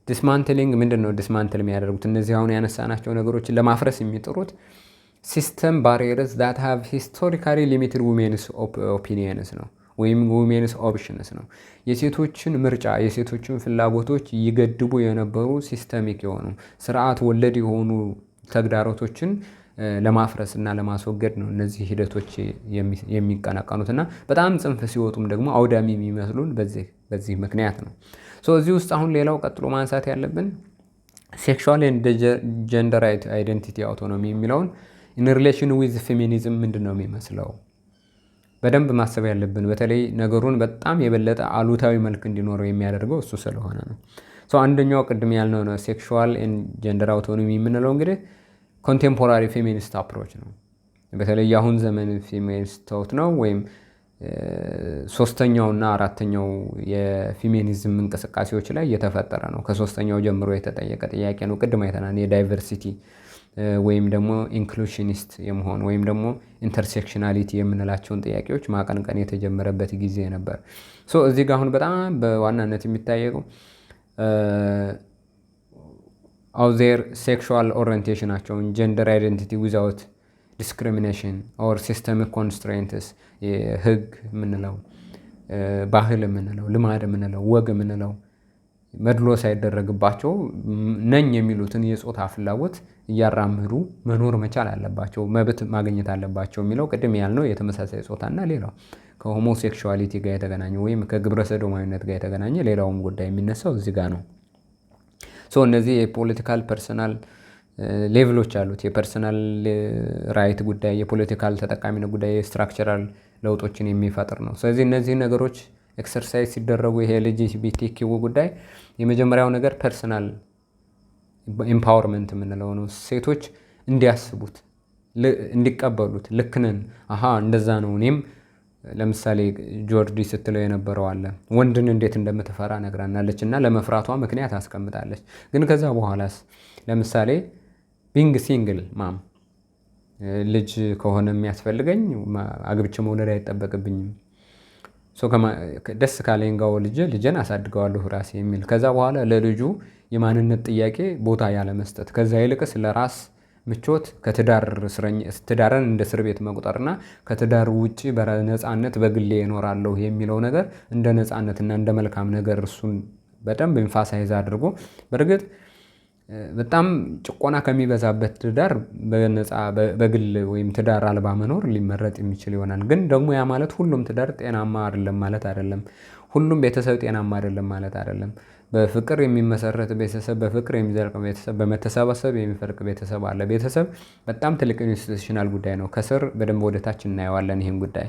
ዲስማንትሊንግ ምንድን ነው? ዲስማንትል የሚያደርጉት እነዚህ አሁን ያነሳናቸው ነገሮችን ለማፍረስ የሚጥሩት ሲስተም ባሪየርስ ዛት ሃቭ ሂስቶሪካሊ ሊሚትድ ውሜንስ ኦፒኒየንስ ነው ወይም ውሜንስ ኦፕሽንስ ነው። የሴቶችን ምርጫ የሴቶችን ፍላጎቶች ይገድቡ የነበሩ ሲስተሚክ የሆኑ ስርዓት ወለድ የሆኑ ተግዳሮቶችን ለማፍረስ እና ለማስወገድ ነው እነዚህ ሂደቶች የሚቀናቀኑት እና በጣም ጽንፍ ሲወጡም ደግሞ አውዳሚ የሚመስሉን በዚህ ምክንያት ነው። እዚህ ውስጥ አሁን ሌላው ቀጥሎ ማንሳት ያለብን ሴክሹዋል ኤንድ ጀንደር አይደንቲቲ አውቶኖሚ የሚለውን ኢን ሪሌሽን ዊዝ ፌሚኒዝም ምንድን ነው የሚመስለው በደንብ ማሰብ ያለብን። በተለይ ነገሩን በጣም የበለጠ አሉታዊ መልክ እንዲኖረው የሚያደርገው እሱ ስለሆነ ነው። አንደኛው ቅድም ያልነው ነው ሴክሹዋል ኤንድ ጀንደር አውቶኖሚ የምንለው እንግዲህ ኮንቴምፖራሪ ፌሚኒስት አፕሮች ነው። በተለይ የአሁን ዘመን ፌሚኒስት ነው ወይም ሶስተኛውና አራተኛው የፌሚኒዝም እንቅስቃሴዎች ላይ እየተፈጠረ ነው። ከሶስተኛው ጀምሮ የተጠየቀ ጥያቄ ነው። ቅድም አይተናል። የዳይቨርሲቲ ወይም ደግሞ ኢንክሉሽኒስት የመሆን ወይም ደግሞ ኢንተርሴክሽናሊቲ የምንላቸውን ጥያቄዎች ማቀንቀን የተጀመረበት ጊዜ ነበር። እዚህ ጋር አሁን በጣም በዋናነት የሚታየው አውዜር ሴክሹዋል ኦሪየንቴሽናቸውን ጀንደር አይደንቲቲ ዊዛውት ዲስክሪሚኔሽን ኦር ሲስተሚክ ኮንስትሬንትስ ህግ የምንለው ባህል የምንለው ልማድ የምንለው ወግ የምንለው መድሎ ሳይደረግባቸው ነኝ የሚሉትን የጾታ ፍላጎት እያራምዱ መኖር መቻል አለባቸው፣ መብት ማግኘት አለባቸው የሚለው ቅድም ያልነው የተመሳሳይ ጾታና ሌላው ከሆሞሴክሹዋሊቲ ጋር የተገናኘ ወይም ከግብረ ሰዶማዊነት ጋር የተገናኘ ሌላውም ጉዳይ የሚነሳው እዚህ ጋር ነው። እነዚህ የፖለቲካል ፐርሰናል ሌቭሎች አሉት። የፐርሰናል ራይት ጉዳይ፣ የፖለቲካል ተጠቃሚነት ጉዳይ፣ የስትራክቸራል ለውጦችን የሚፈጥር ነው። ስለዚህ እነዚህ ነገሮች ኤክሰርሳይዝ ሲደረጉ ይሄ ኤልጂቢቲኪው ጉዳይ የመጀመሪያው ነገር ፐርሰናል ኤምፓወርመንት የምንለው ነው። ሴቶች እንዲያስቡት፣ እንዲቀበሉት፣ ልክነን እንደዛ ነው እኔም ለምሳሌ ጆርዲ ስትለው የነበረው አለ ወንድን እንዴት እንደምትፈራ ነግራናለች እና ለመፍራቷ ምክንያት አስቀምጣለች። ግን ከዛ በኋላስ ለምሳሌ ቢንግ ሲንግል ማም ልጅ ከሆነ የሚያስፈልገኝ አግብቼ መውለድ አይጠበቅብኝም፣ ደስ ካለኝ ጋር ልጄን አሳድገዋለሁ ራሴ የሚል ከዛ በኋላ ለልጁ የማንነት ጥያቄ ቦታ ያለመስጠት ከዛ ይልቅስ ለራስ ምቾት ትዳርን እንደ እስር ቤት መቁጠርና ከትዳር ውጭ በነፃነት በግሌ እኖራለሁ የሚለው ነገር እንደ ነፃነትና እንደ መልካም ነገር እሱን በደንብ ኤምፋሳይዝ አድርጎ በእርግጥ በጣም ጭቆና ከሚበዛበት ትዳር በነፃ በግል ወይም ትዳር አልባ መኖር ሊመረጥ የሚችል ይሆናል። ግን ደግሞ ያ ማለት ሁሉም ትዳር ጤናማ አይደለም ማለት አይደለም። ሁሉም ቤተሰብ ጤናማ አይደለም ማለት አይደለም። በፍቅር የሚመሰረት ቤተሰብ፣ በፍቅር የሚዘልቅ ቤተሰብ፣ በመተሳሰብ የሚፈልቅ ቤተሰብ አለ። ቤተሰብ በጣም ትልቅ ኢንስቲቱሽናል ጉዳይ ነው። ከስር በደንብ ወደታች እናየዋለን ይህን ጉዳይ።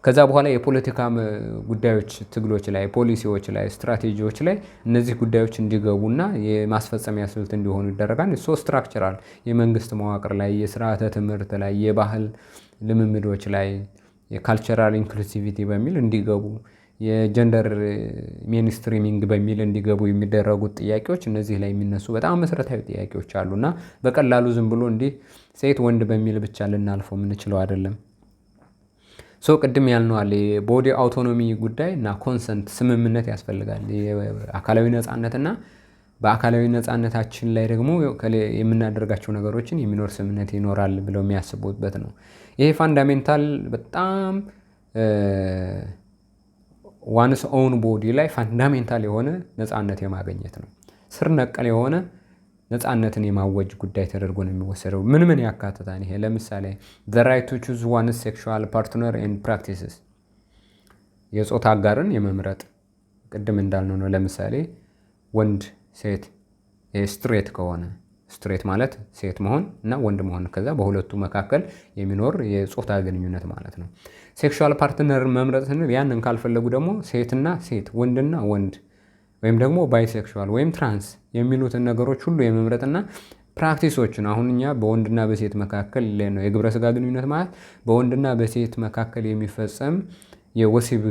ከዛ በኋላ የፖለቲካ ጉዳዮች፣ ትግሎች ላይ፣ ፖሊሲዎች ላይ፣ ስትራቴጂዎች ላይ እነዚህ ጉዳዮች እንዲገቡና የማስፈጸሚያ ስልት እንዲሆኑ ይደረጋል። ስትራክቸራል የመንግስት መዋቅር ላይ፣ የስርዓተ ትምህርት ላይ፣ የባህል ልምምዶች ላይ፣ የካልቸራል ኢንክሉሲቪቲ በሚል እንዲገቡ፣ የጀንደር ሜንስትሪሚንግ በሚል እንዲገቡ የሚደረጉት ጥያቄዎች እነዚህ ላይ የሚነሱ በጣም መሰረታዊ ጥያቄዎች አሉና በቀላሉ ዝም ብሎ እንዲህ ሴት ወንድ በሚል ብቻ ልናልፈው የምንችለው አይደለም። ቅድም ያልነው አለ የቦዲ አውቶኖሚ ጉዳይ እና ኮንሰንት ስምምነት ያስፈልጋል። አካላዊ ነፃነትና በአካላዊ ነፃነታችን ላይ ደግሞ የምናደርጋቸው ነገሮችን የሚኖር ስምምነት ይኖራል ብለው የሚያስቡበት ነው። ይሄ ፋንዳሜንታል በጣም ዋንስ ኦውን ቦዲ ላይ ፋንዳሜንታል የሆነ ነፃነት የማግኘት ነው። ስር ነቀል የሆነ ነፃነትን የማወጅ ጉዳይ ተደርጎ ነው የሚወሰደው። ምን ያካትታል ይሄ? ለምሳሌ the right to choose one's sexual partner and practices የጾታ አጋርን የመምረጥ ቅድም እንዳልነው ነው። ለምሳሌ ወንድ ሴት ስትሬት ከሆነ ስትሬት ማለት ሴት መሆን እና ወንድ መሆን ከዛ በሁለቱ መካከል የሚኖር የጾታ ግንኙነት ማለት ነው። ሴክሹዋል ፓርትነር መምረጥ ስንል ያንን ካልፈለጉ ደግሞ ሴትና ሴት ወንድና ወንድ ወይም ደግሞ ባይሴክሹዋል ወይም ትራንስ የሚሉትን ነገሮች ሁሉ የመምረጥና ፕራክቲሶችን አሁን እኛ በወንድና በሴት መካከል ነው የግብረ ስጋ ግንኙነት ማለት በወንድና በሴት መካከል የሚፈጸም የወሲብ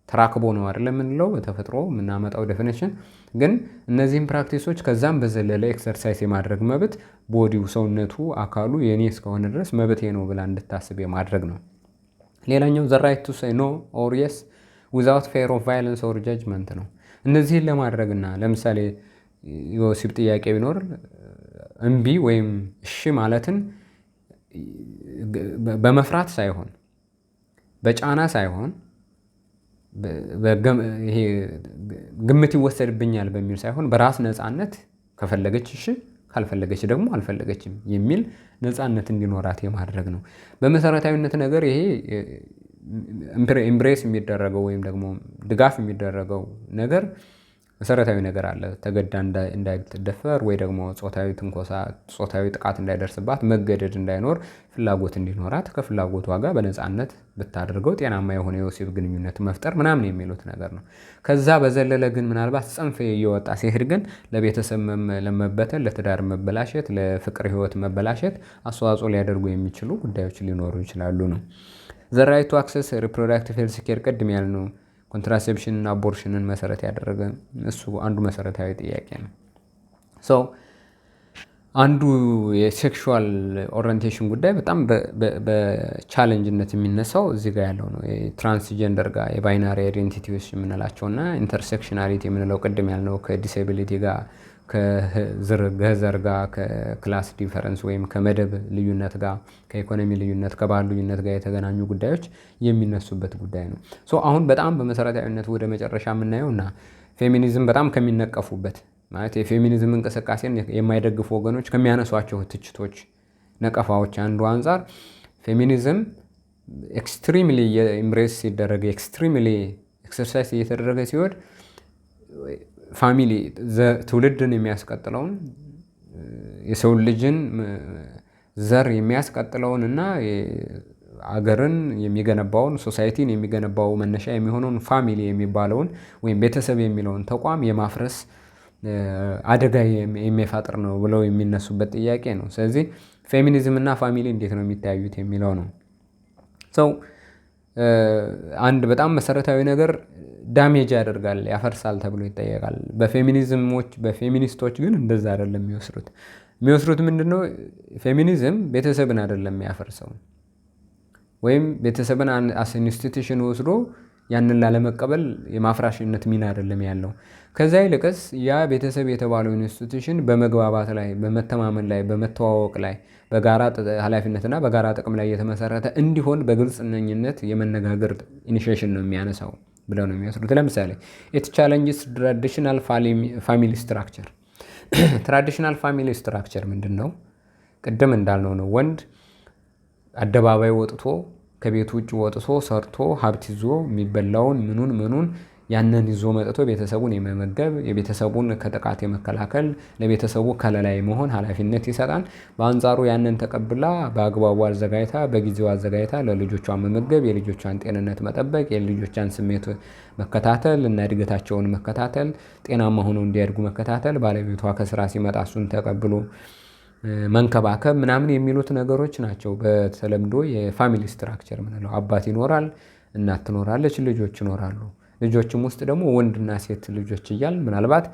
ተራክቦ ነው አይደል የምንለው በተፈጥሮ የምናመጣው ዴፊኒሽን። ግን እነዚህም ፕራክቲሶች ከዛም በዘለለ ኤክሰርሳይዝ የማድረግ መብት ቦዲው ሰውነቱ አካሉ የኔ እስከሆነ ድረስ መብቴ ነው ብላ እንድታስብ የማድረግ ነው። ሌላኛው the right to say no or yes without fear of violence or judgment ነው። እነዚህን ለማድረግና ለምሳሌ የወሲብ ጥያቄ ቢኖር እምቢ ወይም እሺ ማለትን በመፍራት ሳይሆን በጫና ሳይሆን ይሄ ግምት ይወሰድብኛል በሚል ሳይሆን በራስ ነፃነት ከፈለገች እሺ ካልፈለገች ደግሞ አልፈለገችም የሚል ነፃነት እንዲኖራት የማድረግ ነው። በመሰረታዊነት ነገር ይሄ ኢምብሬስ የሚደረገው ወይም ደግሞ ድጋፍ የሚደረገው ነገር መሰረታዊ ነገር አለ። ተገዳ እንዳይደፈር ወይ ደግሞ ጾታዊ ትንኮሳ፣ ጾታዊ ጥቃት እንዳይደርስባት፣ መገደድ እንዳይኖር፣ ፍላጎት እንዲኖራት ከፍላጎቷ ጋር በነፃነት ብታደርገው ጤናማ የሆነ የወሲብ ግንኙነት መፍጠር ምናምን የሚሉት ነገር ነው። ከዛ በዘለለ ግን ምናልባት ጽንፍ እየወጣ ሲሄድ ግን ለቤተሰብ ለመበተን፣ ለትዳር መበላሸት፣ ለፍቅር ህይወት መበላሸት አስተዋጽኦ ሊያደርጉ የሚችሉ ጉዳዮች ሊኖሩ ይችላሉ ነው። ዘ ራይት ቱ አክሰስ ሪፕሮዳክቲቭ ሄልዝ ኬር ቅድም ያልነው ኮንትራሴፕሽን እና አቦርሽንን መሰረት ያደረገ እሱ አንዱ መሰረታዊ ጥያቄ ነው። ሶ አንዱ የሴክሹዋል ኦሪንቴሽን ጉዳይ በጣም በቻሌንጅነት የሚነሳው እዚህ ጋር ያለው ነው። የትራንስጀንደር ጋር የባይናሪ አይዴንቲቲዎች የምንላቸው እና ኢንተርሴክሽናሊቲ የምንለው ቅድም ያልነው ከዲስኤቢሊቲ ጋር ከዘር ጋር ከክላስ ዲፈረንስ ወይም ከመደብ ልዩነት ጋር ከኢኮኖሚ ልዩነት ከባህል ልዩነት ጋር የተገናኙ ጉዳዮች የሚነሱበት ጉዳይ ነው። ሶ አሁን በጣም በመሰረታዊነት ወደ መጨረሻ የምናየው እና ፌሚኒዝም በጣም ከሚነቀፉበት ማለት የፌሚኒዝም እንቅስቃሴን የማይደግፉ ወገኖች ከሚያነሷቸው ትችቶች፣ ነቀፋዎች አንዱ አንጻር ፌሚኒዝም ኤክስትሪምሊ ኢምብሬስ ሲደረግ ኤክስትሪምሊ ኤክሰርሳይዝ እየተደረገ ሲወድ ፋሚሊ ትውልድን የሚያስቀጥለውን የሰው ልጅን ዘር የሚያስቀጥለውን እና አገርን የሚገነባውን ሶሳይቲን የሚገነባው መነሻ የሚሆነውን ፋሚሊ የሚባለውን ወይም ቤተሰብ የሚለውን ተቋም የማፍረስ አደጋ የሚፈጥር ነው ብለው የሚነሱበት ጥያቄ ነው። ስለዚህ ፌሚኒዝም እና ፋሚሊ እንዴት ነው የሚታዩት የሚለው ነው። ሰው አንድ በጣም መሰረታዊ ነገር ዳሜጅ ያደርጋል፣ ያፈርሳል ተብሎ ይጠየቃል። በፌሚኒስቶች ግን እንደዛ አይደለም የሚወስዱት ምንድነው? ፌሚኒዝም ቤተሰብን አይደለም የሚያፈርሰው ወይም ቤተሰብን አስ ኢንስቲትዩሽን ወስዶ ያንን ላለመቀበል የማፍራሽነት ሚና አይደለም ያለው። ከዛ ይልቅስ ያ ቤተሰብ የተባለው ኢንስቲትዩሽን በመግባባት ላይ፣ በመተማመን ላይ፣ በመተዋወቅ ላይ፣ በጋራ ኃላፊነትና በጋራ ጥቅም ላይ የተመሰረተ እንዲሆን በግልጽነኝነት የመነጋገር ኢኒሺዬሽን ነው የሚያነሳው ብለው ነው የሚወስዱት። ለምሳሌ ኢት ቻሌንጅስ ትራዲሽናል ፋሚሊ ስትራክቸር። ትራዲሽናል ፋሚሊ ስትራክቸር ምንድን ነው? ቅድም እንዳልነው ነው። ወንድ አደባባይ ወጥቶ ከቤት ውጭ ወጥቶ ሰርቶ ሀብት ይዞ የሚበላውን ምኑን ያንን ይዞ መጥቶ ቤተሰቡን የመመገብ የቤተሰቡን ከጥቃት የመከላከል ለቤተሰቡ ከለላ መሆን ኃላፊነት ይሰጣል። በአንጻሩ ያንን ተቀብላ በአግባቡ አዘጋጅታ በጊዜው አዘጋጅታ ለልጆቿ መመገብ፣ የልጆቿን ጤንነት መጠበቅ፣ የልጆቿን ስሜት መከታተል እና እድገታቸውን መከታተል፣ ጤናማ ሆነው እንዲያድጉ መከታተል፣ ባለቤቷ ከስራ ሲመጣ እሱን ተቀብሎ መንከባከብ ምናምን የሚሉት ነገሮች ናቸው። በተለምዶ የፋሚሊ ስትራክቸር ምንለው አባት ይኖራል፣ እናት ትኖራለች፣ ልጆች ይኖራሉ። ልጆችም ውስጥ ደግሞ ወንድና ሴት ልጆች እያል ምናልባት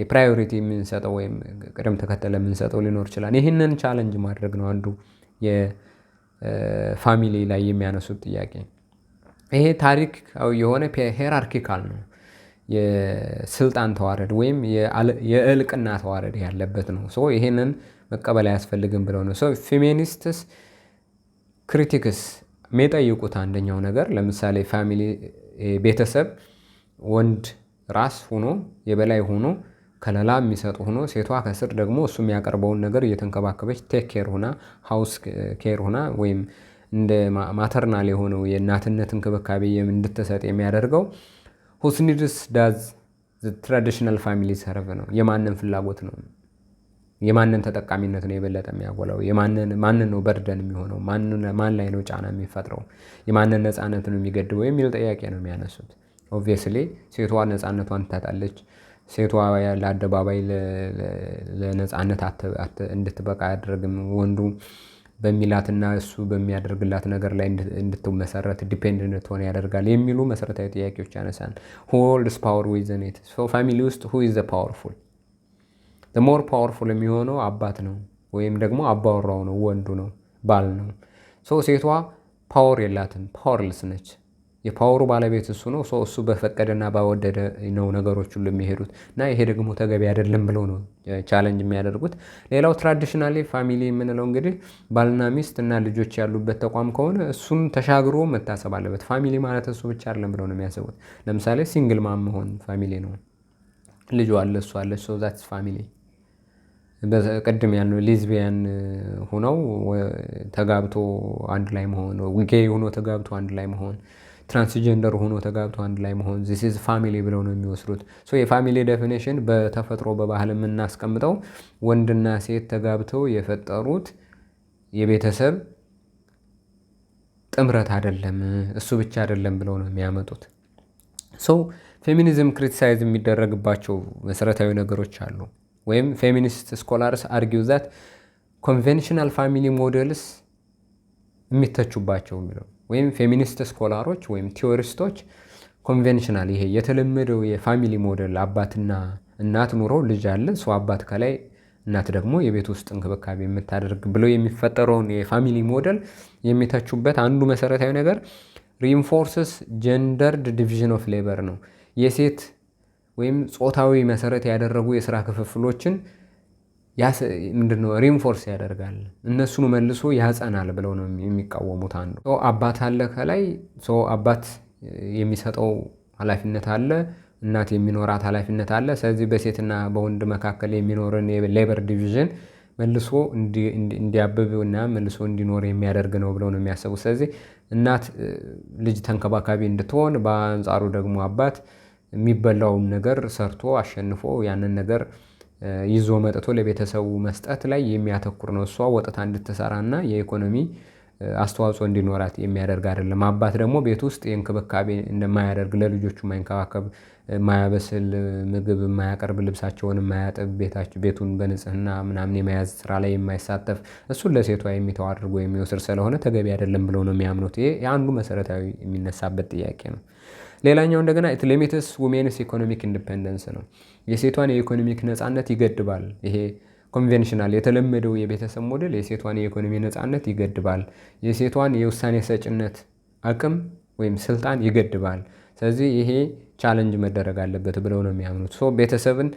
ፕራዮሪቲ የምንሰጠው ወይም ቅደም ተከተለ የምንሰጠው ሊኖር ይችላል። ይህንን ቻለንጅ ማድረግ ነው አንዱ የፋሚሊ ላይ የሚያነሱት ጥያቄ። ይሄ ታሪካዊ የሆነ ሄራርኪካል ነው። የስልጣን ተዋረድ ወይም የእልቅና ተዋረድ ያለበት ነው። ይሄንን መቀበል አያስፈልግም ብለው ነው ፌሚኒስትስ ክሪቲክስ የሚጠይቁት። አንደኛው ነገር ለምሳሌ ፋሚሊ ቤተሰብ ወንድ ራስ ሆኖ የበላይ ሆኖ ከለላ የሚሰጥ ሆኖ ሴቷ ከስር ደግሞ እሱ የሚያቀርበውን ነገር እየተንከባከበች ቴክ ኬር ሆና ሃውስ ኬር ሆና ወይም እንደ ማተርናል የሆነው የእናትነት እንክብካቤ እንድትሰጥ የሚያደርገው whose needs does the traditional family serve ነው። የማንን ፍላጎት ነው? የማንን ተጠቃሚነት ነው የበለጠ የሚያጎላው? ማንን ነው በርደን የሚሆነው? ማን ላይ ነው ጫና የሚፈጥረው? የማንን ነፃነት ነው የሚገድበው የሚል ጥያቄ ነው የሚያነሱት። ኦብቪየስሊ ሴቷ ነፃነቷን ታጣለች። ሴቷ ለአደባባይ ለነፃነት እንድትበቃ አያደርግም። ወንዱ በሚላትና እሱ በሚያደርግላት ነገር ላይ እንድትመሰረት ዲፔንደንት ሆነ ያደርጋል የሚሉ መሰረታዊ ጥያቄዎች ያነሳል። who holds power within it? ፋሚሊ ውስጥ who is the powerful? the more powerful የሚሆነው አባት ነው ወይም ደግሞ አባወራው ነው፣ ወንዱ ነው፣ ባል ነው። ሴቷ ፓወር የላትም፣ ፓወርለስ ነች። የፓወሩ ባለቤት እሱ ነው። እሱ በፈቀደና ባወደደ ነው ነገሮች ሁሉ የሚሄዱት እና ይሄ ደግሞ ተገቢ አይደለም ብለው ነው ቻሌንጅ የሚያደርጉት። ሌላው ትራዲሽናሊ ፋሚሊ የምንለው እንግዲህ ባልና ሚስት እና ልጆች ያሉበት ተቋም ከሆነ እሱን ተሻግሮ መታሰብ አለበት። ፋሚሊ ማለት እሱ ብቻ አይደለም ብለው ነው የሚያስቡት። ለምሳሌ ሲንግል ማም መሆን ፋሚሊ ነው። ልጇ አለ፣ እሱ አለች፣ ዛትስ ፋሚሊ። ቅድም ያልነው ሌዝቢያን ሆነው ተጋብቶ አንድ ላይ መሆን፣ ጌይ ሆኖ ተጋብቶ አንድ ላይ መሆን፣ ትራንስጀንደር ሆኖ ተጋብቶ አንድ ላይ መሆን ዚስ ኢዝ ፋሚሊ ብለው ነው የሚወስዱት። የፋሚሊ ዴፊኒሽን በተፈጥሮ በባህል የምናስቀምጠው ወንድና ሴት ተጋብተው የፈጠሩት የቤተሰብ ጥምረት አይደለም፣ እሱ ብቻ አይደለም ብለው ነው የሚያመጡት። ፌሚኒዝም ክሪቲሳይዝ የሚደረግባቸው መሰረታዊ ነገሮች አሉ። ወይም ፌሚኒስት ስኮላርስ አርጊው ዛት ኮንቬንሽናል ፋሚሊ ሞዴልስ የሚተቹባቸው የሚለው ወይም ፌሚኒስት ስኮላሮች ወይም ቲዎሪስቶች ኮንቬንሽናል ይሄ የተለመደው የፋሚሊ ሞዴል አባትና እናት ኑሮ ልጅ አለ አባት ከላይ እናት ደግሞ የቤት ውስጥ እንክብካቤ የምታደርግ ብለው የሚፈጠረውን የፋሚሊ ሞዴል የሚተቹበት አንዱ መሰረታዊ ነገር ሪኢንፎርስስ ጀንደርድ ዲቪዥን ኦፍ ሌበር ነው። የሴት ወይም ጾታዊ መሰረት ያደረጉ የስራ ክፍፍሎችን ምንድነው ሪኢንፎርስ ያደርጋል፣ እነሱን መልሶ ያጸናል ብለው ነው የሚቃወሙት። አንዱ አባት አለ ከላይ አባት የሚሰጠው ኃላፊነት አለ፣ እናት የሚኖራት ኃላፊነት አለ። ስለዚህ በሴትና በወንድ መካከል የሚኖርን የሌበር ዲቪዥን መልሶ እንዲያብብና መልሶ እንዲኖር የሚያደርግ ነው ብለው ነው የሚያስቡ። ስለዚህ እናት ልጅ ተንከባካቢ እንድትሆን፣ በአንጻሩ ደግሞ አባት የሚበላውን ነገር ሰርቶ አሸንፎ ያንን ነገር ይዞ መጥቶ ለቤተሰቡ መስጠት ላይ የሚያተኩር ነው። እሷ ወጥታ እንድትሰራና የኢኮኖሚ አስተዋጽኦ እንዲኖራት የሚያደርግ አይደለም። አባት ደግሞ ቤት ውስጥ የእንክብካቤ እንደማያደርግ፣ ለልጆቹ የማይንከባከብ፣ የማያበስል፣ ምግብ የማያቀርብ፣ ልብሳቸውን የማያጥብ፣ ቤቱን በንጽህና ምናምን የመያዝ ስራ ላይ የማይሳተፍ እሱን ለሴቷ የሚተው አድርጎ የሚወስድ ስለሆነ ተገቢ አይደለም ብለው ነው የሚያምኑት። ይሄ የአንዱ መሰረታዊ የሚነሳበት ጥያቄ ነው። ሌላኛው እንደገና ኢት ሊሚትስ ውሜንስ ኢኮኖሚክ ኢንዲፔንደንስ ነው። የሴቷን የኢኮኖሚክ ነፃነት ይገድባል። ይሄ ኮንቬንሽናል የተለመደው የቤተሰብ ሞዴል የሴቷን የኢኮኖሚ ነፃነት ይገድባል፣ የሴቷን የውሳኔ ሰጭነት አቅም ወይም ስልጣን ይገድባል። ስለዚህ ይሄ ቻለንጅ መደረግ አለበት ብለው ነው የሚያምኑት። ቤተሰብን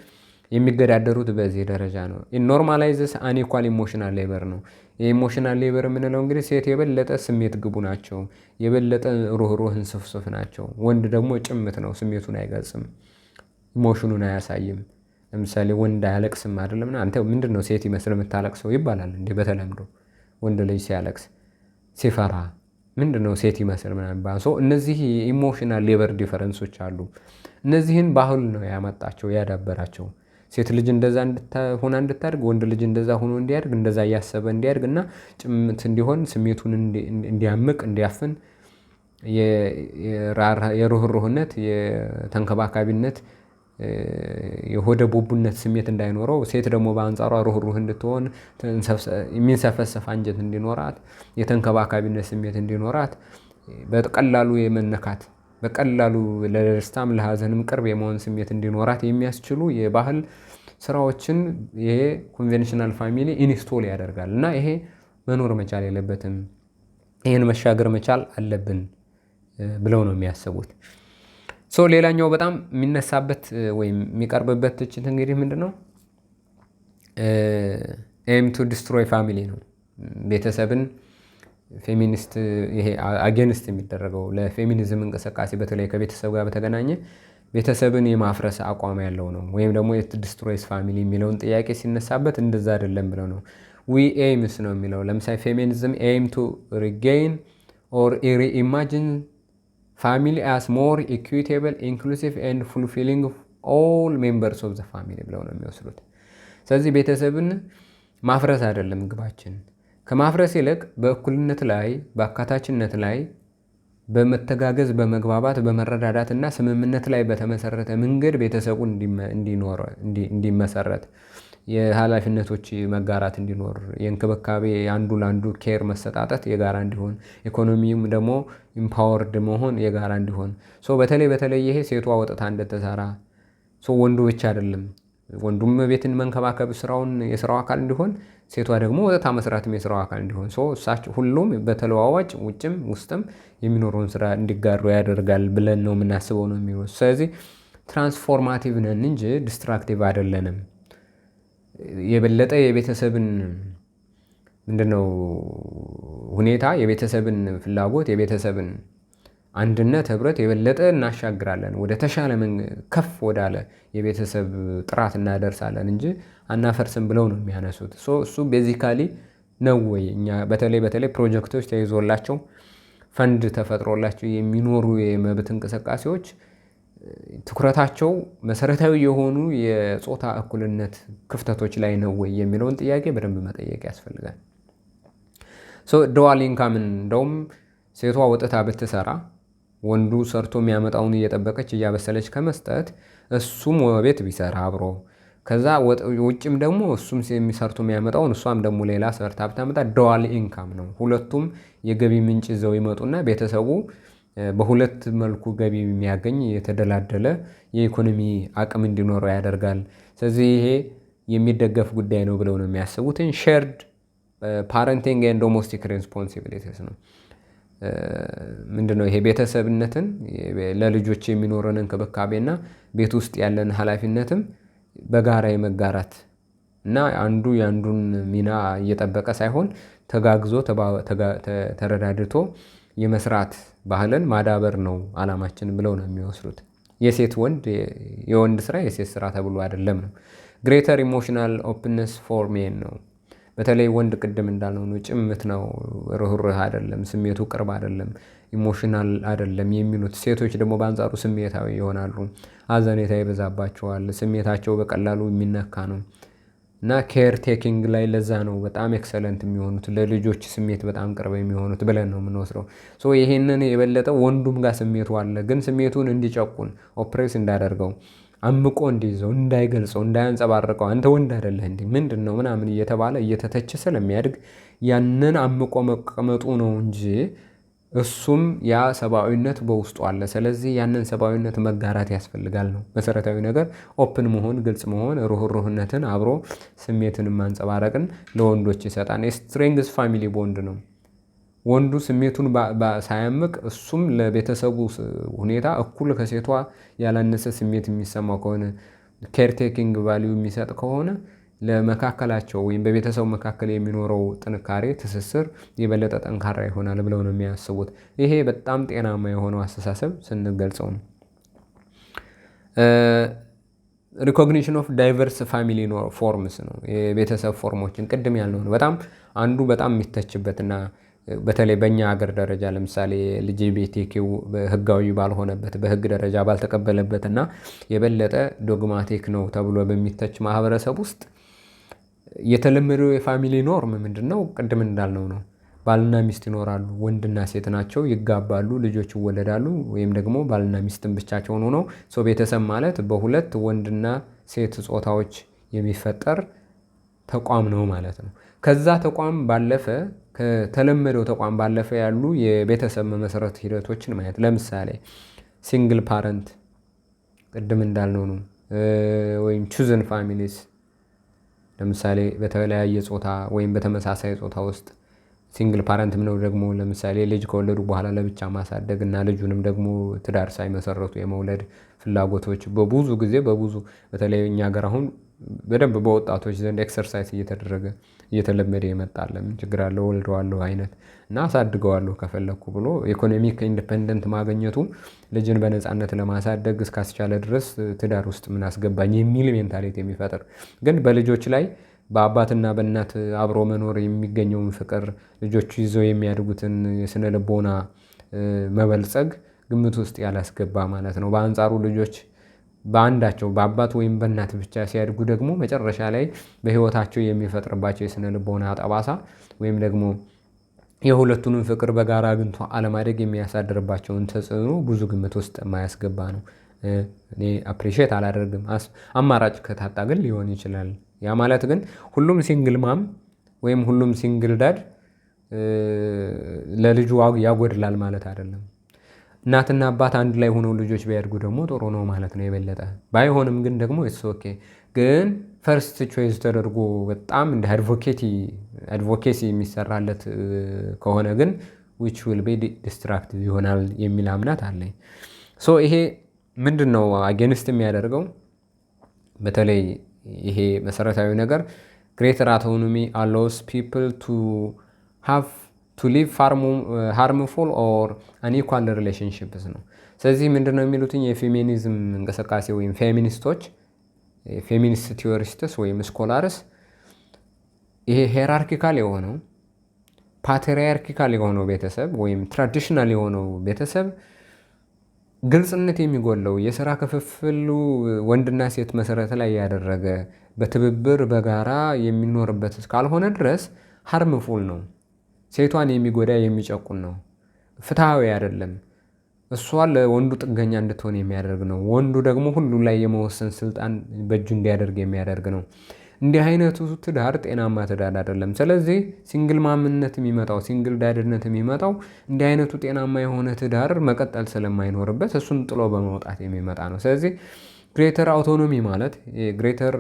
የሚገዳደሩት በዚህ ደረጃ ነው። ኖርማላይዝስ አንኢኳል ኢሞሽናል ሌበር ነው። የኢሞሽናል ሌበር የምንለው እንግዲህ ሴት የበለጠ ስሜት ግቡ ናቸው፣ የበለጠ ሩህሩህ እንስፍስፍ ናቸው። ወንድ ደግሞ ጭምት ነው፣ ስሜቱን አይገልጽም፣ ኢሞሽኑን አያሳይም። ለምሳሌ ወንድ አያለቅስም አይደለም፣ አንተ ምንድን ነው ሴት ይመስል የምታለቅሰው ይባላል እንዴ በተለምዶ። ወንድ ልጅ ሲያለቅስ ሲፈራ ምንድን ነው ሴት ይመስል ምናምን። እነዚህ የኢሞሽናል ሌበር ዲፈረንሶች አሉ። እነዚህን ባህል ነው ያመጣቸው ያዳበራቸው። ሴት ልጅ እንደዛ ሆና እንድታድግ፣ ወንድ ልጅ እንደዛ ሆኖ እንዲያድግ፣ እንደዛ እያሰበ እንዲያድግ እና ጭምት እንዲሆን፣ ስሜቱን እንዲያምቅ እንዲያፍን፣ የሩህሩህነት የተንከባካቢነት የሆደ ቡቡነት ስሜት እንዳይኖረው፣ ሴት ደግሞ በአንጻሯ ሩህሩህ እንድትሆን፣ የሚንሰፈሰፍ አንጀት እንዲኖራት፣ የተንከባካቢነት ስሜት እንዲኖራት፣ በቀላሉ የመነካት በቀላሉ ለደስታም ለሀዘንም ቅርብ የመሆን ስሜት እንዲኖራት የሚያስችሉ የባህል ስራዎችን ይሄ ኮንቬንሽናል ፋሚሊ ኢንስቶል ያደርጋል እና ይሄ መኖር መቻል የለበትም፣ ይህን መሻገር መቻል አለብን ብለው ነው የሚያስቡት። ሌላኛው በጣም የሚነሳበት ወይም የሚቀርብበት ትችት እንግዲህ ምንድን ነው? ኤም ቱ ዲስትሮይ ፋሚሊ ነው። ቤተሰብን ፌሚኒስት ይሄ አጌንስት የሚደረገው ለፌሚኒዝም እንቅስቃሴ በተለይ ከቤተሰብ ጋር በተገናኘ ቤተሰብን የማፍረስ አቋም ያለው ነው። ወይም ደግሞ ኢት ዲስትሮይስ ፋሚሊ የሚለውን ጥያቄ ሲነሳበት እንደዛ አይደለም ብለው ነው። ዊ ኤምስ ነው የሚለው። ለምሳሌ ፌሚኒዝም ኤም ቱ ሪጌይን ኦር ሪኢማጂን ፋሚሊ አስ ሞር ኢኩዊቴብል ኢንክሉሲቭ ኤንድ ፉልፊሊንግ ኦል ሜምበርስ ኦፍ ዘ ፋሚሊ ብለው ነው የሚወስዱት። ስለዚህ ቤተሰብን ማፍረስ አይደለም ግባችን። ከማፍረስ ይልቅ በእኩልነት ላይ በአካታችነት ላይ በመተጋገዝ በመግባባት በመረዳዳት እና ስምምነት ላይ በተመሰረተ መንገድ ቤተሰቡ እንዲመሰረት፣ የኃላፊነቶች መጋራት እንዲኖር፣ የእንክብካቤ አንዱ ለአንዱ ኬር መሰጣጠት የጋራ እንዲሆን፣ ኢኮኖሚውም ደግሞ ኢምፓወርድ መሆን የጋራ እንዲሆን፣ በተለይ ይሄ ሴቷ ወጥታ እንደተሰራ ወንዱ ብቻ አይደለም፣ ወንዱም ቤትን መንከባከብ ስራውን የስራው አካል እንዲሆን፣ ሴቷ ደግሞ ወጥታ መስራትም የስራው አካል እንዲሆን፣ ሁሉም በተለዋዋጭ ውጭም ውስጥም የሚኖረውን ስራ እንዲጋሩ ያደርጋል ብለን ነው የምናስበው ነው የሚሆነው። ስለዚህ ትራንስፎርማቲቭ ነን እንጂ ዲስትራክቲቭ አይደለንም። የበለጠ የቤተሰብን ምንድነው ሁኔታ፣ የቤተሰብን ፍላጎት፣ የቤተሰብን አንድነት፣ ህብረት የበለጠ እናሻግራለን፣ ወደ ተሻለ ከፍ ወዳለ የቤተሰብ ጥራት እናደርሳለን እንጂ አናፈርስም ብለው ነው የሚያነሱት። እሱ ቤዚካሊ ነው ወይ እኛ በተለይ ፕሮጀክቶች ተይዞላቸው ፈንድ ተፈጥሮላቸው የሚኖሩ የመብት እንቅስቃሴዎች ትኩረታቸው መሰረታዊ የሆኑ የጾታ እኩልነት ክፍተቶች ላይ ነው ወይ የሚለውን ጥያቄ በደንብ መጠየቅ ያስፈልጋል። ዱዋል ኢንካምን እንደውም ሴቷ ወጥታ ብትሰራ ወንዱ ሰርቶ የሚያመጣውን እየጠበቀች እያበሰለች ከመስጠት እሱም ቤት ቢሰራ አብሮ ከዛ ውጭም ደግሞ እሱም ሰርቶ የሚያመጣውን እሷም ደግሞ ሌላ ሰርታ ብታመጣ ዱዋል ኢንካም ነው። ሁለቱም የገቢ ምንጭ ይዘው ይመጡና ቤተሰቡ በሁለት መልኩ ገቢ የሚያገኝ የተደላደለ የኢኮኖሚ አቅም እንዲኖረው ያደርጋል። ስለዚህ ይሄ የሚደገፍ ጉዳይ ነው ብለው ነው የሚያስቡትን ሼርድ ፓረንቲንግ ኤንድ ዶሜስቲክ ሬስፖንሲቢሊቲስ ነው። ምንድነው ይሄ? ቤተሰብነትን ለልጆች የሚኖረን እንክብካቤና ቤት ውስጥ ያለን ኃላፊነትም በጋራ የመጋራት እና አንዱ የአንዱን ሚና እየጠበቀ ሳይሆን ተጋግዞ ተረዳድቶ የመስራት ባህልን ማዳበር ነው አላማችን ብለው ነው የሚወስዱት። የወንድ ስራ የሴት ስራ ተብሎ አይደለም ነው። ግሬተር ኢሞሽናል ኦፕንነስ ፎር ሜን ነው። በተለይ ወንድ ቅድም እንዳልነው ነው፣ ጭምት ነው፣ ርህሩህ አይደለም፣ ስሜቱ ቅርብ አይደለም፣ ኢሞሽናል አይደለም የሚሉት። ሴቶች ደግሞ በአንጻሩ ስሜታዊ ይሆናሉ፣ አዘኔታ ይበዛባቸዋል፣ ስሜታቸው በቀላሉ የሚነካ ነው እና ኬር ቴኪንግ ላይ ለዛ ነው በጣም ኤክሰለንት የሚሆኑት፣ ለልጆች ስሜት በጣም ቅርብ የሚሆኑት ብለን ነው የምንወስደው። ይሄንን የበለጠ ወንዱም ጋር ስሜቱ አለ፣ ግን ስሜቱን እንዲጨቁን ኦፕሬስ እንዳደርገው አምቆ እንዲይዘው እንዳይገልጸው እንዳያንጸባርቀው አንተ ወንድ አይደለህ እንዴ ምንድን ነው ምናምን እየተባለ እየተተቸ ስለሚያድግ ያንን አምቆ መቀመጡ ነው እንጂ እሱም ያ ሰብአዊነት በውስጡ አለ። ስለዚህ ያንን ሰብአዊነት መጋራት ያስፈልጋል ነው መሰረታዊ ነገር። ኦፕን መሆን፣ ግልጽ መሆን፣ ሩህሩህነትን አብሮ ስሜትን ማንጸባረቅን ለወንዶች ይሰጣል። ስትሬንግዝ ፋሚሊ ቦንድ ነው። ወንዱ ስሜቱን ሳያምቅ እሱም ለቤተሰቡ ሁኔታ እኩል ከሴቷ ያላነሰ ስሜት የሚሰማው ከሆነ ኬርቴኪንግ ቫሊዩ የሚሰጥ ከሆነ ለመካከላቸው ወይም በቤተሰቡ መካከል የሚኖረው ጥንካሬ፣ ትስስር የበለጠ ጠንካራ ይሆናል ብለው ነው የሚያስቡት። ይሄ በጣም ጤናማ የሆነው አስተሳሰብ ስንገልጸው ነው። ሪኮግኒሽን ኦፍ ዳይቨርስ ፋሚሊ ፎርምስ ነው። የቤተሰብ ፎርሞችን ቅድም ያልነው ነው። አንዱ በጣም የሚተችበትና በተለይ በእኛ ሀገር ደረጃ ለምሳሌ ኤልጂቢቲኪው ህጋዊ ባልሆነበት በህግ ደረጃ ባልተቀበለበት እና የበለጠ ዶግማቲክ ነው ተብሎ በሚተች ማህበረሰብ ውስጥ የተለመደው የፋሚሊ ኖርም ምንድን ነው? ቅድም እንዳልነው ነው። ባልና ሚስት ይኖራሉ፣ ወንድና ሴት ናቸው፣ ይጋባሉ፣ ልጆች ይወለዳሉ። ወይም ደግሞ ባልና ሚስትን ብቻቸውን ሆነው ቤተሰብ ማለት በሁለት ወንድና ሴት ጾታዎች የሚፈጠር ተቋም ነው ማለት ነው። ከዛ ተቋም ባለፈ ከተለመደው ተቋም ባለፈ ያሉ የቤተሰብ መመስረት ሂደቶችን ማየት፣ ለምሳሌ ሲንግል ፓረንት ቅድም እንዳልነው ነው። ወይም ቹዝን ፋሚሊስ ለምሳሌ በተለያየ ጾታ ወይም በተመሳሳይ ጾታ ውስጥ ሲንግል ፓረንት ምነው ደግሞ ለምሳሌ ልጅ ከወለዱ በኋላ ለብቻ ማሳደግ እና ልጁንም ደግሞ ትዳር ሳይመሰረቱ የመውለድ ፍላጎቶች በብዙ ጊዜ በተለይ እኛ ሀገር አሁን በደንብ በወጣቶች ዘንድ ኤክሰርሳይዝ እየተለመደ ይመጣል። ምን ችግር አለው ወልደዋለሁ አይነት እና አሳድገዋለሁ ከፈለኩ ብሎ ኢኮኖሚክ ኢንዲፔንደንት ማግኘቱ ልጅን በነፃነት ለማሳደግ እስካስቻለ ድረስ ትዳር ውስጥ ምን አስገባኝ የሚል ሜንታሊቲ የሚፈጥር ግን በልጆች ላይ በአባትና በእናት አብሮ መኖር የሚገኘውን ፍቅር ልጆቹ ይዘው የሚያድጉትን የስነ ልቦና መበልጸግ ግምት ውስጥ ያላስገባ ማለት ነው። በአንጻሩ ልጆች በአንዳቸው በአባት ወይም በእናት ብቻ ሲያድጉ ደግሞ መጨረሻ ላይ በህይወታቸው የሚፈጥርባቸው የስነ ልቦና ጠባሳ ወይም ደግሞ የሁለቱንም ፍቅር በጋራ አግኝቶ አለማደግ የሚያሳድርባቸውን ተጽዕኖ ብዙ ግምት ውስጥ የማያስገባ ነው። እኔ አፕሪሼት አላደርግም። አማራጭ ከታጣ ግን ሊሆን ይችላል። ያ ማለት ግን ሁሉም ሲንግል ማም ወይም ሁሉም ሲንግል ዳድ ለልጁ ያጎድላል ማለት አይደለም። እናትና አባት አንድ ላይ ሆነው ልጆች ቢያድጉ ደግሞ ጥሩ ነው ማለት ነው። የበለጠ ባይሆንም ግን ደግሞ ኢትስ ኦኬ። ግን ፈርስት ቾይስ ተደርጎ በጣም እንደ አድቮኬሲ የሚሰራለት ከሆነ ግን which will be destructive ይሆናል የሚል እምነት አለኝ። ይሄ ምንድን ነው አጌንስት የሚያደርገው? በተለይ ይሄ መሰረታዊ ነገር greater autonomy allows people to have to live harmful or unequal relationships ነው። ስለዚህ ምንድነው የሚሉትኝ የፌሚኒዝም እንቅስቃሴ ወይም ፌሚኒስቶች ፌሚኒስት ቲዮሪስትስ ወይም ስኮላርስ ይሄ ሄራርኪካል የሆነው ፓትሪያርኪካል የሆነው ቤተሰብ ወይም ትራዲሽናል የሆነው ቤተሰብ ግልጽነት የሚጎለው የስራ ክፍፍሉ ወንድና ሴት መሰረት ላይ ያደረገ በትብብር በጋራ የሚኖርበት እስካልሆነ ድረስ ሃርምፉል ነው። ሴቷን የሚጎዳ የሚጨቁን ነው። ፍትሃዊ አይደለም። እሷ ለወንዱ ጥገኛ እንድትሆን የሚያደርግ ነው። ወንዱ ደግሞ ሁሉ ላይ የመወሰን ስልጣን በእጁ እንዲያደርግ የሚያደርግ ነው። እንዲህ አይነቱ ትዳር ጤናማ ትዳር አይደለም። ስለዚህ ሲንግል ማምነት የሚመጣው ሲንግል ዳድነት የሚመጣው እንዲህ አይነቱ ጤናማ የሆነ ትዳር መቀጠል ስለማይኖርበት እሱን ጥሎ በመውጣት የሚመጣ ነው። ስለዚህ ግሬተር አውቶኖሚ ማለት ግሬተር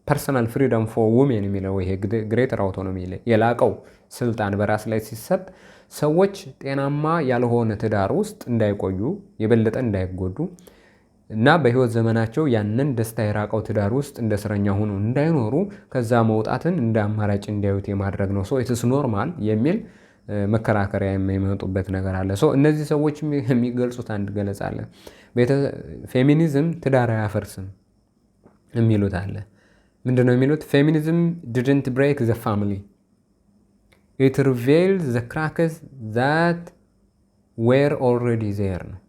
ፐርሰናል ፍሪደም ፎር ውሜን የሚለው ይሄ ግሬተር አውቶኖሚ የላቀው ስልጣን በራስ ላይ ሲሰጥ ሰዎች ጤናማ ያልሆነ ትዳር ውስጥ እንዳይቆዩ የበለጠ እንዳይጎዱ እና በህይወት ዘመናቸው ያንን ደስታ የራቀው ትዳር ውስጥ እንደ እስረኛ ሆኖ እንዳይኖሩ ከዛ መውጣትን እንደ አማራጭ እንዲያዩት የማድረግ ነው። ሶ ኢትስ ኖርማል የሚል መከራከሪያ የሚመጡበት ነገር አለ። ሶ እነዚህ ሰዎች የሚገልጹት አንድ ገለጻ አለ። ፌሚኒዝም ትዳር አያፈርስም የሚሉት አለ። ምንድነው የሚሉት? ፌሚኒዝም ዲድንት ብሬክ ዘ ፋሚሊ ኢት ሪቬልድ ዘ ክራክስ ዛት ዌር ኦልሬዲ ዜር ነው።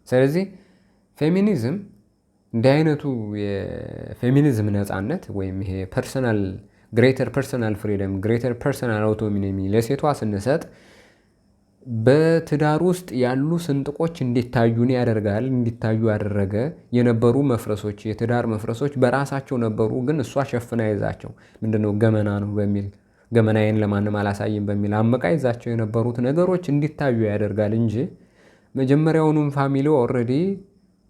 ስለዚህ ፌሚኒዝም እንዲህ አይነቱ የፌሚኒዝም ነፃነት ወይም ይሄ ፐርሰናል ግሬተር ፐርሰናል ፍሪደም ግሬተር ፐርሰናል አውቶኖሚ ለሴቷ ስንሰጥ በትዳር ውስጥ ያሉ ስንጥቆች እንዲታዩን ያደርጋል። እንዲታዩ ያደረገ የነበሩ መፍረሶች የትዳር መፍረሶች በራሳቸው ነበሩ፣ ግን እሷ ሸፍና ይዛቸው ምንድነው ገመና ነው በሚል ገመናዬን ለማንም አላሳይም በሚል አመቃ ይዛቸው የነበሩት ነገሮች እንዲታዩ ያደርጋል እንጂ መጀመሪያውኑም ፋሚሊው ኦልሬዲ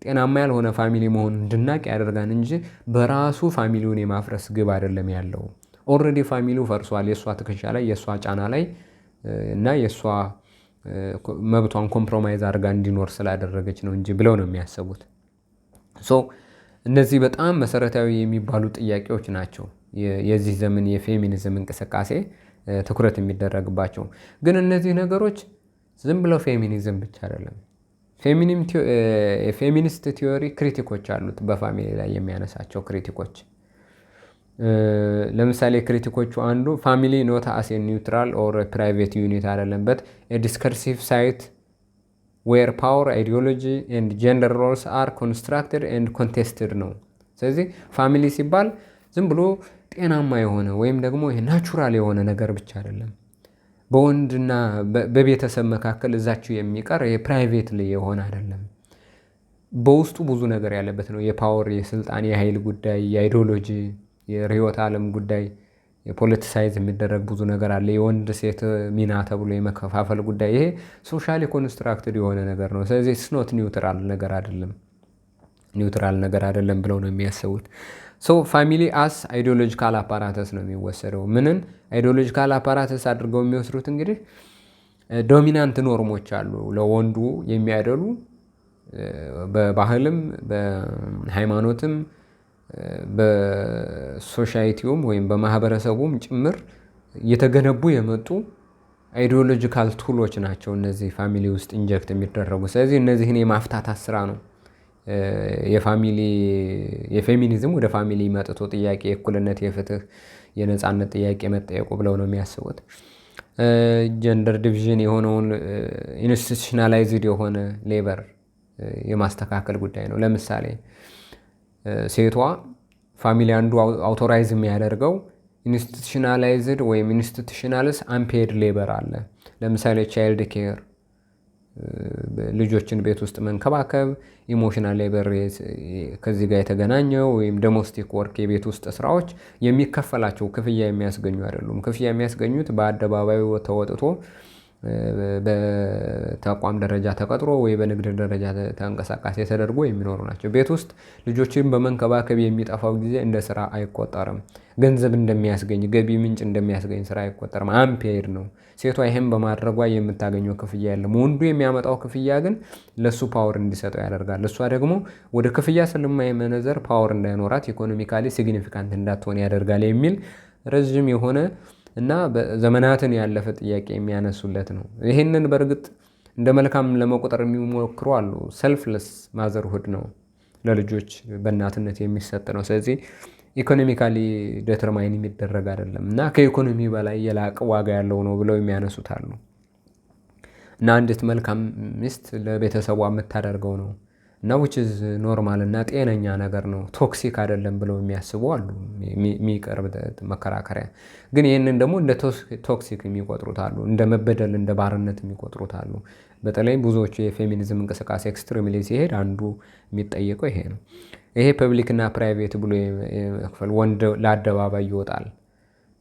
ጤናማ ያልሆነ ፋሚሊ መሆኑን እንድናቅ ያደርጋል እንጂ በራሱ ፋሚሊውን የማፍረስ ግብ አይደለም ያለው። ኦልሬዲ ፋሚሊው ፈርሷል። የእሷ ትከሻ ላይ የእሷ ጫና ላይ እና የእሷ መብቷን ኮምፕሮማይዝ አድርጋ እንዲኖር ስላደረገች ነው እንጂ ብለው ነው የሚያስቡት። ሶ እነዚህ በጣም መሰረታዊ የሚባሉ ጥያቄዎች ናቸው የዚህ ዘመን የፌሚኒዝም እንቅስቃሴ ትኩረት የሚደረግባቸው። ግን እነዚህ ነገሮች ዝም ብለው ፌሚኒዝም ብቻ አይደለም። የፌሚኒስት ቲዮሪ ክሪቲኮች አሉት፣ በፋሚሊ ላይ የሚያነሳቸው ክሪቲኮች። ለምሳሌ ክሪቲኮቹ አንዱ ፋሚሊ ኖት አስ ኒውትራል ኦር ፕራይቬት ዩኒት አይደለበት ዲስከርሲቭ ሳይት ዌር ፓወር አይዲዮሎጂ ኤንድ ጀንደር ሮልስ አር ኮንስትራክትድ ኤንድ ኮንቴስትድ ነው። ስለዚህ ፋሚሊ ሲባል ዝም ብሎ ጤናማ የሆነ ወይም ደግሞ ናቹራል የሆነ ነገር ብቻ አይደለም። በወንድና በቤተሰብ መካከል እዛችሁ የሚቀር የፕራይቬት የሆነ አይደለም። በውስጡ ብዙ ነገር ያለበት ነው። የፓወር፣ የስልጣን፣ የኃይል ጉዳይ፣ የአይዲዮሎጂ፣ የርዕዮተ ዓለም ጉዳይ፣ የፖለቲሳይዝ የሚደረግ ብዙ ነገር አለ። የወንድ ሴት ሚና ተብሎ የመከፋፈል ጉዳይ፣ ይሄ ሶሻሊ ኮንስትራክትድ የሆነ ነገር ነው። ስለዚህ ስኖት ኒውትራል ነገር አይደለም ብለው ነው የሚያስቡት። ሶ ፋሚሊ አስ አይዲዮሎጂካል አፓራተስ ነው የሚወሰደው። ምንን አይዲዮሎጂካል አፓራተስ አድርገው የሚወስዱት እንግዲህ ዶሚናንት ኖርሞች አሉ ለወንዱ የሚያደሉ በባህልም በሃይማኖትም በሶሳይቲውም ወይም በማህበረሰቡም ጭምር እየተገነቡ የመጡ አይዲዮሎጂካል ቱሎች ናቸው እነዚህ ፋሚሊ ውስጥ ኢንጀክት የሚደረጉ። ስለዚህ እነዚህን የማፍታታት ስራ ነው የፌሚኒዝም ወደ ፋሚሊ መጥቶ ጥያቄ የእኩልነት፣ የፍትህ፣ የነፃነት ጥያቄ መጠየቁ ብለው ነው የሚያስቡት። ጀንደር ዲቪዥን የሆነውን ኢንስቲቱሽናላይዝድ የሆነ ሌበር የማስተካከል ጉዳይ ነው። ለምሳሌ ሴቷ ፋሚሊ አንዱ አውቶራይዝ የሚያደርገው ኢንስቲቱሽናላይዝድ ወይም ኢንስቲቱሽናልስ አንፔድ ሌበር አለ። ለምሳሌ ቻይልድ ኬር ልጆችን ቤት ውስጥ መንከባከብ፣ ኢሞሽናል ሌበር ከዚህ ጋር የተገናኘው ወይም ዶሜስቲክ ወርክ የቤት ውስጥ ስራዎች የሚከፈላቸው ክፍያ የሚያስገኙ አይደሉም። ክፍያ የሚያስገኙት በአደባባዩ ተወጥቶ በተቋም ደረጃ ተቀጥሮ ወይ በንግድ ደረጃ ተንቀሳቃሴ ተደርጎ የሚኖሩ ናቸው። ቤት ውስጥ ልጆችን በመንከባከብ የሚጠፋው ጊዜ እንደ ስራ አይቆጠርም። ገንዘብ እንደሚያስገኝ ገቢ ምንጭ እንደሚያስገኝ ስራ አይቆጠርም። አንፔድ ነው። ሴቷ ይህም በማድረጓ የምታገኘው ክፍያ የለም። ወንዱ የሚያመጣው ክፍያ ግን ለሱ ፓወር እንዲሰጠው ያደርጋል። እሷ ደግሞ ወደ ክፍያ ስለማይመነዘር ፓወር እንዳይኖራት ኢኮኖሚካሊ ሲግኒፊካንት እንዳትሆን ያደርጋል የሚል ረዥም የሆነ እና ዘመናትን ያለፈ ጥያቄ የሚያነሱለት ነው። ይህንን በእርግጥ እንደ መልካም ለመቁጠር የሚሞክሩ አሉ። ሰልፍለስ ማዘርሁድ ነው፣ ለልጆች በእናትነት የሚሰጥ ነው። ስለዚህ ኢኮኖሚካሊ ዴተርማይን የሚደረግ አይደለም እና ከኢኮኖሚ በላይ የላቀ ዋጋ ያለው ነው ብለው የሚያነሱት አሉ። እና አንዲት መልካም ሚስት ለቤተሰቧ የምታደርገው ነው እና which is ኖርማል እና ጤነኛ ነገር ነው፣ ቶክሲክ አይደለም ብለው የሚያስቡ አሉ። የሚቀርብ መከራከሪያ ግን ይህንን ደግሞ እንደ ቶክሲክ የሚቆጥሩት አሉ፣ እንደ መበደል እንደ ባርነት የሚቆጥሩት አሉ። በተለይ ብዙዎቹ የፌሚኒዝም እንቅስቃሴ ኤክስትሪምሊ ሲሄድ አንዱ የሚጠየቀው ይሄ ነው። ይሄ ፐብሊክ እና ፕራይቬት ብሎ መክፈል፣ ወንድ ለአደባባይ ይወጣል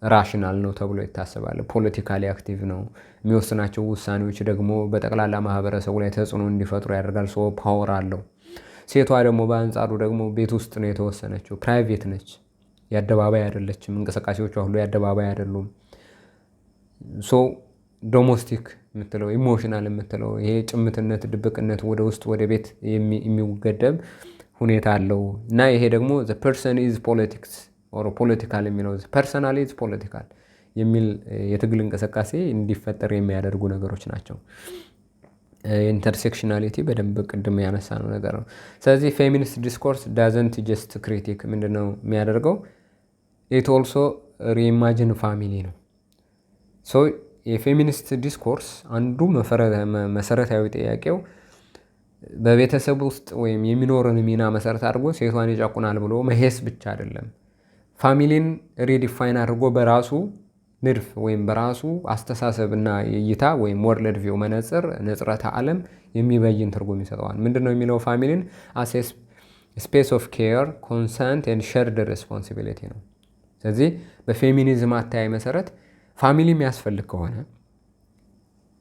ራሽናል ነው ተብሎ ይታሰባል። ፖለቲካሊ አክቲቭ ነው። የሚወስናቸው ውሳኔዎች ደግሞ በጠቅላላ ማህበረሰቡ ላይ ተጽዕኖ እንዲፈጥሩ ያደርጋል። ሶ ፓወር አለው። ሴቷ ደግሞ በአንጻሩ ደግሞ ቤት ውስጥ ነው የተወሰነችው፣ ፕራይቬት ነች፣ የአደባባይ አይደለችም። እንቅስቃሴዎቿ ሁሉ የአደባባይ አይደሉም። ሶ ዶሜስቲክ የምትለው ኢሞሽናል የምትለው ይሄ ጭምትነት፣ ድብቅነት ወደ ውስጥ ወደ ቤት የሚገደብ ሁኔታ አለው እና ይሄ ደግሞ the person is politics or political የሚለው ፐርሰናል ኢዝ ፖለቲካል የሚል የትግል እንቅስቃሴ እንዲፈጠር የሚያደርጉ ነገሮች ናቸው። ኢንተርሴክሽናሊቲ በደንብ ቅድም ያነሳነው ነገር ነው። ስለዚህ ፌሚኒስት ዲስኮርስ ዳዘንት ጀስት ክሪቲክ ምንድነው የሚያደርገው? ኢት ኦልሶ ሪኢማጂን ፋሚሊ ነው። ሶ የፌሚኒስት ዲስኮርስ አንዱ መሰረታዊ ጥያቄው በቤተሰብ ውስጥ ወይም የሚኖርን ሚና መሰረት አድርጎ ሴቷን ይጨቁናል ብሎ መሄስ ብቻ አይደለም። ፋሚሊን ሪዲፋይን አድርጎ በራሱ ንድፍ ወይም በራሱ አስተሳሰብ እና እይታ ወይም ወርልድ ቪው መነጽር ንጽረተ ዓለም የሚበይን ትርጉም ይሰጠዋል። ምንድነው የሚለው? ፋሚሊን አስ ስፔስ ኦፍ ኬር ኮንሰንት ኤንድ ሸርድ ሬስፖንሲቢሊቲ ነው። ስለዚህ በፌሚኒዝም አተያይ መሰረት ፋሚሊ የሚያስፈልግ ከሆነ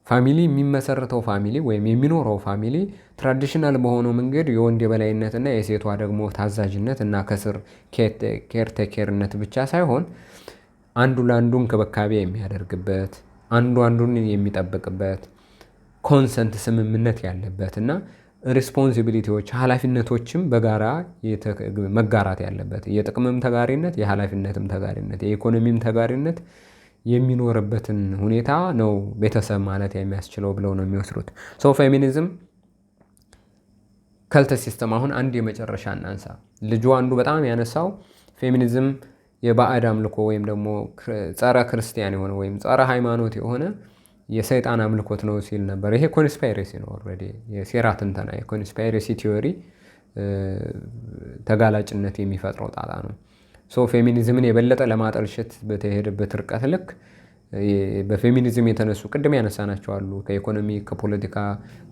ፋሚሊ የሚመሰረተው ፋሚሊ ወይም የሚኖረው ፋሚሊ ትራዲሽናል በሆነው መንገድ የወንድ የበላይነትና የሴቷ ደግሞ ታዛዥነት እና ከስር ኬርቴኬርነት ብቻ ሳይሆን አንዱ ለአንዱ እንክብካቤ የሚያደርግበት፣ አንዱ አንዱን የሚጠብቅበት፣ ኮንሰንት ስምምነት ያለበት እና ሪስፖንሲቢሊቲዎች ኃላፊነቶችም በጋራ መጋራት ያለበት፣ የጥቅምም ተጋሪነት የኃላፊነትም ተጋሪነት የኢኮኖሚም ተጋሪነት የሚኖርበትን ሁኔታ ነው ቤተሰብ ማለት የሚያስችለው ብለው ነው የሚወስዱት። ሶ ፌሚኒዝም ከልት ሲስተም አሁን አንድ የመጨረሻ እናንሳ። ልጁ አንዱ በጣም ያነሳው ፌሚኒዝም የባዕድ አምልኮ ወይም ደግሞ ጸረ ክርስቲያን የሆነ ወይም ጸረ ሃይማኖት የሆነ የሰይጣን አምልኮት ነው ሲል ነበር። ይሄ ኮንስፓይሬሲ ነው። ኦልሬዲ የሴራ ትንተና የኮንስፓይሬሲ ቲዮሪ ተጋላጭነት የሚፈጥረው ጣጣ ነው። ሶ ፌሚኒዝምን የበለጠ ለማጠልሸት በተሄደበት ርቀት ልክ በፌሚኒዝም የተነሱ ቅድም ያነሳናቸው አሉ። ከኢኮኖሚ፣ ከፖለቲካ፣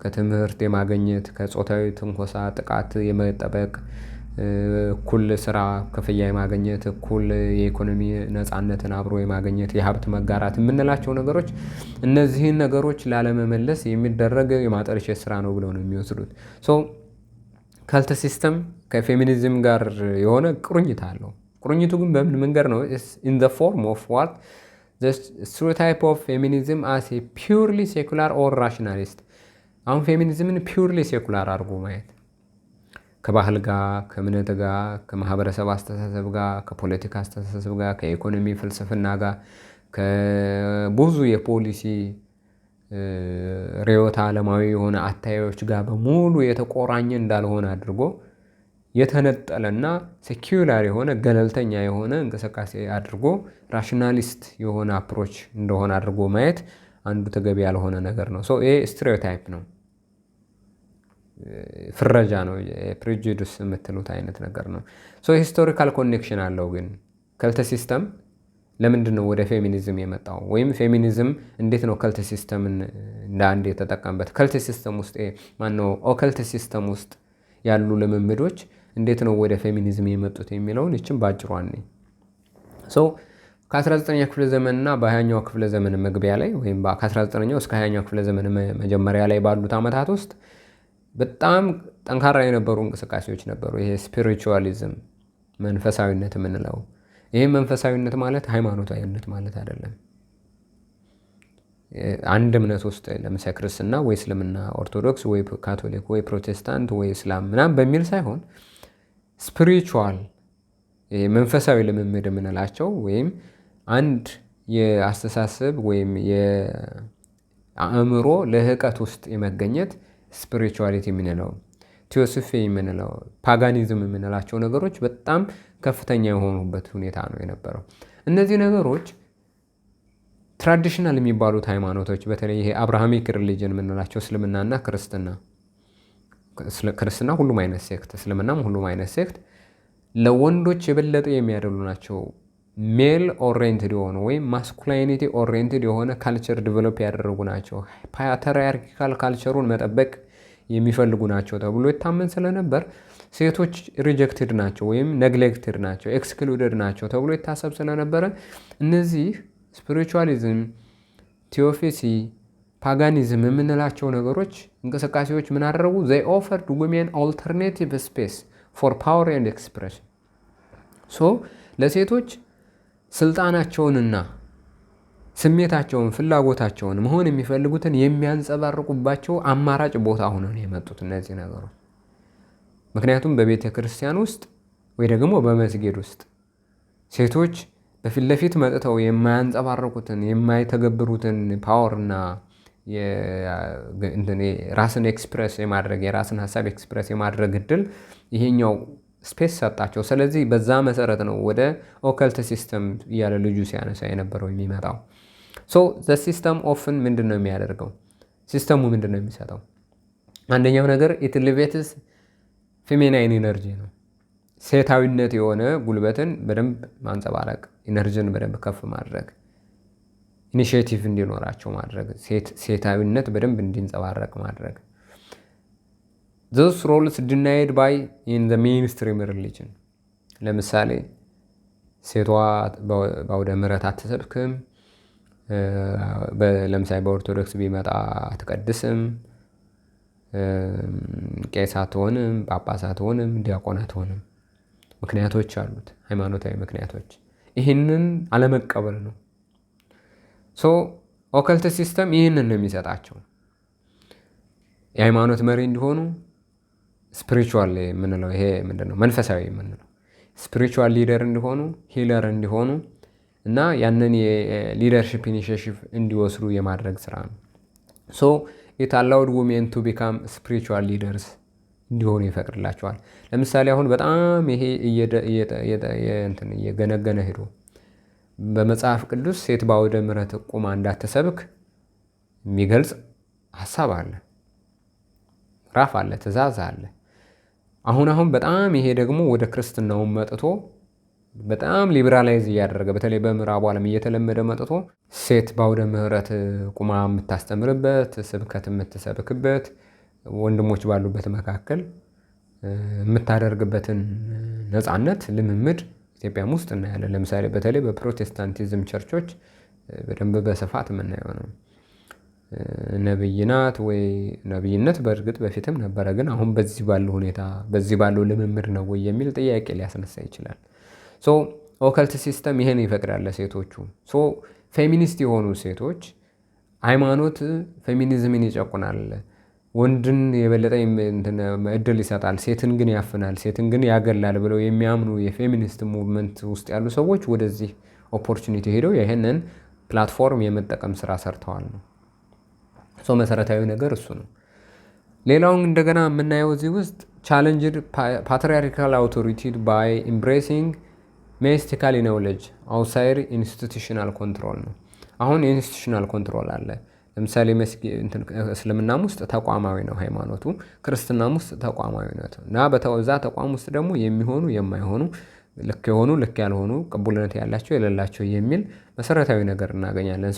ከትምህርት የማግኘት፣ ከጾታዊ ትንኮሳ ጥቃት የመጠበቅ፣ እኩል ስራ ክፍያ የማግኘት፣ እኩል የኢኮኖሚ ነፃነትን አብሮ የማግኘት፣ የሀብት መጋራት የምንላቸው ነገሮች እነዚህን ነገሮች ላለመመለስ የሚደረግ የማጠልሸት ስራ ነው ብለው ነው የሚወስዱት። ሶ ካልት ሲስተም ከፌሚኒዝም ጋር የሆነ ቁርኝት አለው። ቁርኝቱ ግን በምን መንገድ ነው? in the form of what the stereotype of feminism as a purely secular or rationalist። አሁን ፌሚኒዝምን ፒውርሊ ሴኩላር አድርጎ ማየት ከባህል ጋር፣ ከእምነት ጋር፣ ከማህበረሰብ አስተሳሰብ ጋር፣ ከፖለቲካ አስተሳሰብ ጋር፣ ከኢኮኖሚ ፍልስፍና ጋር፣ ከብዙ የፖሊሲ ርዕዮተ ዓለማዊ የሆነ አታዮች ጋር በሙሉ የተቆራኘ እንዳልሆነ አድርጎ የተነጠለና ሴኩላር የሆነ ገለልተኛ የሆነ እንቅስቃሴ አድርጎ ራሽናሊስት የሆነ አፕሮች እንደሆነ አድርጎ ማየት አንዱ ተገቢ ያልሆነ ነገር ነው። ሶ ይሄ ስቴሪዮታይፕ ነው፣ ፍረጃ ነው፣ ፕሬጁዲስ የምትሉት አይነት ነገር ነው። ሶ ሂስቶሪካል ኮኔክሽን አለው። ግን ከልት ሲስተም ለምንድን ነው ወደ ፌሚኒዝም የመጣው? ወይም ፌሚኒዝም እንዴት ነው ከልት ሲስተምን እንደ አንድ የተጠቀምበት? ከልት ሲስተም ውስጥ ማነው ኦከልት ሲስተም ውስጥ ያሉ ልምምዶች እንዴት ነው ወደ ፌሚኒዝም የመጡት የሚለውን ይችን ባጭሩ ነኝ። ሶ ከ19ኛ ክፍለ ዘመንና በ20ኛው ክፍለ ዘመን መግቢያ ላይ ወይም ከ19ኛው እስከ 20ኛው ክፍለ ዘመን መጀመሪያ ላይ ባሉት ዓመታት ውስጥ በጣም ጠንካራ የነበሩ እንቅስቃሴዎች ነበሩ። ይሄ ስፒሪቹዋሊዝም መንፈሳዊነት የምንለው ይሄ መንፈሳዊነት ማለት ሃይማኖታዊነት ማለት አይደለም። አንድ እምነት ውስጥ ለምሳሌ ክርስትና ወይ እስልምና፣ ኦርቶዶክስ ወይ ካቶሊክ ወይ ፕሮቴስታንት ወይ እስላም ምናምን በሚል ሳይሆን ስፒሪቹዋል መንፈሳዊ ልምምድ የምንላቸው ወይም አንድ የአስተሳሰብ ወይም የአእምሮ ልህቀት ውስጥ የመገኘት ስፒሪቹዋሊቲ የምንለው፣ ቴዎሶፊ የምንለው፣ ፓጋኒዝም የምንላቸው ነገሮች በጣም ከፍተኛ የሆኑበት ሁኔታ ነው የነበረው። እነዚህ ነገሮች ትራዲሽናል የሚባሉት ሃይማኖቶች በተለይ ይሄ አብርሃሚክ ሪሊጅን የምንላቸው እስልምናና ክርስትና ሁሉም አይነት ሴክት፣ እስልምናም ሁሉም አይነት ሴክት ለወንዶች የበለጠ የሚያደሉ ናቸው። ሜል ኦሪየንትድ የሆኑ ወይም ማስኩላይኒቲ ኦሪየንትድ የሆነ ካልቸር ዲቨሎፕ ያደረጉ ናቸው። ፓትሪያርካል ካልቸሩን መጠበቅ የሚፈልጉ ናቸው ተብሎ ይታመን ስለነበር ሴቶች ሪጀክትድ ናቸው ወይም ነግሌክትድ ናቸው፣ ኤክስክሉድድ ናቸው ተብሎ ይታሰብ ስለነበረ እነዚህ ስፒሪቹዋሊዝም፣ ቴዎፌሲ፣ ፓጋኒዝም የምንላቸው ነገሮች እንቅስቃሴዎች ምን አደረጉ? they offered women alternative space for power and expression። ለሴቶች ስልጣናቸውንና ስሜታቸውን ፍላጎታቸውን መሆን የሚፈልጉትን የሚያንጸባርቁባቸው አማራጭ ቦታ ሆነው ነው የመጡት እነዚህ ነገሮች። ምክንያቱም በቤተ ክርስቲያን ውስጥ ወይ ደግሞ በመስጊድ ውስጥ ሴቶች በፊት ለፊት መጥተው የማያንጸባርቁትን የማይተገብሩትን ፓወርና ራስን ኤክስፕረስ የማድረግ የራስን ሀሳብ ኤክስፕረስ የማድረግ እድል ይሄኛው ስፔስ ሰጣቸው። ስለዚህ በዛ መሰረት ነው ወደ ኦከልት ሲስተም እያለ ልጁ ሲያነሳ የነበረው የሚመጣው። ዘ ሲስተም ኦፍን ምንድን ነው የሚያደርገው? ሲስተሙ ምንድን ነው የሚሰጠው? አንደኛው ነገር ኢት ኤሊቬትስ ፌሜናይን ኢነርጂ ነው። ሴታዊነት የሆነ ጉልበትን በደንብ ማንጸባረቅ፣ ኢነርጂን በደንብ ከፍ ማድረግ፣ ኢኒሺዬቲቭ እንዲኖራቸው ማድረግ፣ ሴታዊነት በደንብ እንዲንጸባረቅ ማድረግ። those roles denied by in the mainstream religion። ለምሳሌ ሴቷ በአውደ ምሕረት አትሰብክም፣ ለምሳሌ በኦርቶዶክስ ቢመጣ አትቀድስም፣ ቄስ አትሆንም፣ ጳጳስ አትሆንም፣ ዲያቆን አትሆንም። ምክንያቶች አሉት፣ ሃይማኖታዊ ምክንያቶች። ይህንን አለመቀበል ነው። ኦከልት ሲስተም ይህንን ነው የሚሰጣቸው። የሃይማኖት መሪ እንዲሆኑ ስፒሪቹዋል የምንለው ይሄ ምንድን ነው? መንፈሳዊ የምንለው ስፒሪቹዋል ሊደር እንዲሆኑ፣ ሂለር እንዲሆኑ እና ያንን የሊደርሽፕ ኢኒሺዬቲቭ እንዲወስዱ የማድረግ ስራ ነው። ኢት አላውድ ውሜን ቱ ቢካም ስፒሪቹዋል ሊደርስ እንዲሆኑ ይፈቅድላቸዋል። ለምሳሌ አሁን በጣም ይሄ እየገነገነ ሄዶ በመጽሐፍ ቅዱስ ሴት በአውደ ምሕረት ቁማ እንዳትሰብክ የሚገልጽ ሀሳብ አለ፣ ራፍ አለ፣ ትእዛዝ አለ። አሁን በጣም ይሄ ደግሞ ወደ ክርስትናውን መጥቶ በጣም ሊበራላይዝ እያደረገ በተለይ በምዕራቡ ዓለም እየተለመደ መጥቶ ሴት በአውደ ምሕረት ቁማ የምታስተምርበት፣ ስብከት የምትሰብክበት፣ ወንድሞች ባሉበት መካከል የምታደርግበትን ነፃነት ልምምድ ኢትዮጵያም ውስጥ እናያለን። ለምሳሌ በተለይ በፕሮቴስታንቲዝም ቸርቾች በደንብ በስፋት የምናየው ነው። ነብይ ናት ወይ? ነብይነት በእርግጥ በፊትም ነበረ፣ ግን አሁን በዚህ ባለው ሁኔታ በዚህ ባለው ልምምድ ነው ወይ የሚል ጥያቄ ሊያስነሳ ይችላል። ኦከልት ሲስተም ይሄን ይፈቅዳል ለሴቶቹ። ፌሚኒስት የሆኑ ሴቶች ሃይማኖት ፌሚኒዝምን ይጨቁናል፣ ወንድን የበለጠ እድል ይሰጣል፣ ሴትን ግን ያፍናል፣ ሴትን ግን ያገላል ብለው የሚያምኑ የፌሚኒስት ሙቭመንት ውስጥ ያሉ ሰዎች ወደዚህ ኦፖርቹኒቲ ሄደው ይህንን ፕላትፎርም የመጠቀም ስራ ሰርተዋል ነው። መሰረታዊ ነገር እሱ ነው። ሌላውን እንደገና የምናየው እዚህ ውስጥ ቻሌንጅድ ፓትሪያርካል አውቶሪቲ ባይ ኢምብሬሲንግ ሜስቲካል ኖውሌጅ አውትሳይድ ኢንስቲቱሽናል ኮንትሮል ነው። አሁን ኢንስቲቱሽናል ኮንትሮል አለ። ለምሳሌ እስልምናም ውስጥ ተቋማዊ ነው ሃይማኖቱ፣ ክርስትናም ውስጥ ተቋማዊ ነው እና በዛ ተቋም ውስጥ ደግሞ የሚሆኑ የማይሆኑ፣ ልክ የሆኑ ልክ ያልሆኑ፣ ቅቡልነት ያላቸው የሌላቸው የሚል መሰረታዊ ነገር እናገኛለን።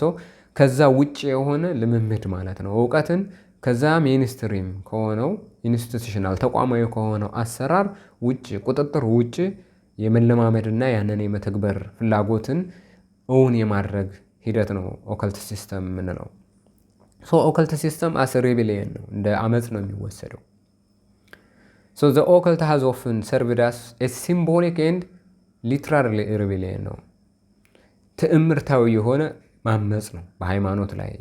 ከዛ ውጭ የሆነ ልምምድ ማለት ነው። እውቀትን ከዛ ሜንስትሪም ከሆነው ኢንስቲቱሽናል ተቋማዊ ከሆነው አሰራር ውጭ፣ ቁጥጥር ውጭ የመለማመድና ያንን የመተግበር ፍላጎትን እውን የማድረግ ሂደት ነው ኦከልት ሲስተም የምንለው። ኦከልት ሲስተም አስ ሬቤሊየን ነው፣ እንደ አመፅ ነው የሚወሰደው። ዘ ኦከልት ሃዝ ኦፍን ሰርቭድ አስ ሲምቦሊክ ኤንድ ሊትራል ሬቤሊየን ነው። ትዕምርታዊ የሆነ ማመፅ ነው በሃይማኖት ላይ።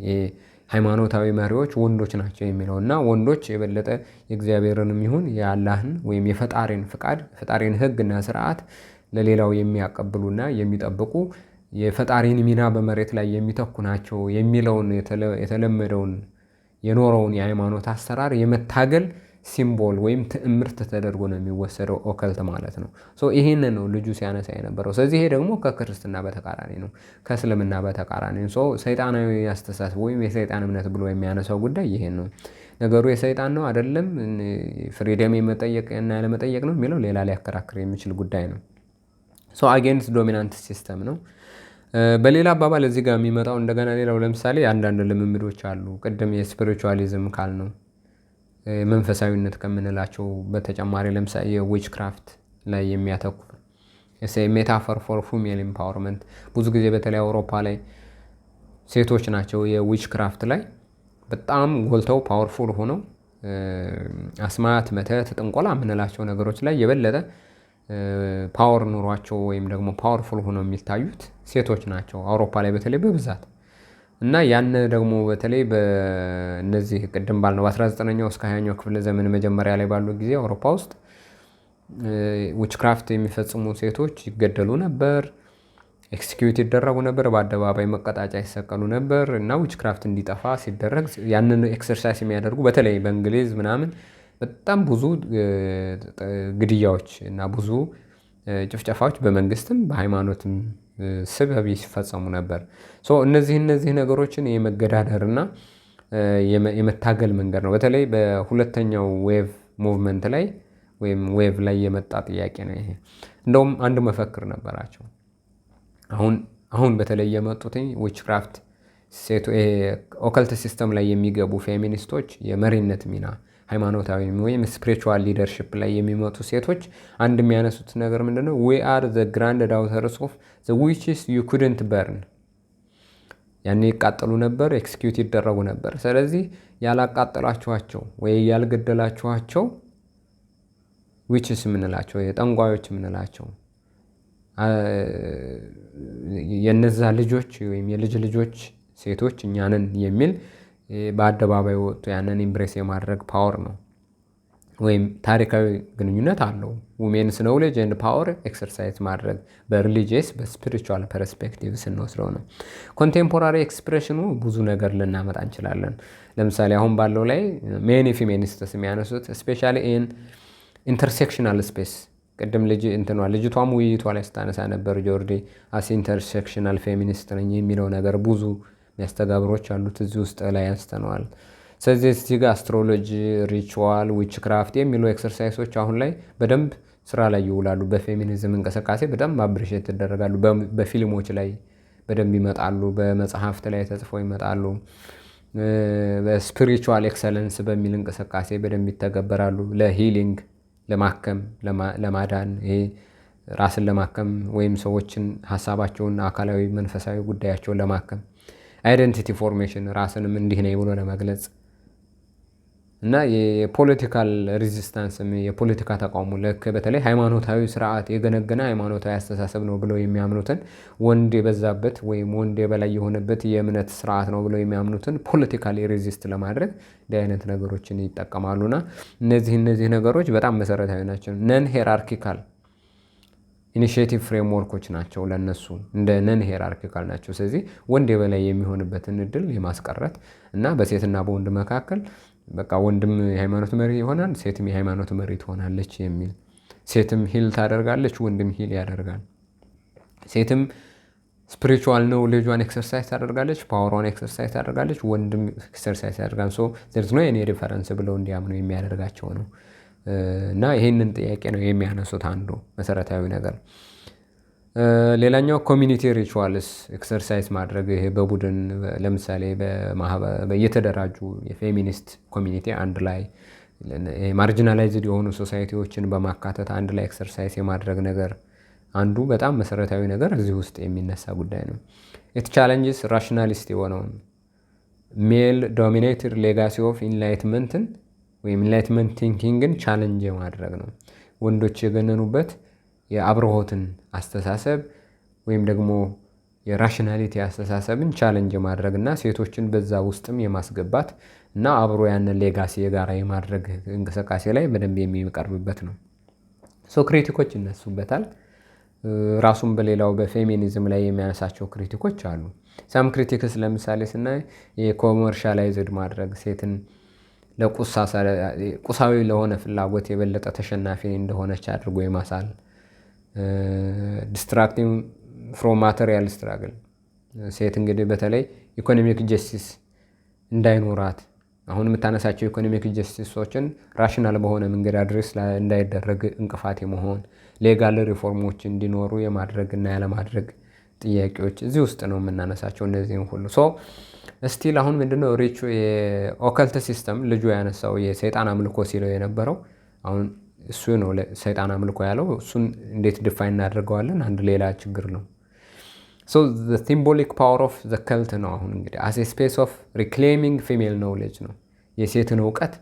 ሃይማኖታዊ መሪዎች ወንዶች ናቸው የሚለው እና ወንዶች የበለጠ የእግዚአብሔርንም ይሁን የአላህን ወይም የፈጣሪን ፍቃድ፣ ፈጣሪን ህግና ስርዓት ለሌላው የሚያቀብሉና የሚጠብቁ የፈጣሪን ሚና በመሬት ላይ የሚተኩ ናቸው የሚለውን የተለመደውን የኖረውን የሃይማኖት አሰራር የመታገል ሲምቦል ወይም ትዕምርት ተደርጎ ነው የሚወሰደው ኦከልት ማለት ነው። ይህንን ነው ልጁ ሲያነሳ የነበረው። ስለዚህ ይሄ ደግሞ ከክርስትና በተቃራኒ ነው፣ ከእስልምና በተቃራኒ ነው። ሰይጣናዊ አስተሳሰብ ወይም የሰይጣን እምነት ብሎ የሚያነሳው ጉዳይ ይሄን ነው። ነገሩ የሰይጣን ነው አይደለም፣ ፍሪደም የመጠየቅ እና ያለመጠየቅ ነው የሚለው ሌላ ሊያከራክር የሚችል ጉዳይ ነው። አጌንስት ዶሚናንት ሲስተም ነው። በሌላ አባባል እዚህ ጋር የሚመጣው እንደገና ሌላው ለምሳሌ አንዳንድ ልምምዶች አሉ። ቅድም የስፒሪቹዋሊዝም ካል ነው መንፈሳዊነት ከምንላቸው በተጨማሪ ለምሳሌ የዊች ክራፍት ላይ የሚያተኩር ሜታፎር ፎር ፊሜል ኢምፓወርመንት ብዙ ጊዜ በተለይ አውሮፓ ላይ ሴቶች ናቸው የዊች ክራፍት ላይ በጣም ጎልተው ፓወርፉል ሆነው አስማት፣ መተት፣ ጥንቆላ የምንላቸው ነገሮች ላይ የበለጠ ፓወር ኑሯቸው ወይም ደግሞ ፓወርፉል ሆነው የሚታዩት ሴቶች ናቸው አውሮፓ ላይ በተለይ በብዛት እና ያን ደግሞ በተለይ በእነዚህ ቅድም ባልነው በ19ኛው እስከ 20ኛው ክፍለ ዘመን መጀመሪያ ላይ ባሉ ጊዜ አውሮፓ ውስጥ ዊችክራፍት የሚፈጽሙ ሴቶች ይገደሉ ነበር፣ ኤክስኪዩት ይደረጉ ነበር፣ በአደባባይ መቀጣጫ ይሰቀሉ ነበር እና ዊችክራፍት እንዲጠፋ ሲደረግ ያንን ኤክሰርሳይዝ የሚያደርጉ በተለይ በእንግሊዝ ምናምን በጣም ብዙ ግድያዎች እና ብዙ ጭፍጨፋዎች በመንግስትም በሃይማኖትም ስበብ ሲፈጸሙ ነበር። እነዚህ ነገሮችን የመገዳደር እና የመታገል መንገድ ነው። በተለይ በሁለተኛው ዌቭ ሙቭመንት ላይ ወይም ዌቭ ላይ የመጣ ጥያቄ ነው ይሄ። እንደውም አንድ መፈክር ነበራቸው። አሁን በተለይ የመጡት ዊችክራፍት ኦከልት ሲስተም ላይ የሚገቡ ፌሚኒስቶች የመሪነት ሚና ሃይማኖታዊ ወይም ስፒሪቹዋል ሊደርሽፕ ላይ የሚመጡ ሴቶች አንድ የሚያነሱት ነገር ምንድነው? ዊ አር ዘ ግራንድ ዳውተርስ ኦፍ ዘ ዊችስ ዩ ኩድንት በርን። ያኔ ይቃጠሉ ነበር፣ ኤክስኪዩት ይደረጉ ነበር። ስለዚህ ያላቃጠላችኋቸው ወይ ያልገደላችኋቸው ዊችስ የምንላቸው የጠንቋዮች የምንላቸው የነዛ ልጆች ወይም የልጅ ልጆች ሴቶች እኛንን የሚል በአደባባይ ወጥቶ ያንን ኢምብሬስ የማድረግ ፓወር ነው ወይም ታሪካዊ ግንኙነት አለው። ውሜንስ ኖውሌጅ ኤንድ ፓወር ኤክሰርሳይዝ ማድረግ በሪሊጂየስ በስፒሪቹዋል ፐርስፔክቲቭ ስንወስደው ነው። ኮንቴምፖራሪ ኤክስፕሬሽኑ ብዙ ነገር ልናመጣ እንችላለን። ለምሳሌ አሁን ባለው ላይ ሜኒ ፌሚኒስትስ የሚያነሱት ስፔሻሊ ኢን ኢንተርሴክሽናል ስፔስ ቅድም ልጅቷም ውይይቷ ላይ ስታነሳ ነበር ጆርዲ አስ ኢንተርሴክሽናል ፌሚኒስት ነኝ የሚለው ነገር ብዙ የሚያስተጋብሮች አሉት እዚህ ውስጥ ላይ አንስተነዋል። ስለዚህ እዚህ ጋር አስትሮሎጂ፣ ሪቹዋል፣ ዊችክራፍት የሚሉ ኤክሰርሳይሶች አሁን ላይ በደንብ ስራ ላይ ይውላሉ። በፌሚኒዝም እንቅስቃሴ በጣም አፕሪሼት ይደረጋሉ። በፊልሞች ላይ በደንብ ይመጣሉ። በመጽሐፍት ላይ ተጽፈው ይመጣሉ። በስፒሪቹዋል ኤክሰለንስ በሚል እንቅስቃሴ በደንብ ይተገበራሉ። ለሂሊንግ፣ ለማከም፣ ለማዳን ይሄ ራስን ለማከም ወይም ሰዎችን ሀሳባቸውን፣ አካላዊ መንፈሳዊ ጉዳያቸውን ለማከም አይደንቲቲ ፎርሜሽን ራስንም እንዲህ ነኝ ብሎ ለመግለጽ እና የፖለቲካል ሬዚስታንስም የፖለቲካ ተቃውሞ ልክ በተለይ ሃይማኖታዊ ስርዓት የገነገነ ሃይማኖታዊ አስተሳሰብ ነው ብለው የሚያምኑትን ወንድ የበዛበት ወይም ወንድ የበላይ የሆነበት የእምነት ስርዓት ነው ብለው የሚያምኑትን ፖለቲካሊ ሬዚስት ለማድረግ እንዲህ አይነት ነገሮችን ይጠቀማሉና እነዚህ ነገሮች በጣም መሰረታዊ ናቸው። ነን ሄራርኪካል ኢኒሺዬቲቭ ፍሬምወርኮች ናቸው። ለነሱ እንደ ነን ሄራርኪካል ናቸው። ስለዚህ ወንድ የበላይ የሚሆንበትን እድል የማስቀረት እና በሴትና በወንድ መካከል በቃ ወንድም የሃይማኖት መሪ ይሆናል፣ ሴትም የሃይማኖት መሪ ትሆናለች የሚል ሴትም ሂል ታደርጋለች፣ ወንድም ሂል ያደርጋል። ሴትም ስፒሪቹዋል ነው ልጇን ኤክሰርሳይዝ ታደርጋለች፣ ፓወሯን ኤክሰርሳይዝ ታደርጋለች፣ ወንድም ኤክሰርሳይዝ ያደርጋል። ዘርዝ ነው የኔ ዲፈረንስ ብለው እንዲያምኑ የሚያደርጋቸው ነው። እና ይህንን ጥያቄ ነው የሚያነሱት አንዱ መሰረታዊ ነገር። ሌላኛው ኮሚኒቲ ሪቹዋልስ ኤክሰርሳይዝ ማድረግ ይሄ በቡድን ለምሳሌ የተደራጁ የፌሚኒስት ኮሚኒቲ አንድ ላይ ማርጂናላይዝድ የሆኑ ሶሳይቲዎችን በማካተት አንድ ላይ ኤክሰርሳይዝ የማድረግ ነገር አንዱ በጣም መሰረታዊ ነገር እዚህ ውስጥ የሚነሳ ጉዳይ ነው። ኢት ቻሌንጅስ ራሽናሊስት የሆነውን ሜል ዶሚኔትድ ሌጋሲ ኦፍ ኢንላይትመንትን ወይም ኢንላይትመንት ቲንኪንግን ቻሌንጅ የማድረግ ነው። ወንዶች የገነኑበት የአብርሆትን አስተሳሰብ ወይም ደግሞ የራሽናሊቲ አስተሳሰብን ቻሌንጅ የማድረግ እና ሴቶችን በዛ ውስጥም የማስገባት እና አብሮ ያንን ሌጋሲ የጋራ የማድረግ እንቅስቃሴ ላይ በደንብ የሚቀርብበት ነው። ክሪቲኮች ይነሱበታል። ራሱን በሌላው በፌሚኒዝም ላይ የሚያነሳቸው ክሪቲኮች አሉ። ሳም ክሪቲክስ ለምሳሌ ስናይ የኮመርሻላይዝድ ማድረግ ሴትን ቁሳዊ ለሆነ ፍላጎት የበለጠ ተሸናፊ እንደሆነች አድርጎ የማሳል ዲስትራክቲንግ ፍሮም ማቴሪያል ስትራግል ሴት እንግዲህ በተለይ ኢኮኖሚክ ጀስቲስ እንዳይኖራት አሁን የምታነሳቸው ኢኮኖሚክ ጀስቲሶችን ራሽናል በሆነ መንገድ አድሬስ እንዳይደረግ እንቅፋት የመሆን ሌጋል ሪፎርሞች እንዲኖሩ የማድረግ እና ያለማድረግ ጥያቄዎች እዚህ ውስጥ ነው የምናነሳቸው እነዚህን ሁሉ ስቲል አሁን ምንድነው ሪቹ የኦከልት ሲስተም ልጁ ያነሳው የሰይጣን አምልኮ ሲለው የነበረው አሁን እሱ ነው ሰይጣን አምልኮ ያለው እሱን እንዴት ዲፋይን እናደርገዋለን አንድ ሌላ ችግር ነው the symbolic power of the cult ነው አሁን እንግዲህ as a space of reclaiming female knowledge ነው የሴትን ዕውቀት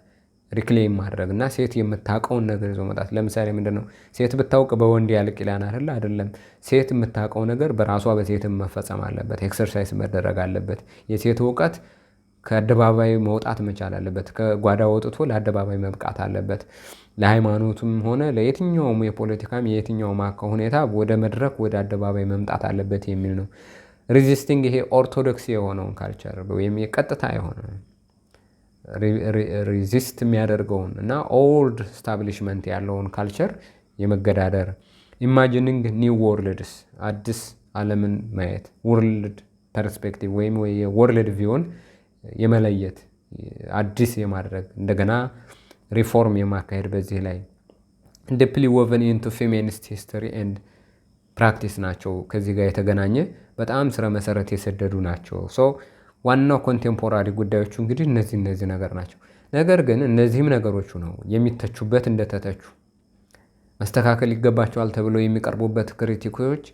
ሪክሌም ማድረግ እና ሴት የምታውቀውን ነገር ይዞ መጣት ለምሳሌ ምንድነው ሴት ብታውቅ በወንድ ያልቅ ይላል አይደለም ሴት የምታውቀው ነገር በራሷ በሴትም መፈጸም አለበት ኤክሰርሳይዝ መደረግ አለበት የሴት ዕውቀት ከአደባባይ መውጣት መቻል አለበት ከጓዳ ወጥቶ ለአደባባይ መብቃት አለበት ለሃይማኖቱም ሆነ ለየትኛውም የፖለቲካም የየትኛውም ሁኔታ ወደ መድረክ ወደ አደባባይ መምጣት አለበት የሚል ነው ሬዚስቲንግ ይሄ ኦርቶዶክስ የሆነውን ካልቸር ወይም የቀጥታ የሆነ ሪዚስት የሚያደርገውን እና ኦልድ ስታብሊሽመንት ያለውን ካልቸር የመገዳደር ኢማጂኒንግ ኒው ወርልድስ አዲስ ዓለምን ማየት ወርልድ ፐርስፔክቲቭ ወይም የወርልድ ቪውን የመለየት አዲስ የማድረግ እንደገና ሪፎርም የማካሄድ በዚህ ላይ ዲፕሊ ወቨን ኢንቱ ፌሚኒስት ሂስቶሪ ኤንድ ፕራክቲስ ናቸው ከዚህ ጋር የተገናኘ በጣም ስረ መሰረት የሰደዱ ናቸው ዋናው ኮንቴምፖራሪ ጉዳዮቹ እንግዲህ እነዚህ ነገር ናቸው ነገር ግን እነዚህም ነገሮቹ ነው የሚተቹበት እንደተተቹ መስተካከል ይገባቸዋል ተብለው የሚቀርቡበት ክሪቲኮች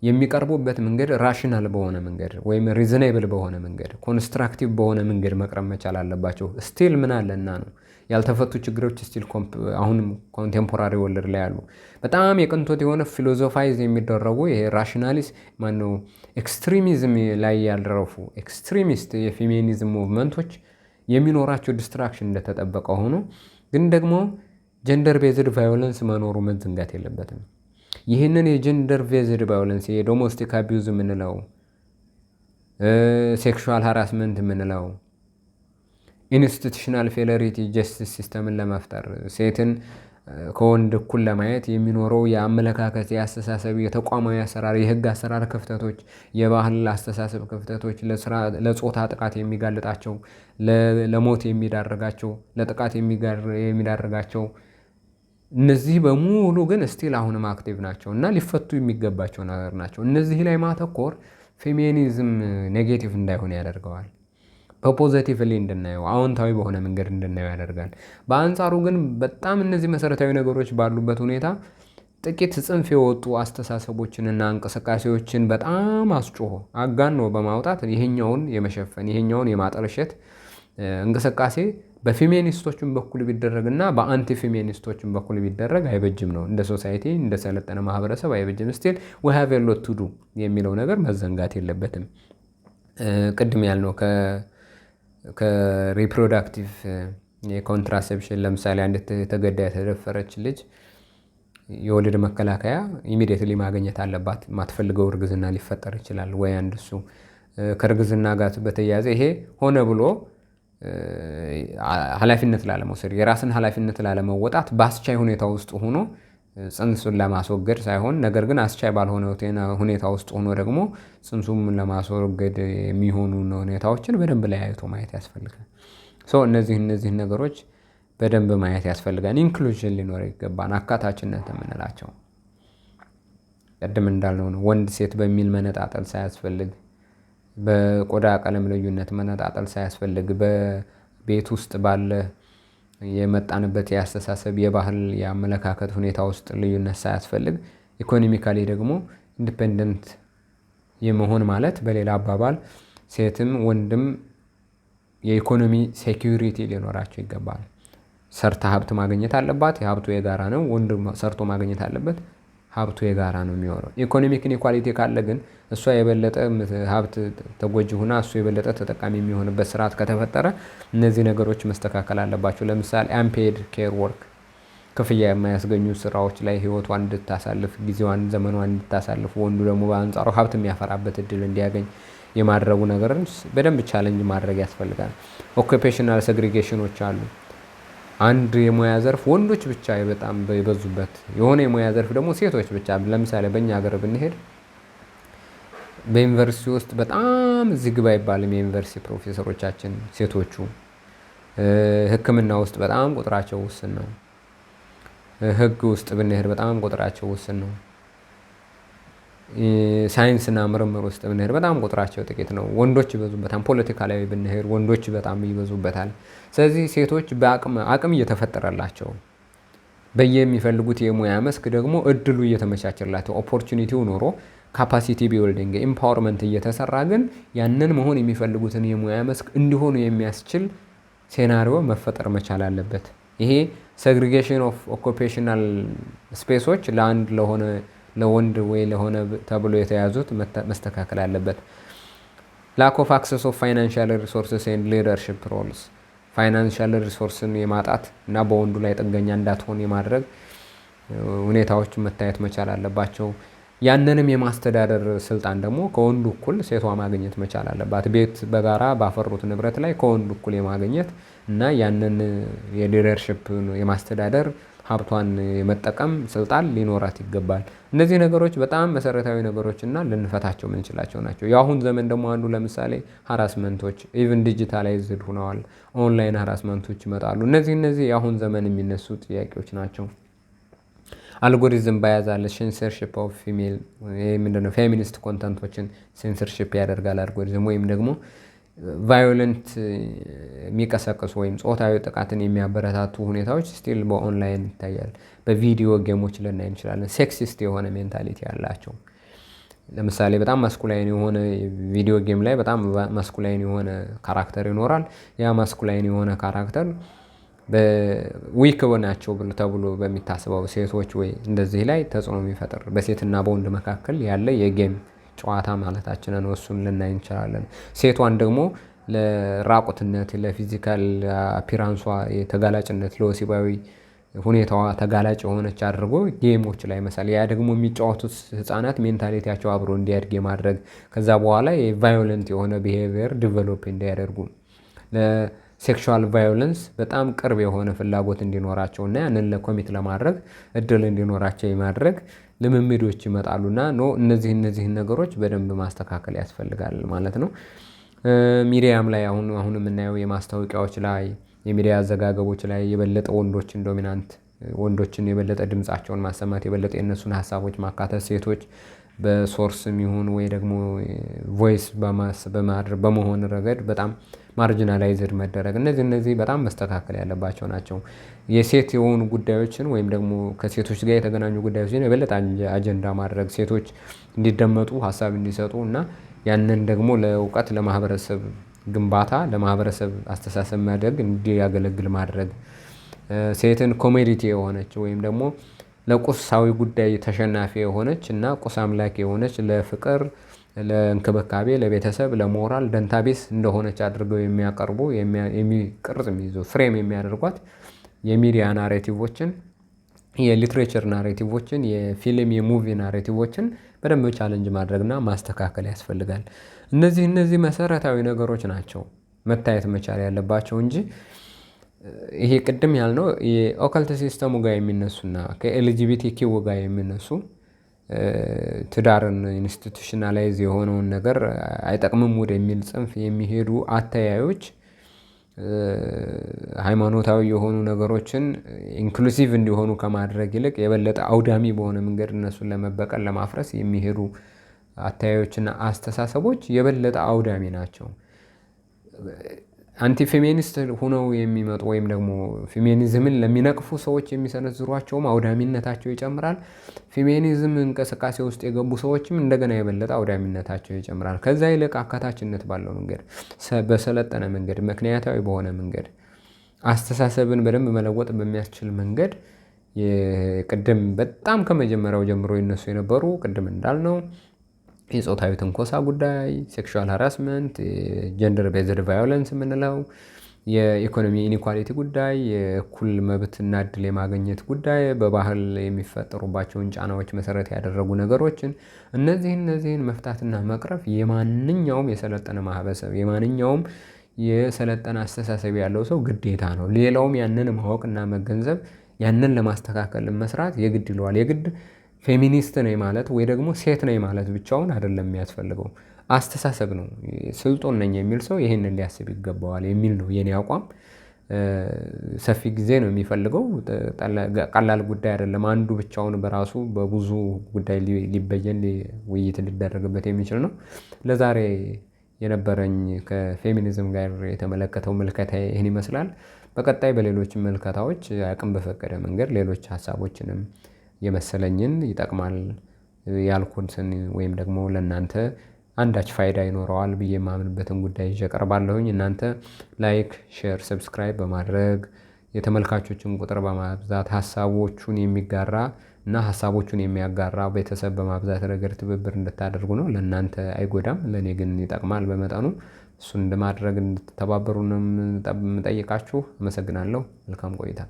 የሚቀርቡበት መንገድ ራሽናል በሆነ መንገድ ወይም ሪዝኔብል በሆነ መንገድ ኮንስትራክቲቭ በሆነ መንገድ መቅረብ መቻል አለባቸው ስቲል ምን አለና ነው ያልተፈቱ ችግሮች ስቲል አሁንም ኮንቴምፖራሪ ወርልድ ላይ አሉ በጣም የቅንጦት የሆነ ፊሎሶፋይዝ የሚደረጉ ይሄ ራሽናሊስት ማነው ኤክስትሪሚዝም ላይ ያልደረፉ ኤክስትሪሚስት የፌሚኒዝም ሙቭመንቶች የሚኖራቸው ዲስትራክሽን እንደተጠበቀ ሆኖ ግን ደግሞ ጀንደር ቤዝድ ቫዮለንስ መኖሩ መዘንጋት የለበትም ይህንን የጀንደር ቤዝድ ቫዮለንስ የዶሜስቲክ አቢዩዝ የምንለው ሴክሹዋል ሃራስመንት የምንለው ኢንስቲቱሽናል ፌለሪቲ ጀስቲስ ሲስተምን ለመፍጠር ሴትን ከወንድ እኩል ለማየት የሚኖረው የአመለካከት የአስተሳሰብ የተቋማዊ አሰራር የህግ አሰራር ክፍተቶች የባህል አስተሳሰብ ክፍተቶች ለጾታ ጥቃት የሚጋልጣቸው ለሞት የሚዳርጋቸው ለጥቃት የሚዳርጋቸው እነዚህ በሙሉ ግን ስቲል አሁንም አክቲቭ ናቸው እና ሊፈቱ የሚገባቸው ነገር ናቸው እነዚህ ላይ ማተኮር ፌሚኒዝም ኔጌቲቭ እንዳይሆን ያደርገዋል በፖዚቲቭሊ እንድናየው አዎንታዊ በሆነ መንገድ እንድናየው ያደርጋል በአንጻሩ ግን በጣም እነዚህ መሰረታዊ ነገሮች ባሉበት ሁኔታ ጥቂት ጽንፍ የወጡ አስተሳሰቦችንና እንቅስቃሴዎችን በጣም አስጮሆ አጋኖ በማውጣት ይሄኛውን የመሸፈን ይሄኛውን የማጠልሸት እንቅስቃሴ በፌሚኒስቶችም በኩል ቢደረግና በአንቲ ፌሚኒስቶችም በኩል ቢደረግ አይበጅም ነው እንደ ሶሳይቲ እንደ ሰለጠነ ማህበረሰብ አይበጅም ስቲል we have a lot to do የሚለው ነገር መዘንጋት የለበትም ቅድም ያልነው ከሪፕሮዳክቲቭ የኮንትራሴፕሽን ለምሳሌ አንድ ተገዳ የተደፈረች ልጅ የወለድ መከላከያ ኢሚዲየትሊ ማግኘት አለባት ማትፈልገው እርግዝና ሊፈጠር ይችላል ወይ አንድ እሱ ከእርግዝና ጋር በተያያዘ ይሄ ሆነ ብሎ ኃላፊነት ላለመውሰድ የራስን ኃላፊነት ላለመወጣት በአስቻይ ሁኔታ ውስጥ ሆኖ ጽንሱን ለማስወገድ ሳይሆን ነገር ግን አስቻይ ባልሆነ ሁኔታ ውስጥ ሆኖ ደግሞ ጽንሱን ለማስወገድ የሚሆኑ ሁኔታዎችን በደንብ ለያይቶ ማየት ያስፈልጋል እነዚህ ነገሮች በደንብ ማየት ያስፈልጋል ኢንክሉዥን ሊኖር ይገባል አካታችነት የምንላቸው ቀደም እንዳልነው ነው ወንድ ሴት በሚል መነጣጠል ሳያስፈልግ በቆዳ ቀለም ልዩነት መነጣጠል ሳያስፈልግ በቤት ውስጥ ባለ የመጣንበት ያስተሳሰብ የባህል የአመለካከት ሁኔታ ውስጥ ልዩነት ሳያስፈልግ ኢኮኖሚካሊ ደግሞ ኢንዲፔንደንት የመሆን ማለት በሌላ አባባል ሴትም ወንድም የኢኮኖሚ ሴኩሪቲ ሊኖራቸው ይገባል ሰርታ ሀብት ማግኘት አለባት የሀብቱ የጋራ ነው ወንድ ሰርቶ ማግኘት አለበት ሀብቱ የጋራ ነው የሚሆነው ኢኮኖሚክ ኢኳሊቲ ካለ ግን እሷ የበለጠ ሀብት ተጎጂ ሆና እሱ የበለጠ ተጠቃሚ የሚሆንበት ስርዓት ከተፈጠረ እነዚህ ነገሮች መስተካከል አለባቸው ለምሳሌ አንፔድ ኬር ወርክ ክፍያ የማያስገኙ ስራዎች ላይ ህይወቷን እንድታሳልፍ ጊዜዋን ዘመኗን እንድታሳልፍ ወንዱ ደግሞ በአንጻሩ ሀብት የሚያፈራበት እድል እንዲያገኝ የማድረጉ ነገርን በደንብ ቻሌንጅ ማድረግ ያስፈልጋል ኦኩፔሽናል ሴግሪጌሽኖች አሉ አንድ የሙያ ዘርፍ ወንዶች ብቻ በጣም የበዙበት የሆነ የሙያ ዘርፍ ደግሞ ሴቶች ብቻ። ለምሳሌ በእኛ ሀገር ብንሄድ በዩኒቨርሲቲ ውስጥ በጣም እዚህ ግባ አይባልም የዩኒቨርሲቲ ፕሮፌሰሮቻችን ሴቶቹ። ሕክምና ውስጥ በጣም ቁጥራቸው ውስን ነው። ሕግ ውስጥ ብንሄድ በጣም ቁጥራቸው ውስን ነው። ሳይንስና ምርምር ውስጥ ብንሄድ በጣም ቁጥራቸው ጥቂት ነው። ወንዶች ይበዙበታል። ፖለቲካ ላይ ብንሄድ ወንዶች በጣም ይበዙበታል። ስለዚህ ሴቶች አቅም እየተፈጠረላቸው በየሚፈልጉት የሙያ መስክ ደግሞ እድሉ እየተመቻቸላቸው ኦፖርቹኒቲው ኖሮ ካፓሲቲ ቢልዲንግ ኢምፓወርመንት እየተሰራ ግን ያንን መሆን የሚፈልጉትን የሙያ መስክ እንዲሆኑ የሚያስችል ሴናሪዮ መፈጠር መቻል አለበት። ይሄ ሴግሪጌሽን ኦፍ ኦኩፔሽናል ስፔሶች ለአንድ ለሆነ ለወንድ ወይ ለሆነ ተብሎ የተያዙት መስተካከል አለበት። ላክ ኦፍ አክሰስ ኦፍ ፋይናንሻል ሪሶርስስ ኤንድ ሊደርሺፕ ሮልስ ፋይናንሻል ሪሶርስን የማጣት እና በወንዱ ላይ ጥገኛ እንዳትሆን የማድረግ ሁኔታዎች መታየት መቻል አለባቸው። ያንንም የማስተዳደር ስልጣን ደግሞ ከወንዱ እኩል ሴቷ ማግኘት መቻል አለባት። ቤት በጋራ ባፈሩት ንብረት ላይ ከወንዱ እኩል የማግኘት እና ያንን የሊደርሺፕ የማስተዳደር ሀብቷን የመጠቀም ስልጣን ሊኖራት ይገባል። እነዚህ ነገሮች በጣም መሰረታዊ ነገሮች እና ልንፈታቸው የምንችላቸው ናቸው። የአሁን ዘመን ደግሞ አንዱ ለምሳሌ ሀራስመንቶች ኢቭን ዲጂታላይዝድ ሆነዋል። ኦንላይን ሀራስመንቶች ይመጣሉ። እነዚህ የአሁን ዘመን የሚነሱ ጥያቄዎች ናቸው። አልጎሪዝም ባያዛለ ሴንሰርሺፕ ኦፍ ፊሜል ምንድነው ፌሚኒስት ኮንተንቶችን ሴንሰርሺፕ ያደርጋል አልጎሪዝም። ወይም ደግሞ ቫዮለንት የሚቀሰቅሱ ወይም ጾታዊ ጥቃትን የሚያበረታቱ ሁኔታዎች ስቲል በኦንላይን ይታያል። በቪዲዮ ጌሞች ልናይ እንችላለን። ሴክሲስት የሆነ ሜንታሊቲ ያላቸው ለምሳሌ በጣም ማስኩላይን የሆነ ቪዲዮ ጌም ላይ በጣም ማስኩላይን የሆነ ካራክተር ይኖራል። ያ ማስኩላይን የሆነ ካራክተር በዊክ ናቸው ተብሎ በሚታስበው ሴቶች ወይ እንደዚህ ላይ ተጽዕኖ የሚፈጥር በሴትና በወንድ መካከል ያለ የጌም ጨዋታ ማለታችንን እሱን ልናይ እንችላለን። ሴቷን ደግሞ ለራቁትነት ለፊዚካል አፒራንሷ ተጋላጭነት ለወሲባዊ ሁኔታዋ ተጋላጭ የሆነች አድርጎ ጌሞች ላይ መሳል ያ ደግሞ የሚጫወቱት ህፃናት ሜንታሊቲያቸው አብሮ እንዲያድግ የማድረግ ከዛ በኋላ የቫዮለንት የሆነ ቢሄቪየር ዲቨሎፕ እንዲያደርጉ ለሴክሹዋል ቫዮለንስ በጣም ቅርብ የሆነ ፍላጎት እንዲኖራቸው እና ያንን ለኮሚት ለማድረግ እድል እንዲኖራቸው የማድረግ ልምምዶች ይመጣሉና እነዚህን ነገሮች በደንብ ማስተካከል ያስፈልጋል ማለት ነው። ሚዲያም ላይ አሁን የምናየው የማስታወቂያዎች ላይ የሚዲያ አዘጋገቦች ላይ የበለጠ ወንዶችን ዶሚናንት ወንዶችን የበለጠ ድምፃቸውን ማሰማት የበለጠ የእነሱን ሀሳቦች ማካተት ሴቶች በሶርስም ይሁን ወይ ደግሞ ቮይስ በማድረግ በመሆን ረገድ በጣም ማርጂናላይዝድ መደረግ እነዚህ በጣም መስተካከል ያለባቸው ናቸው። የሴት የሆኑ ጉዳዮችን ወይም ደግሞ ከሴቶች ጋር የተገናኙ ጉዳዮችን የበለጠ አጀንዳ ማድረግ ሴቶች እንዲደመጡ ሀሳብ እንዲሰጡ እና ያንን ደግሞ ለእውቀት ለማህበረሰብ ግንባታ ለማህበረሰብ አስተሳሰብ ማደግ እንዲያገለግል ማድረግ ሴትን ኮሞዲቲ የሆነች ወይም ደግሞ ለቁሳዊ ጉዳይ ተሸናፊ የሆነች እና ቁስ አምላክ የሆነች ለፍቅር ለእንክብካቤ ለቤተሰብ ለሞራል ደንታቢስ እንደሆነች አድርገው የሚያቀርቡ የሚቀርጽ የሚይዙ ፍሬም የሚያደርጓት የሚዲያ ናሬቲቮችን የሊትሬቸር ናሬቲቮችን የፊልም የሙቪ ናሬቲቮችን በደንብ ቻሌንጅ ማድረግና ማስተካከል ያስፈልጋል። እነዚህ መሰረታዊ ነገሮች ናቸው መታየት መቻል ያለባቸው እንጂ ይሄ ቅድም ያልነው የኦካልት ሲስተሙ ጋር የሚነሱና ከኤልጂቢቲኪው ጋር የሚነሱ ትዳርን ኢንስቲቱሽናላይዝ የሆነውን ነገር አይጠቅምም ወደሚል ጽንፍ የሚሄዱ አተያዮች ሃይማኖታዊ የሆኑ ነገሮችን ኢንክሉሲቭ እንዲሆኑ ከማድረግ ይልቅ የበለጠ አውዳሚ በሆነ መንገድ እነሱን ለመበቀል ለማፍረስ የሚሄዱ አተያዮችና አስተሳሰቦች የበለጠ አውዳሚ ናቸው። አንቲ ፌሚኒስት ሆነው የሚመጡ ወይም ደግሞ ፌሚኒዝምን ለሚነቅፉ ሰዎች የሚሰነዝሯቸውም አውዳሚነታቸው ይጨምራል። ፌሚኒዝም እንቅስቃሴ ውስጥ የገቡ ሰዎችም እንደገና የበለጠ አውዳሚነታቸው ይጨምራል። ከዛ ይልቅ አካታችነት ባለው መንገድ በሰለጠነ መንገድ ምክንያታዊ በሆነ መንገድ አስተሳሰብን በደንብ መለወጥ በሚያስችል መንገድ ቅድም በጣም ከመጀመሪያው ጀምሮ ይነሱ የነበሩ ቅድም እንዳልነው የጾታዊ ትንኮሳ ጉዳይ ሴክሹዋል ሃራስመንት ጀንደር ቤዝድ ቫዮለንስ የምንለው የኢኮኖሚ ኢኒኳሊቲ ጉዳይ የእኩል መብትና እድል የማግኘት ጉዳይ በባህል የሚፈጠሩባቸውን ጫናዎች መሰረት ያደረጉ ነገሮችን እነዚህን መፍታትና መቅረፍ የማንኛውም የሰለጠነ ማህበረሰብ የማንኛውም የሰለጠነ አስተሳሰብ ያለው ሰው ግዴታ ነው። ሌላውም ያንን ማወቅና መገንዘብ ያንን ለማስተካከል መስራት የግድ ይለዋል። የግድ ፌሚኒስት ነኝ ማለት ወይ ደግሞ ሴት ነኝ ማለት ብቻውን አይደለም የሚያስፈልገው፣ አስተሳሰብ ነው። ስልጡን ነኝ የሚል ሰው ይሄንን ሊያስብ ይገባዋል የሚል ነው የኔ አቋም። ሰፊ ጊዜ ነው የሚፈልገው፣ ቀላል ጉዳይ አይደለም። አንዱ ብቻውን በራሱ በብዙ ጉዳይ ሊበየን ውይይት ሊደረግበት የሚችል ነው። ለዛሬ የነበረኝ ከፌሚኒዝም ጋር የተመለከተው ምልከታ ይህን ይመስላል። በቀጣይ በሌሎች ምልከታዎች አቅም በፈቀደ መንገድ ሌሎች ሀሳቦችንም የመሰለኝን ይጠቅማል ያልኩትን ወይም ደግሞ ለእናንተ አንዳች ፋይዳ ይኖረዋል ብዬ የማምንበትን ጉዳይ ይዤ እቀርባለሁኝ። እናንተ ላይክ፣ ሼር፣ ሰብስክራይብ በማድረግ የተመልካቾችን ቁጥር በማብዛት ሀሳቦቹን የሚጋራ እና ሀሳቦቹን የሚያጋራ ቤተሰብ በማብዛት ረገድ ትብብር እንድታደርጉ ነው። ለእናንተ አይጎዳም፣ ለእኔ ግን ይጠቅማል በመጠኑ። እሱን እንደማድረግ እንድትተባበሩ ነው የምጠይቃችሁ። አመሰግናለሁ። መልካም ቆይታ።